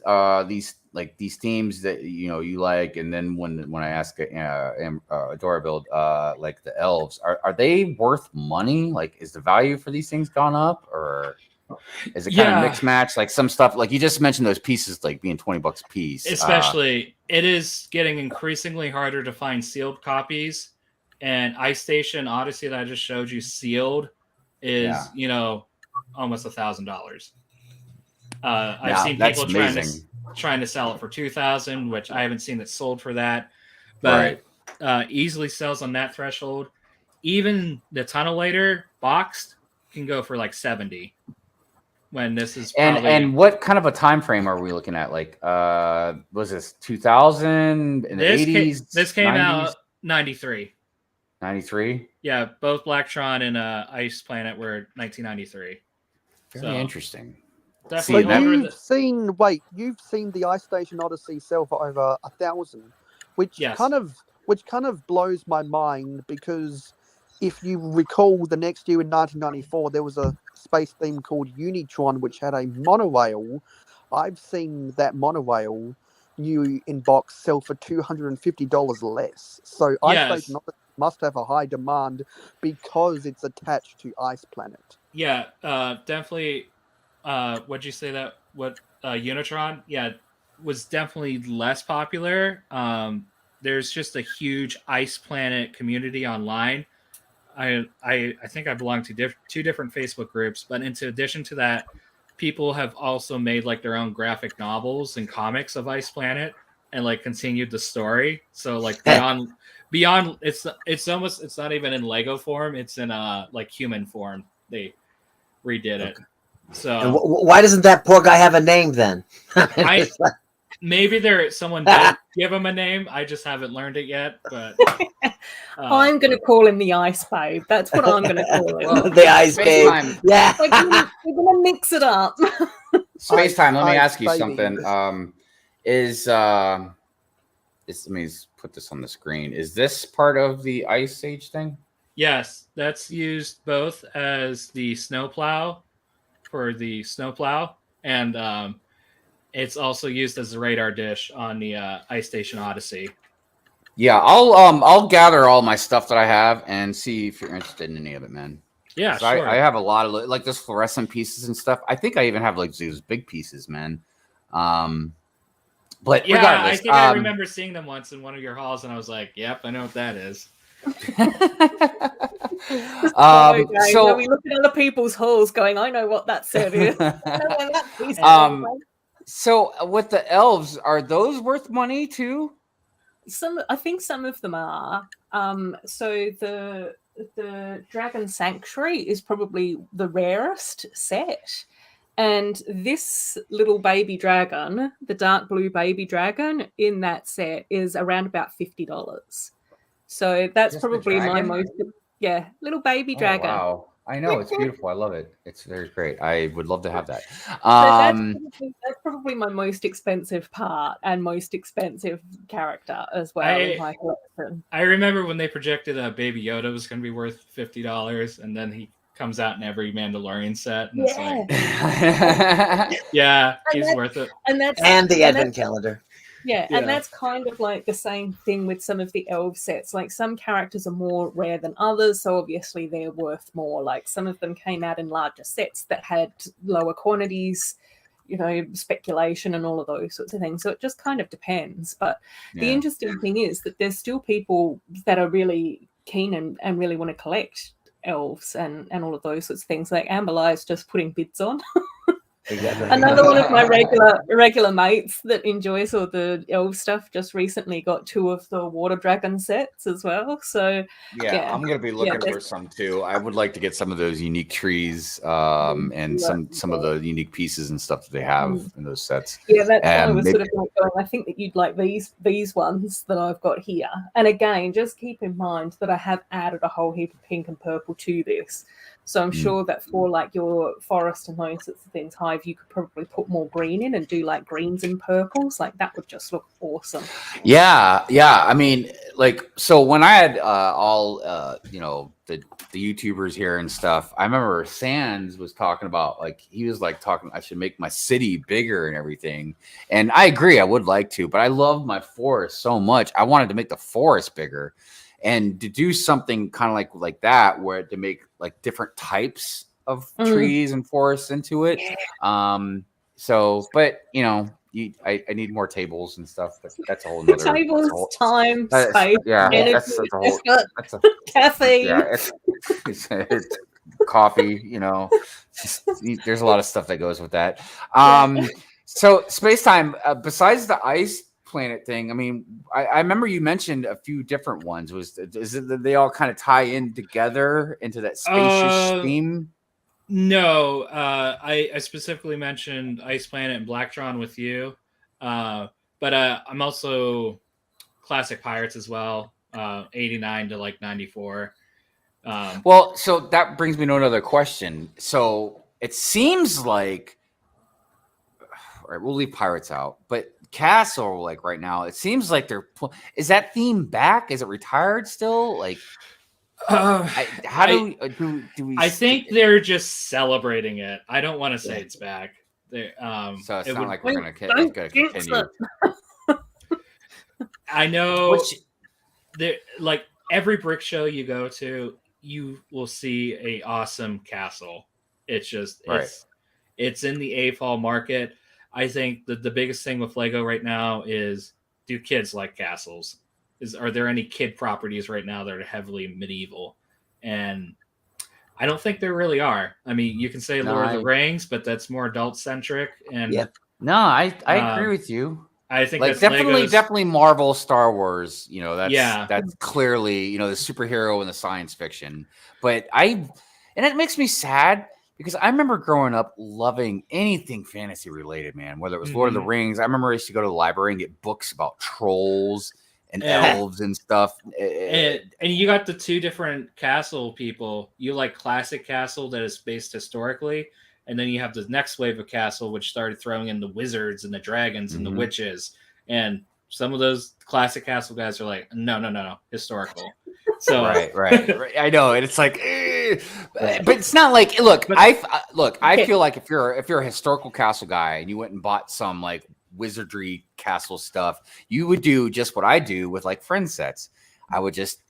these themes that you like, and then when I ask Adora Build like the elves, are they worth money? Like, is the value for these things gone up, or is it kind of mixed match? Like some stuff, like you just mentioned those pieces like being $20 a piece. Especially, it is getting increasingly harder to find sealed copies. And Ice Station Odyssey that I just showed you sealed is almost $1,000. I've seen people trying to sell it for $2,000, which I haven't seen it sold for that, but easily sells on that threshold. Even the Tunnellator boxed can go for like $70. When this is probably... and what kind of a time frame are we looking at? Like, was this 2000 in the 80s? This came 90s? out 93. 93. Yeah, both Blacktron and Ice Planet were 1993. Very interesting. Definitely. You've seen the Ice Station Odyssey sell for over 1,000, which kind of blows my mind, because if you recall, the next year in 1994, there was a space theme called Unitron, which had a monorail. I've seen that monorail new in box sell for $250 less. So Ice Station must have a high demand because it's attached to Ice Planet. Yeah, definitely. What'd you say that? What Unitron? Yeah, was definitely less popular. There's just a huge Ice Planet community online. I think I belong to two different Facebook groups, but in addition to that, people have also made like their own graphic novels and comics of Ice Planet and like continued the story. So like beyond it's not even in Lego form, it's in like human form. They redid it. So and why doesn't that poor guy have a name then? Maybe someone did give him a name. I just haven't learned it yet. But I'm going to call him the Ice Babe. That's what I'm going to call him. The Ice Babe. Yeah. We're going to mix it up. Spacetime, let me ask you something. Let me put this on the screen. Is this part of the Ice Age thing? Yes, that's used both as the snowplow for the snowplow, and it's also used as a radar dish on the Ice Station Odyssey. Yeah, I'll gather all my stuff that I have and see if you're interested in any of it, man. Yeah, sure. I have a lot of like those fluorescent pieces and stuff. I think I even have like these big pieces, man. But yeah, regardless, I think I remember seeing them once in one of your halls, and I was like, "Yep, I know what that is." So we look at other people's halls, going, "I know what that set is." So with the elves, are those worth money too? I think some of them are. So the Dragon Sanctuary is probably the rarest set. And this little baby dragon, the dark blue baby dragon in that set, is around about $50. So that's Just probably my most, little baby dragon. Wow. I know, it's beautiful. I love it. It's very great. I would love to have that. That's probably my most expensive part and most expensive character as well in my collection. I remember when they projected Baby Yoda was going to be worth $50, and then he comes out in every Mandalorian set, and it's like, yeah, he's worth it. And the Advent calendar. Yeah, and that's kind of like the same thing with some of the elf sets. Like some characters are more rare than others, so obviously they're worth more. Like some of them came out in larger sets that had lower quantities, speculation and all of those sorts of things. So it just kind of depends. But the interesting thing is that there's still people that are really keen and really want to collect elves and all of those sorts of things. Like Amber is just putting bids on. Exactly. Another one of my regular mates that enjoys all the elf stuff just recently got 2 of the water dragon sets as well. So I'm going to be looking for some too. I would like to get some of those unique trees and some of the unique pieces and stuff that they have in those sets. Yeah, that's why I was sort of like going, I think that you'd like these ones that I've got here. And again, just keep in mind that I have added a whole heap of pink and purple to this. So I'm sure that for like your forest and those sorts of things, Hive, you could probably put more green in and do like greens and purples. Like that would just look awesome. Yeah. I mean, like, so when I had all you know, the YouTubers here and stuff, I remember Sands was talking about, like, he was like talking, I should make my city bigger and everything. And I agree, I would like to, but I love my forest so much. I wanted to make the forest bigger. And to do something kind of like that, where to make like different types of trees and forests into it. So, but you know, I need more tables and stuff. But that's a whole nother tables, time, space, energy, that's a caffeine. Yeah, it's coffee. You know, there's a lot of stuff that goes with that. So Spacetime, besides the ice planet thing, I mean, I remember you mentioned a few different ones. Is it that they all kind of tie in together into that spacious theme? No, I specifically mentioned Ice Planet and Blacktron with you, but I'm also Classic Pirates as well, 89 to like 94. Well, so that brings me to another question. So it seems like, all right, we'll leave Pirates out, but Castle, like right now, it seems like is that theme back? Is it retired still? Like, how do we? I think they're just celebrating it. I don't want to say it's back. So it's not like we're gonna continue. I know. Like every brick show you go to, you will see a awesome castle. It's just it's in the AFOL market. I think that the biggest thing with Lego right now is, do kids like castles? Are there any kid properties right now that are heavily medieval? And I don't think there really are. I mean, you can say Lord of the Rings, but that's more adult centric. And no, I agree with you. I think like that's definitely Marvel, Star Wars. You know, that's clearly, you know, the superhero and the science fiction. But and it makes me sad. Because I remember growing up loving anything fantasy related, man. Whether it was Lord of the Rings, I remember I used to go to the library and get books about trolls and elves and stuff. And you got the two different castle people. You like classic castle that is based historically, and then you have the next wave of castle which started throwing in the wizards and the dragons and the witches. And some of those classic castle guys are like, no, historical. So right. I know, and it's like, but it's not like, I feel like if you're a historical castle guy and you went and bought some like wizardry castle stuff, you would do just what I do with like friend sets. I would just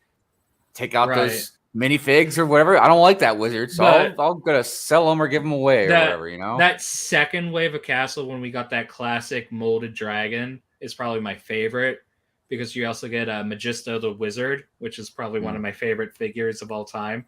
take out those minifigs or whatever. I don't like that wizard, so I'll go to sell them or give them away or whatever. You know, that second wave of castle when we got that classic molded dragon is probably my favorite. Because you also get Magisto the Wizard, which is probably one of my favorite figures of all time.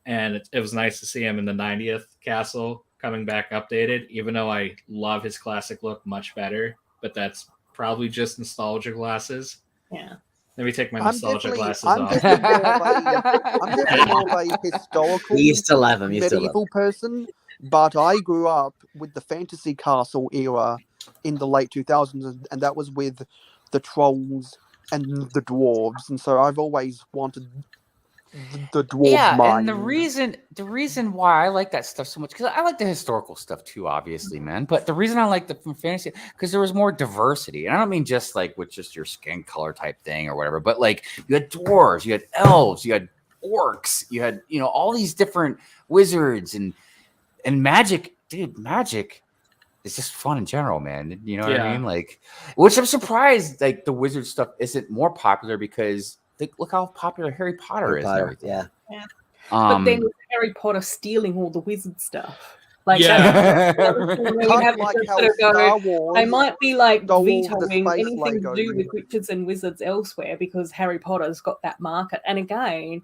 And it was nice to see him in the 90th castle coming back updated, even though I love his classic look much better. But that's probably just nostalgia glasses. Yeah. Let me take my nostalgia glasses off. I'm definitely more of a historical medieval person, but I grew up with the fantasy castle era in the late 2000s, and that was with the trolls and the dwarves, and so I've always wanted the dwarf mind. And the reason why I like that stuff so much, because I like the historical stuff too, obviously, man. But the reason I like the fantasy, because there was more diversity, and I don't mean just like with just your skin color type thing or whatever, but like you had dwarves, you had elves, you had orcs, you had, you know, all these different wizards and magic, dude. Magic it's just fun in general, man. You know what I mean? Like, which I'm surprised, like the wizard stuff isn't more popular because look how popular Harry Potter is. Yeah. But then with Harry Potter stealing all the wizard stuff. Like, I might be like vetoing anything to do with witches and wizards elsewhere because Harry Potter's got that market. And again,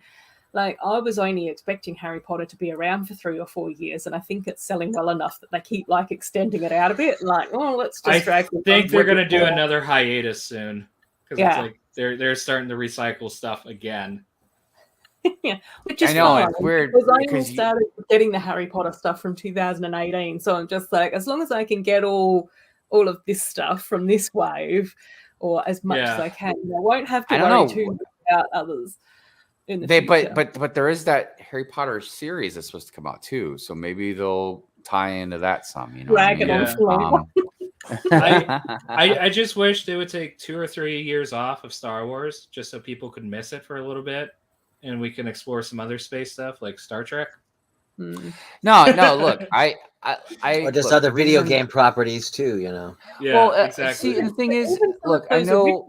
like I was only expecting Harry Potter to be around for 3 or 4 years, and I think it's selling well enough that they keep like extending it out a bit. Like, oh, let's just drag. I think they're gonna do another hiatus soon because it's like they're starting to recycle stuff again. Yeah, which is fine. It's weird because I only started getting the Harry Potter stuff from 2018, so I'm just like, as long as I can get all of this stuff from this wave, or as much as I can, I won't have to worry too much about others. in the They future. but there is that Harry Potter series that's supposed to come out too, so maybe they'll tie into that some. You know, what I Drag it mean? on slow. I just wish they would take 2 or 3 years off of Star Wars just so people could miss it for a little bit, and we can explore some other space stuff like Star Trek. Hmm. No, look, I or just look, other the video reason- game properties too, you know. Yeah, well, exactly. See, and the thing is, Even some look, of I those know.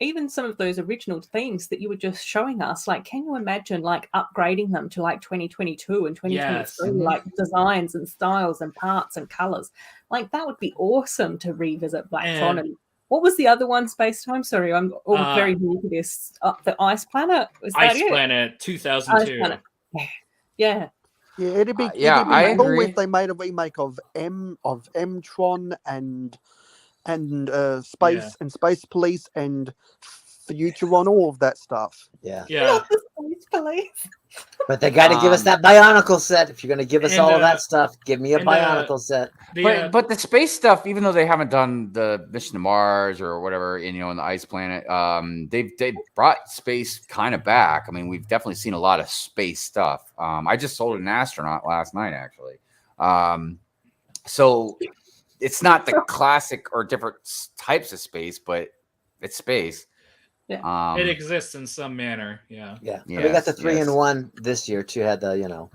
even some of those original themes that you were just showing us, like, can you imagine like upgrading them to like 2022 and 2023, Yes. like designs and styles and parts and colors? Like that would be awesome to revisit Blacktron. And what was the other one? Spacetime. Sorry, I'm all very new to this. The Ice Planet. Was that Ice it? Planet 2002. Ice Planet. Yeah. Yeah, it'd be yeah, it'd be I cool agree. if they made a remake of M-Tron and Space and Space Police and Futuron, all of that stuff. Yeah. Not the Space Police. But they got to give us that Bionicle set. If you're going to give us and, all of that stuff, give me a and, Bionicle set. But the space stuff, even though they haven't done the mission to Mars or whatever, in the Ice Planet, they've brought space kind of back. I mean, we've definitely seen a lot of space stuff. I just sold an astronaut last night, actually. So it's not the classic or different types of space, but it's space. Yeah. It exists in some manner. Yeah. Yeah. Yes, We got the 3-in-1 this year too. Had the the 3-in-1.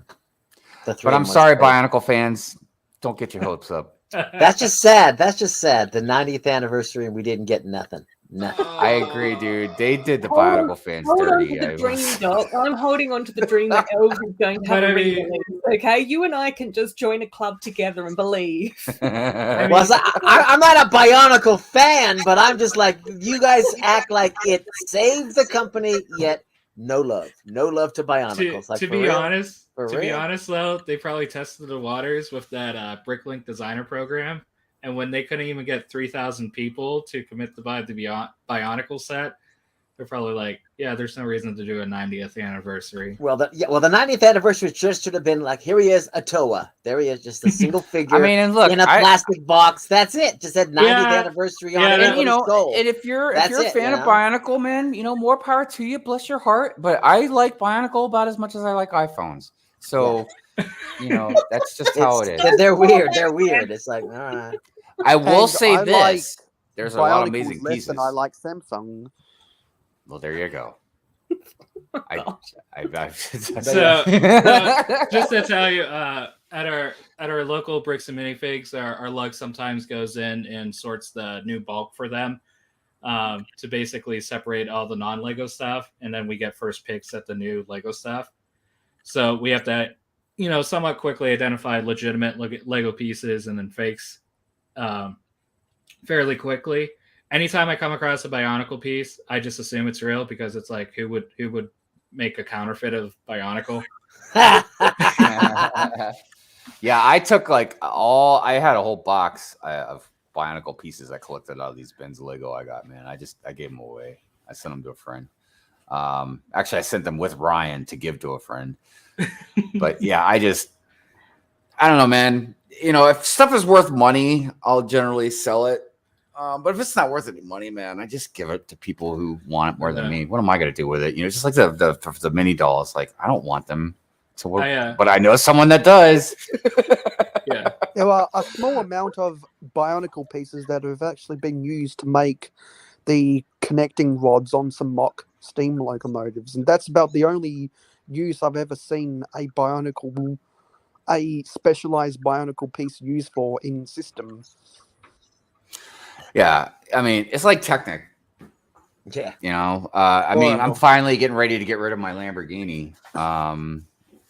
But I'm sorry, space. Bionicle fans, don't get your hopes up. That's just sad. That's just sad. The 90th anniversary and we didn't get nothing. Nothing. I agree, dude. They did the Bionicle fans Hold on dirty. to the dream, Doc. I'm holding on to the dream that Elves is going to have a re-release. Okay, you and I can just join a club together and believe. Well, I'm not a Bionicle fan, but I'm just like, you guys act like it saved the company, yet no love to Bionicles. Like, to for be real? honest, For to be real? honest, though, they probably tested the waters with that Bricklink designer program, and when they couldn't even get 3,000 people to commit to buy the Bionicle set, they're probably like, yeah, there's no reason to do a 90th anniversary. Well, the 90th anniversary just should have been like, here he is, a Toa. There he is, just a single figure. I mean, and look, in a plastic box. That's it. Just said 90th anniversary on it. And And and if you're a fan of Bionicle, man, more power to you. Bless your heart. But I like Bionicle about as much as I like iPhones. So, that's just how it is. They're weird. They're weird. It's like, all right. I will And say I this: like there's a lot of Bionicles amazing less pieces. than I like Samsung. Well, there you go. So, just to tell you, at our local Bricks and Minifigs, our lug sometimes goes in and sorts the new bulk for them to basically separate all the non-Lego stuff, and then we get first picks at the new Lego stuff. So we have to, somewhat quickly identify legitimate Lego pieces and then fakes fairly quickly. Anytime I come across a Bionicle piece, I just assume it's real because it's like, who would make a counterfeit of Bionicle? Yeah, I took I had a whole box of Bionicle pieces I collected out of these bins of Lego I got, man. I gave them away. I sent them to a friend. Actually, I sent them with Ryan to give to a friend. But yeah, I don't know, man. If stuff is worth money, I'll generally sell it. But if it's not worth any money, man, I just give it to people who want it more than me. What am I going to do with it? Just like the mini dolls. Like, I don't want them. So but I know someone that does. Yeah. There are a small amount of Bionicle pieces that have actually been used to make the connecting rods on some mock steam locomotives, and that's about the only use I've ever seen a specialized Bionicle piece used for in system. Yeah, I mean, it's like Technic. Yeah. I mean, I'm finally getting ready to get rid of my Lamborghini.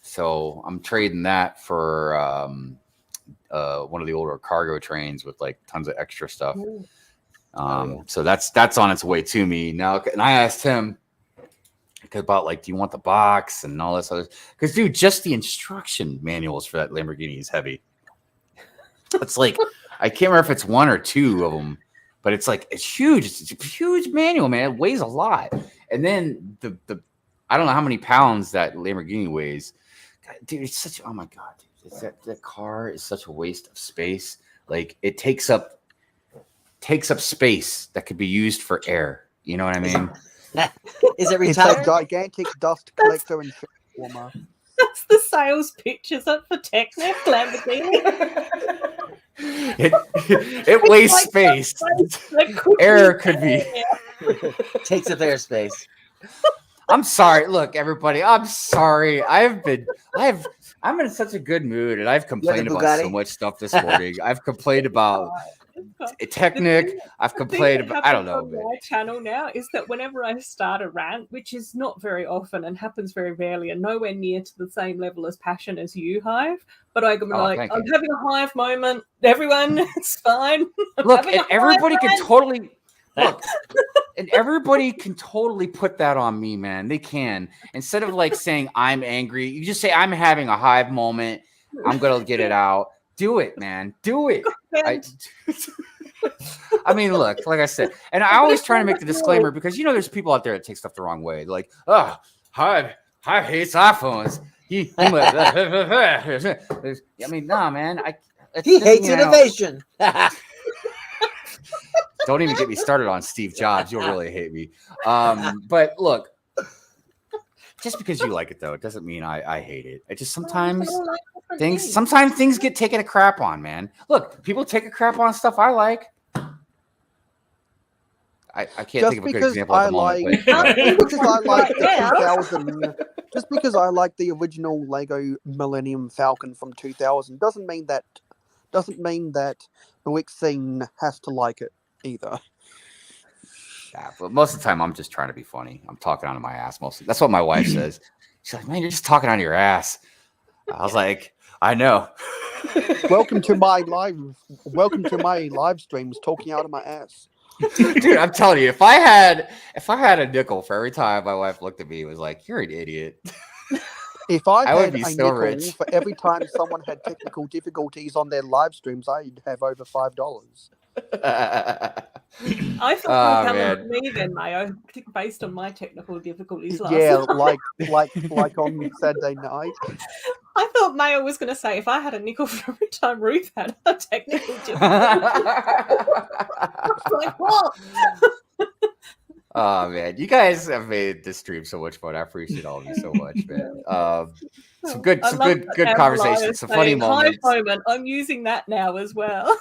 So I'm trading that for one of the older cargo trains with like tons of extra stuff. So that's on its way to me now. And I asked him about do you want the box and all this other? Because dude, just the instruction manuals for that Lamborghini is heavy. It's like I can't remember if it's one or two of them. But it's huge. It's a huge manual, man. It weighs a lot. And then the I don't know how many pounds that Lamborghini weighs. God, dude, it's such oh my god, dude. That car is such a waste of space. Like it takes up space that could be used for air. You know what I mean? Is it It's a retired? gigantic dust collector and transformer. That's the sales pitch, is it, for Technic Lamborghini? It wastes space. Error could be. Takes up airspace. I'm sorry. Look, everybody. I'm sorry. I'm in such a good mood, and I've complained about so much stuff this morning. I've complained about Technic. I've complained about. I don't know. On my channel now is that whenever I start a rant, which is not very often and happens very rarely, and nowhere near to the same level as passion as you, Hive, but I'm like, I'm having a Hive moment. Everyone, it's fine. Look, and everybody can totally. Look, and everybody can totally put that on me, man. They can. Instead of like saying I'm angry, you just say I'm having a Hive moment. I'm gonna get it out. Do it, man. Do it. I mean, look, like I said, and I always try to make the disclaimer because there's people out there that take stuff the wrong way. Like, oh, Hive hates iPhones. I mean, nah, man. He hates innovation. Don't even get me started on Steve Jobs. You'll really hate me. But look, just because you like it though, it doesn't mean I hate it. It just sometimes things get taken a crap on, man. Look, people take a crap on stuff I like. I can't think of a good example at the moment. Just because I like the original Lego Millennium Falcon from 2000 doesn't mean that the Brick scene has to like it either. Yeah, but most of the time I'm just trying to be funny. I'm talking out of my ass mostly. That's what my wife says. She's like, "Man, you're just talking out of your ass." I was like, "I know." Welcome to my live streams, talking out of my ass. Dude, I'm telling you, if I had a nickel for every time my wife looked at me and was like, "You're an idiot." If I would had be a so nickel rich. for every time someone had technical difficulties on their live streams, I'd have over $5. I thought you were coming to me then, Mayo, based on my technical difficulties last Yeah, night. like on Saturday night. I thought Mayo was going to say if I had a nickel for every time Ruth had a technical difficulty. Like, what? Oh man, you guys have made this stream so much fun. I appreciate all of you so much, man. Some good conversations, some funny moments. High moment. I'm using that now as well.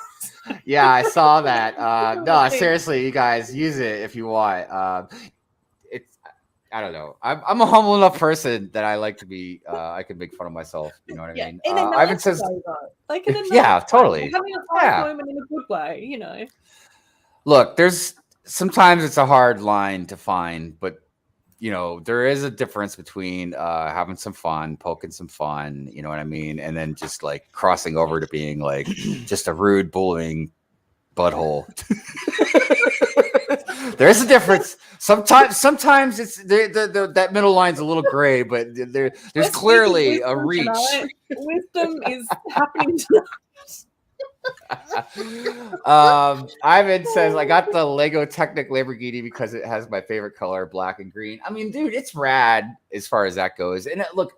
Yeah, I saw that. No, seriously, you guys use it if you want. I don't know. I'm a humble enough person that I like to be. I can make fun of myself. You know what I mean? In a nice way, though. Like in a nice yeah, way. totally. Having a high moment in a good way, you know. Look, sometimes it's a hard line to find, but there is a difference between having some fun, poking some fun, you know what I mean, and then just like crossing over to being like just a rude bullying butthole. There is a difference. Sometimes it's that middle line's a little gray, but there's clearly a reach. Wisdom is happening tonight. Ivan says I got the Lego Technic Lamborghini because it has my favorite color, black and green. I mean, dude, it's rad as far as that goes. And look,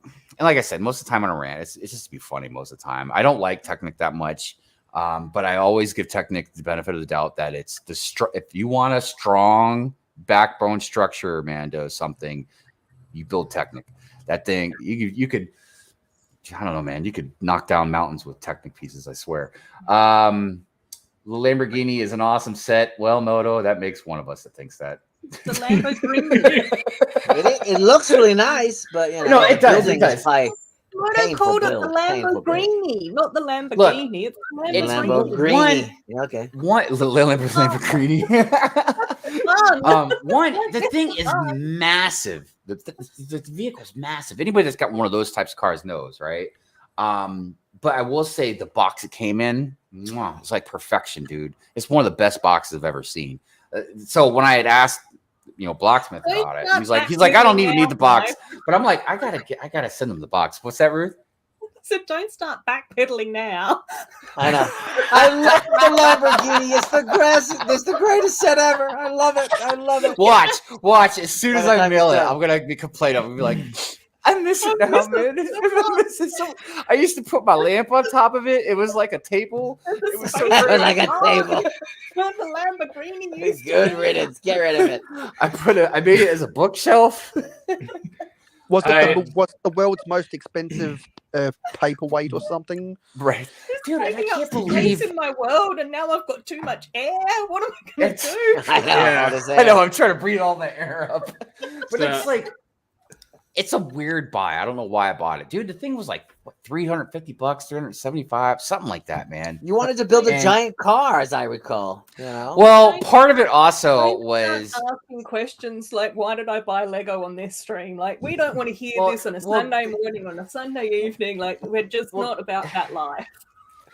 and like I said, most of the time on a rant, it's just to be funny most of the time. I don't like Technic that much, but I always give Technic the benefit of the doubt that it's if you want a strong backbone structure, man, does something, you build Technic. That thing, you could. I don't know, man. You could knock down mountains with Technic pieces, I swear. The Lamborghini is an awesome set. Well, Moto, that makes one of us that thinks that. The Lamborghini. It looks really nice, but no, it does. It does. Moto called it the Lamborghini, not the Lamborghini. It's the Lamborghini. Okay. Lamborghini. The thing is massive. The vehicle's massive. Anybody that's got one of those types of cars knows, right? But I will say the box it came in, it's like perfection, dude. It's one of the best boxes I've ever seen. So when I had asked, Blocksmith about it, he's like, I don't even need the box. But I'm like, I gotta send him the box. What's that, Ruth? So don't start backpedaling now. I know. I love the Lamborghini. It's the greatest set ever. I love it. Watch. As soon as I mail it, I'm gonna be complaining. I'm gonna be like, I miss it now, man. I miss it so. I used to put my lamp on top of it. It was like a table. It was so great. Like a table. The Lamborghini used Good riddance. Get rid of it. I made it as a bookshelf. Was it what's the world's most expensive paperweight or something? Right. Dude, I can't believe in my world, and now I've got too much air. What am I going to do? I know. I'm trying to breathe all the air up, but it's like it's a weird buy. I don't know why I bought it, dude. The thing was like what, $350, $375, something like that, man. You wanted to build a giant car, as I recall. You know? Well, part of it also was asking questions like, "Why did I buy Lego on this stream?" Like, we don't want to hear this on a Sunday morning, on a Sunday evening. Like, we're just not about that life.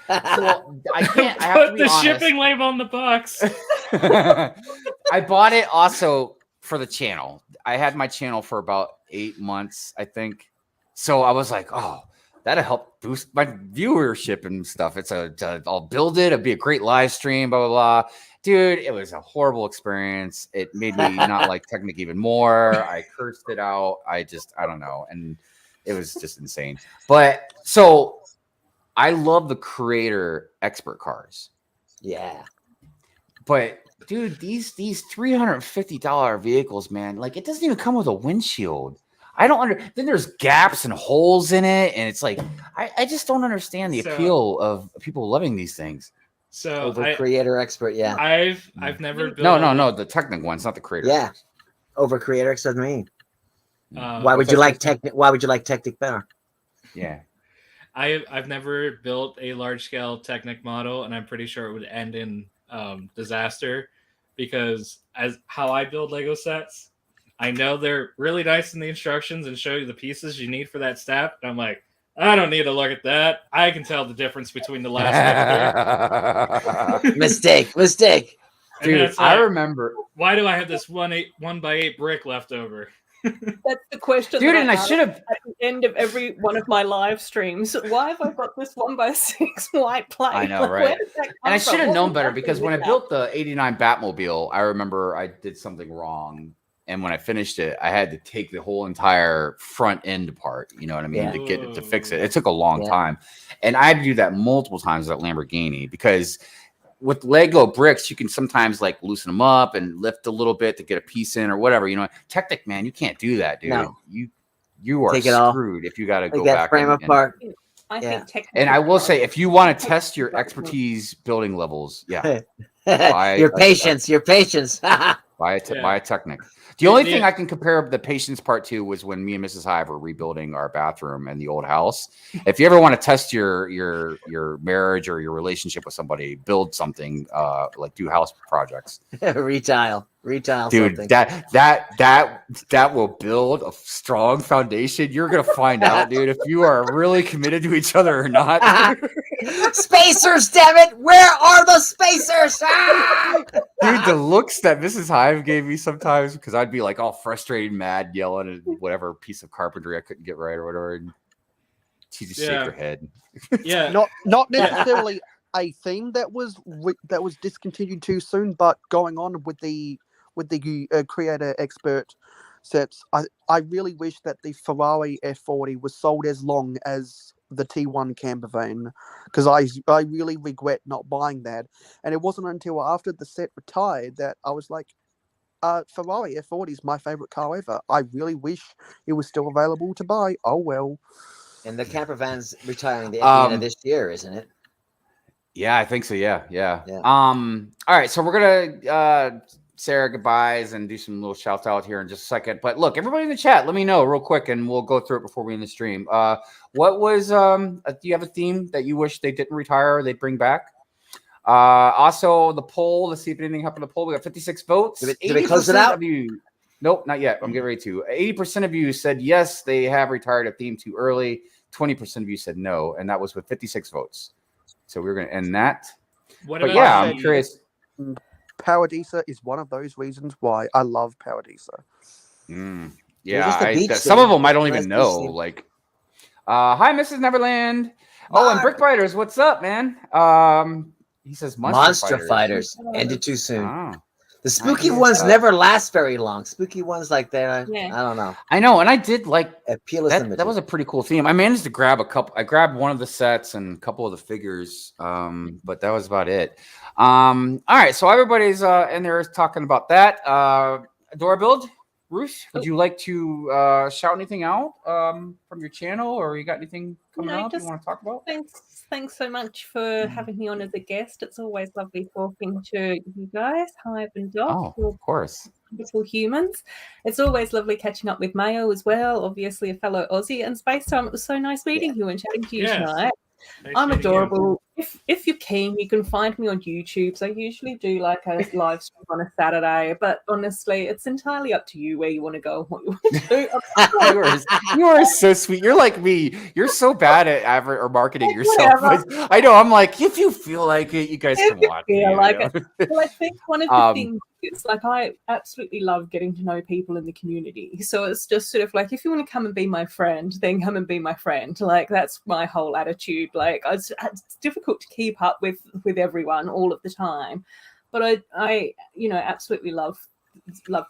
Well, I can't. I have to Put be the honest. shipping label on the box. I bought it also for the channel. I had my channel for about 8 months, I think. So I was like, oh, that'll help boost my viewership and stuff. I'll build it. It'll be a great live stream, blah, blah, blah. Dude, it was a horrible experience. It made me not like Technic even more. I cursed it out. I don't know. And it was just insane. But so I love the creator expert cars. Yeah. But dude, these $350 vehicles, man, like it doesn't even come with a windshield. I don't then there's gaps and holes in it, and it's like I just don't understand the appeal of people loving these things. So over creator expert, yeah. I've never built no, the Technic ones, not the creator. Yeah. Over creator expert me. Uh, Why would you like Technic better? Yeah. I've never built a large scale Technic model, and I'm pretty sure it would end in disaster, because as how I build Lego sets, I know they're really nice in the instructions and show you the pieces you need for that step. And I'm like, I don't need to look at that. I can tell the difference between the last Mistake. Dude, I remember. Why do I have this 1x8 brick left over? That's the question. Dude, and I should have at the end of every one of my live streams. Why have I got this 1x6 white plate? I know, right? And I should have known better, because when I built the '89 Batmobile, I remember I did something wrong. And when I finished it, I had to take the whole entire front end apart, you know what I mean, to get it to fix it. It took a long time. And I had to do that multiple times at Lamborghini, because with Lego bricks, you can sometimes like loosen them up and lift a little bit to get a piece in or whatever. You know, Technic, man, you can't do that, dude. No. You are screwed if you got to go back frame apart. And I will say, if you want to test your expertise building levels, your patience. Buy a Technic. The only thing I can compare the patience part to was when me and Mrs. Hive were rebuilding our bathroom in the old house. If you ever want to test your marriage or your relationship with somebody, build something like do house projects. Retile Dude, something. that will build a strong foundation. You're gonna find out, dude, if you are really committed to each other or not. Spacers, damn it! Where are the spacers? Dude, the looks that Mrs. Hive gave me sometimes, because I'd be like all frustrated, mad, yelling at whatever piece of carpentry I couldn't get right or whatever, and she just shake her head. Yeah, not necessarily a theme that was discontinued too soon, but going on with the creator expert sets, I really wish that the Ferrari F40 was sold as long as the T1 camper van, because I really regret not buying that. And it wasn't until after the set retired that I was like, Ferrari F40 is my favorite car ever. I really wish it was still available to buy. Oh well. And the camper van's retiring at the end of this year, isn't it? Yeah, I think so. Yeah. All right, so we're gonna say our goodbyes and do some little shout out here in just a second. But look, everybody in the chat, let me know real quick, and we'll go through it before we end the stream. What was do you have a theme that you wish they didn't retire or they'd bring back? Also, the poll. Let's see if anything happened to the poll. We got 56 votes. Did we close it out? Nope, not yet. I'm getting ready to. 80% of you said yes, they have retired a theme too early. 20% of you said no, and that was with 56 votes. So we're going to end that. I'm curious. Paradisa is one of those reasons why I love Paradisa. Yeah, some of them I don't even know. Like, hi, Mrs. Neverland. Oh, and Brick Fighters, what's up, man? He says Monster Fighters ended too soon. The spooky ones never last very long. Spooky ones like that, I don't know. I know, and I did like Appeal is that. limited. That was a pretty cool theme. I managed to grab a couple. I grabbed one of the sets and a couple of the figures, but that was about it. All right, so everybody's in there talking about that. Dora Build, Ruth, would you like to shout anything out from your channel, or you got anything coming up you want to talk about? Thanks so much for having me on as a guest. It's always lovely talking to you guys, Hive and Dok. Oh, of course. Wonderful humans. It's always lovely catching up with Mayo as well, obviously a fellow Aussie. And Spacetime, it was so nice meeting you and chatting to you tonight. Nice I'm meeting you. adorable. If you're keen, you can find me on YouTube. So I usually do like a live stream on a Saturday, but honestly, it's entirely up to you where you want to go and what you want to do. You are so sweet. You're like me. You're so bad at marketing yourself. Whatever. But I know. I'm like, if you feel like it, you guys can watch me. Yeah, like you know? it. Well, I think one of the things is like I absolutely love getting to know people in the community. So it's just sort of like if you want to come and be my friend, then come and be my friend. Like that's my whole attitude. Like it's difficult to keep up with everyone all of the time, but I absolutely love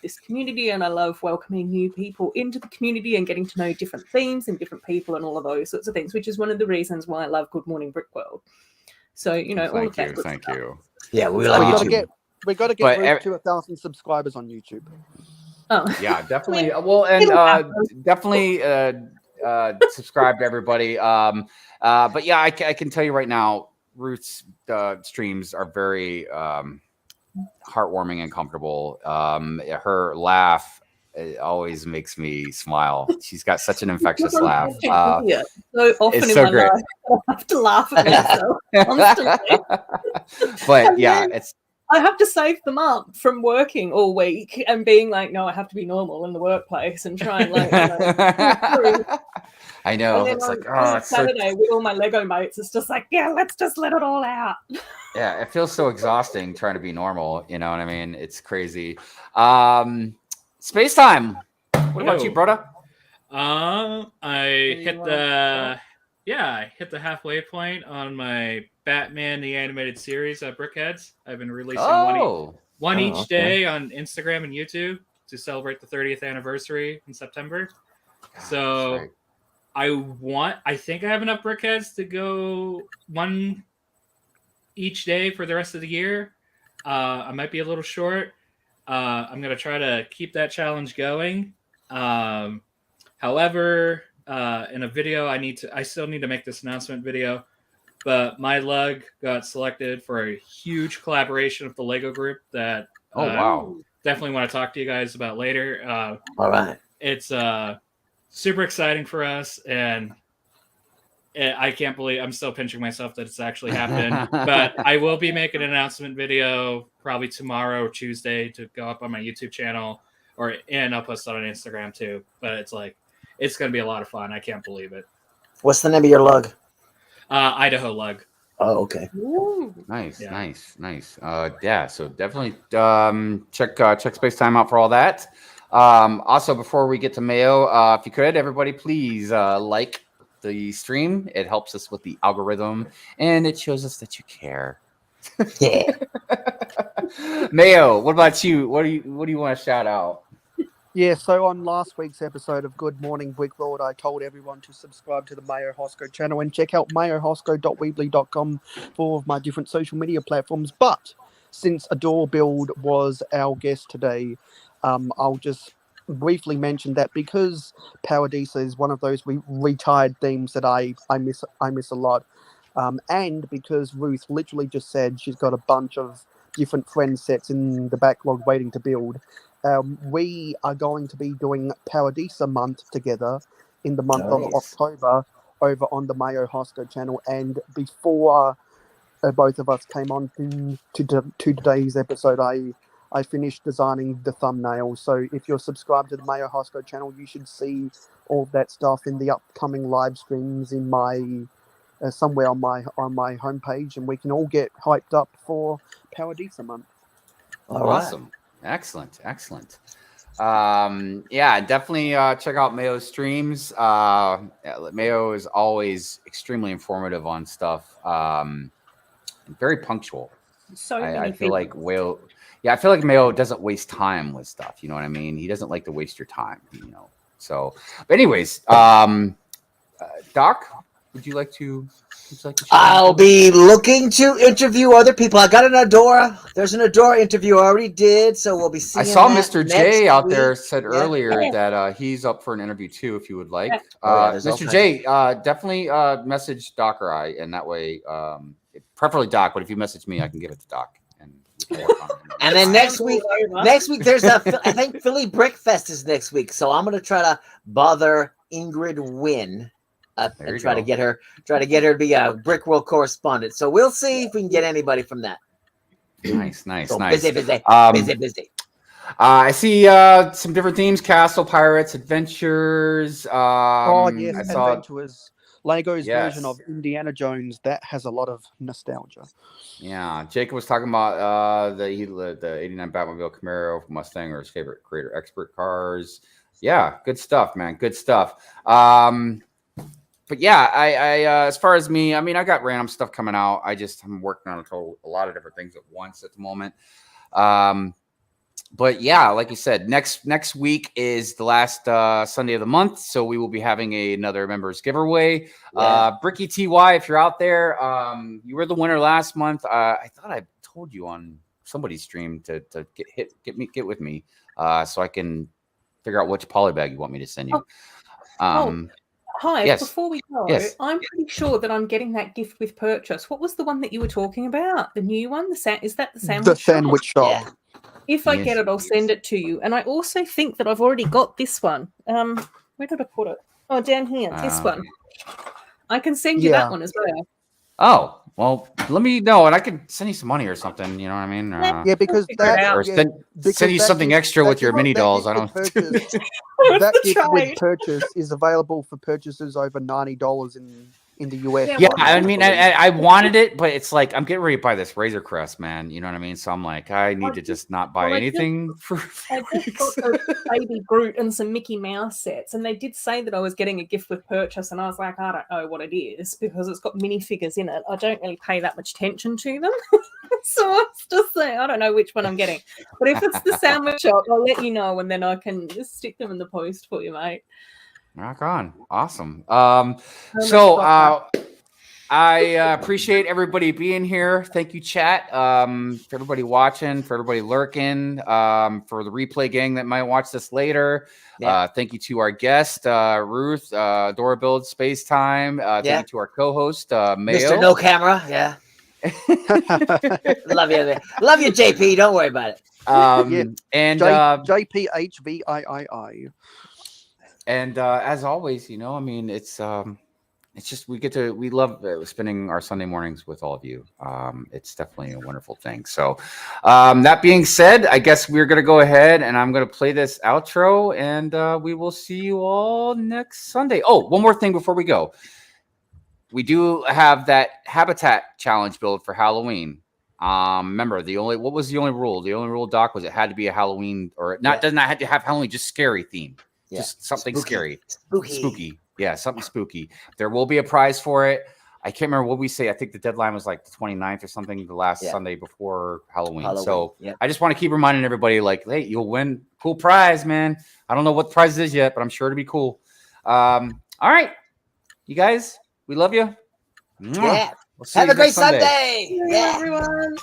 this community, and I love welcoming new people into the community and getting to know different themes and different people and all of those sorts of things, which is one of the reasons why I love Good Morning Brick World. So all of that. Thank you. Yeah, we got to get Ruth to 1,000 subscribers on YouTube. Oh. Yeah, definitely. Well, and definitely subscribe to everybody. But yeah, I can tell you right now, Ruth's streams are very heartwarming and comfortable. Her laugh always makes me smile. She's got such an infectious laugh. So often in so my great. life, I have to laugh at myself constantly. But yeah, I have to save them up from working all week and being like, no, I have to be normal in the workplace and try and I know. And then It's like, on it's Saturday with all my Lego mates, it's just like, yeah, let's just let it all out. yeah, it feels so exhausting trying to be normal. You know what I mean? It's crazy. Space time. What about you, brother? I hit the halfway point on my Batman the Animated Series at Brickheads. I've been releasing one each day on Instagram and YouTube to celebrate the 30th anniversary in September. So I think I have enough Brickheads to go one each day for the rest of the year. I might be a little short. I'm going to try to keep that challenge going. However, in a video, I still need to make this announcement video, but my lug got selected for a huge collaboration with the Lego group that definitely want to talk to you guys about later. All right. It's super exciting for us, and I can't believe I'm still pinching myself that it's actually happened. But I will be making an announcement video probably tomorrow or Tuesday to go up on my YouTube channel, and I'll post it on Instagram too. But it's going to be a lot of fun. I can't believe it. What's the name of your lug? Idaho Lug. Oh, okay. Ooh. Nice. Yeah, so definitely check Spacetime out for all that. Also, before we get to Mayo, if you could, everybody, please like the stream. It helps us with the algorithm, and it shows us that you care. Yeah. Mayo, what about you? What do you want to shout out? Yeah, so on last week's episode of Good Morning Brick World, I told everyone to subscribe to the Mayo Hosko channel and check out mayohosko.weebly.com for all of my different social media platforms. But since Adore Build was our guest today, I'll just briefly mention that because Paradisa is one of those retired themes that I miss a lot, and because Ruth literally just said she's got a bunch of different friend sets in the backlog waiting to build. We are going to be doing Paradisa month together in the month of October over on the Mayo Hosko channel. And before both of us came on to today's episode, I finished designing the thumbnail. So if you're subscribed to the Mayo Hosko channel, you should see all of that stuff in the upcoming live streams in my somewhere on my homepage, and we can all get hyped up for Paradisa month. Awesome. Excellent. Yeah, definitely check out Mayo's streams. Mayo is always extremely informative on stuff. Very punctual. So I feel like Yeah, I feel like Mayo doesn't waste time with stuff. You know what I mean? He doesn't like to waste your time. So, but anyways, Doc, would you like to? I'll be looking to interview other people. I got an Adora. There's an Adora interview I already did, so we'll be seeing. I saw that Mr. next J out week. there said earlier that he's up for an interview too, if you would like. there's all Mr. J, definitely message Doc or I, and that way, preferably Doc. But if you message me, I can give it to Doc. And then next week there's I think Philly Brick Fest is next week, so I'm gonna try to bother Ingrid Wynn and try to get her to be a Brick World correspondent. So we'll see if we can get anybody from that. Nice. So Busy. busy. I see some different themes: Castle, Pirates, Adventures. Yes, I saw Adventures. Lego's version of Indiana Jones that has a lot of nostalgia. Yeah, Jacob was talking about the 89 Batmobile Camaro Mustang, or his favorite creator expert cars. Yeah, good stuff, man. Good stuff. But yeah, I as far as me, I mean, I got random stuff coming out. I'm working on a lot of different things at once at the moment. But yeah, like you said, next week is the last Sunday of the month, so we will be having another members giveaway. Yeah. Bricky TY, if you're out there, you were the winner last month. I thought I told you on somebody's stream to get with me, so I can figure out which polybag you want me to send you. Hi, yes. Before we go, Yes. I'm pretty sure that I'm getting that gift with purchase. What was the one that you were talking about? The new one? Is that the sandwich The sandwich shop. Yeah. If I get it, I'll send it to you. And I also think that I've already got this one. Where did I put it? Oh, down here. This one. I can send you that one as well. Oh, well, let me know, and I can send you some money or something. You know what I mean? Yeah, because that or send you something extra with your mini dolls. I don't. That gift with purchase is available for purchases over $90 in the US. Yeah, I mean, I wanted it, but it's like I'm getting ready to buy this Razor Crest, man. You know what I mean? So I'm like, I need to just not buy anything for. I just got a Baby Groot and some Mickey Mouse sets, and they did say that I was getting a gift with purchase, and I was like, I don't know what it is because it's got minifigures in it. I don't really pay that much attention to them, so I was just saying I don't know which one I'm getting. But if it's the sandwich shop, I'll let you know, and then I can just stick them in the post for you, mate. Rock on. Awesome. I appreciate everybody being here. Thank you, chat. For everybody watching, for everybody lurking, for the replay gang that might watch this later. Yeah. Thank you to our guest, Ruth, Dora Build Spacetime. Thank you to our co-host, Mayo. Mr. No Camera. Yeah. Love you, JP. Don't worry about it. And JPHVIII. And as always, I mean, it's just we love spending our Sunday mornings with all of you. It's definitely a wonderful thing. So that being said, I guess we're going to go ahead and I'm going to play this outro, and we will see you all next Sunday. Oh, one more thing before we go. We do have that habitat challenge build for Halloween. Remember, what was the only rule? The only rule, Doc, was it had to be a Halloween, or not? Does not have to have Halloween, just scary theme. Yeah. Just something Spooky. scary. Spooky. Yeah, something spooky. There will be a prize for it. I can't remember what we say. I think the deadline was like the 29th or something, the last Sunday before Halloween. So I just want to keep reminding everybody, like, hey, you'll win cool prize, man. I don't know what the prize is yet, but I'm sure it'll be cool. All right. You guys, we love you. Yeah. We'll see Have you a great next Sunday. Sunday. Yeah, everyone.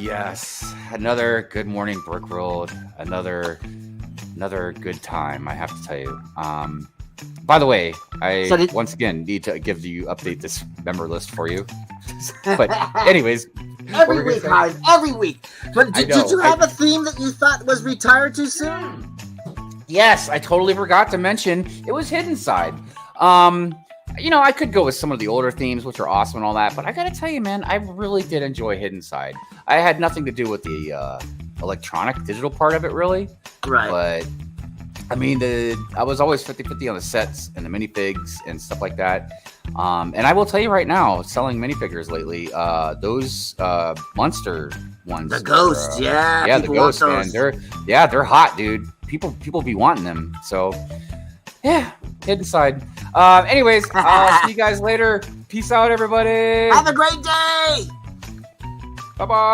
Yes. Another good morning, Brick World. Another good time, I have to tell you. By the way, once again need to update this member list for you. But anyways, every week. But did you have a theme that you thought was retired too soon? Yes, I totally forgot to mention it was Hidden Side. I could go with some of the older themes, which are awesome and all that, but I gotta tell you, man, I really did enjoy Hidden Side. I had nothing to do with the electronic digital part of it, really. Right. But I mean, I was always 50-50 on the sets and the minifigs and stuff like that. And I will tell you right now, selling minifigures lately, those monster ones, the ghosts, the ghosts, man, they're hot, dude. People be wanting them. So yeah, Hidden Side. Anyways, I'll see you guys later. Peace out, everybody. Have a great day. Bye-bye.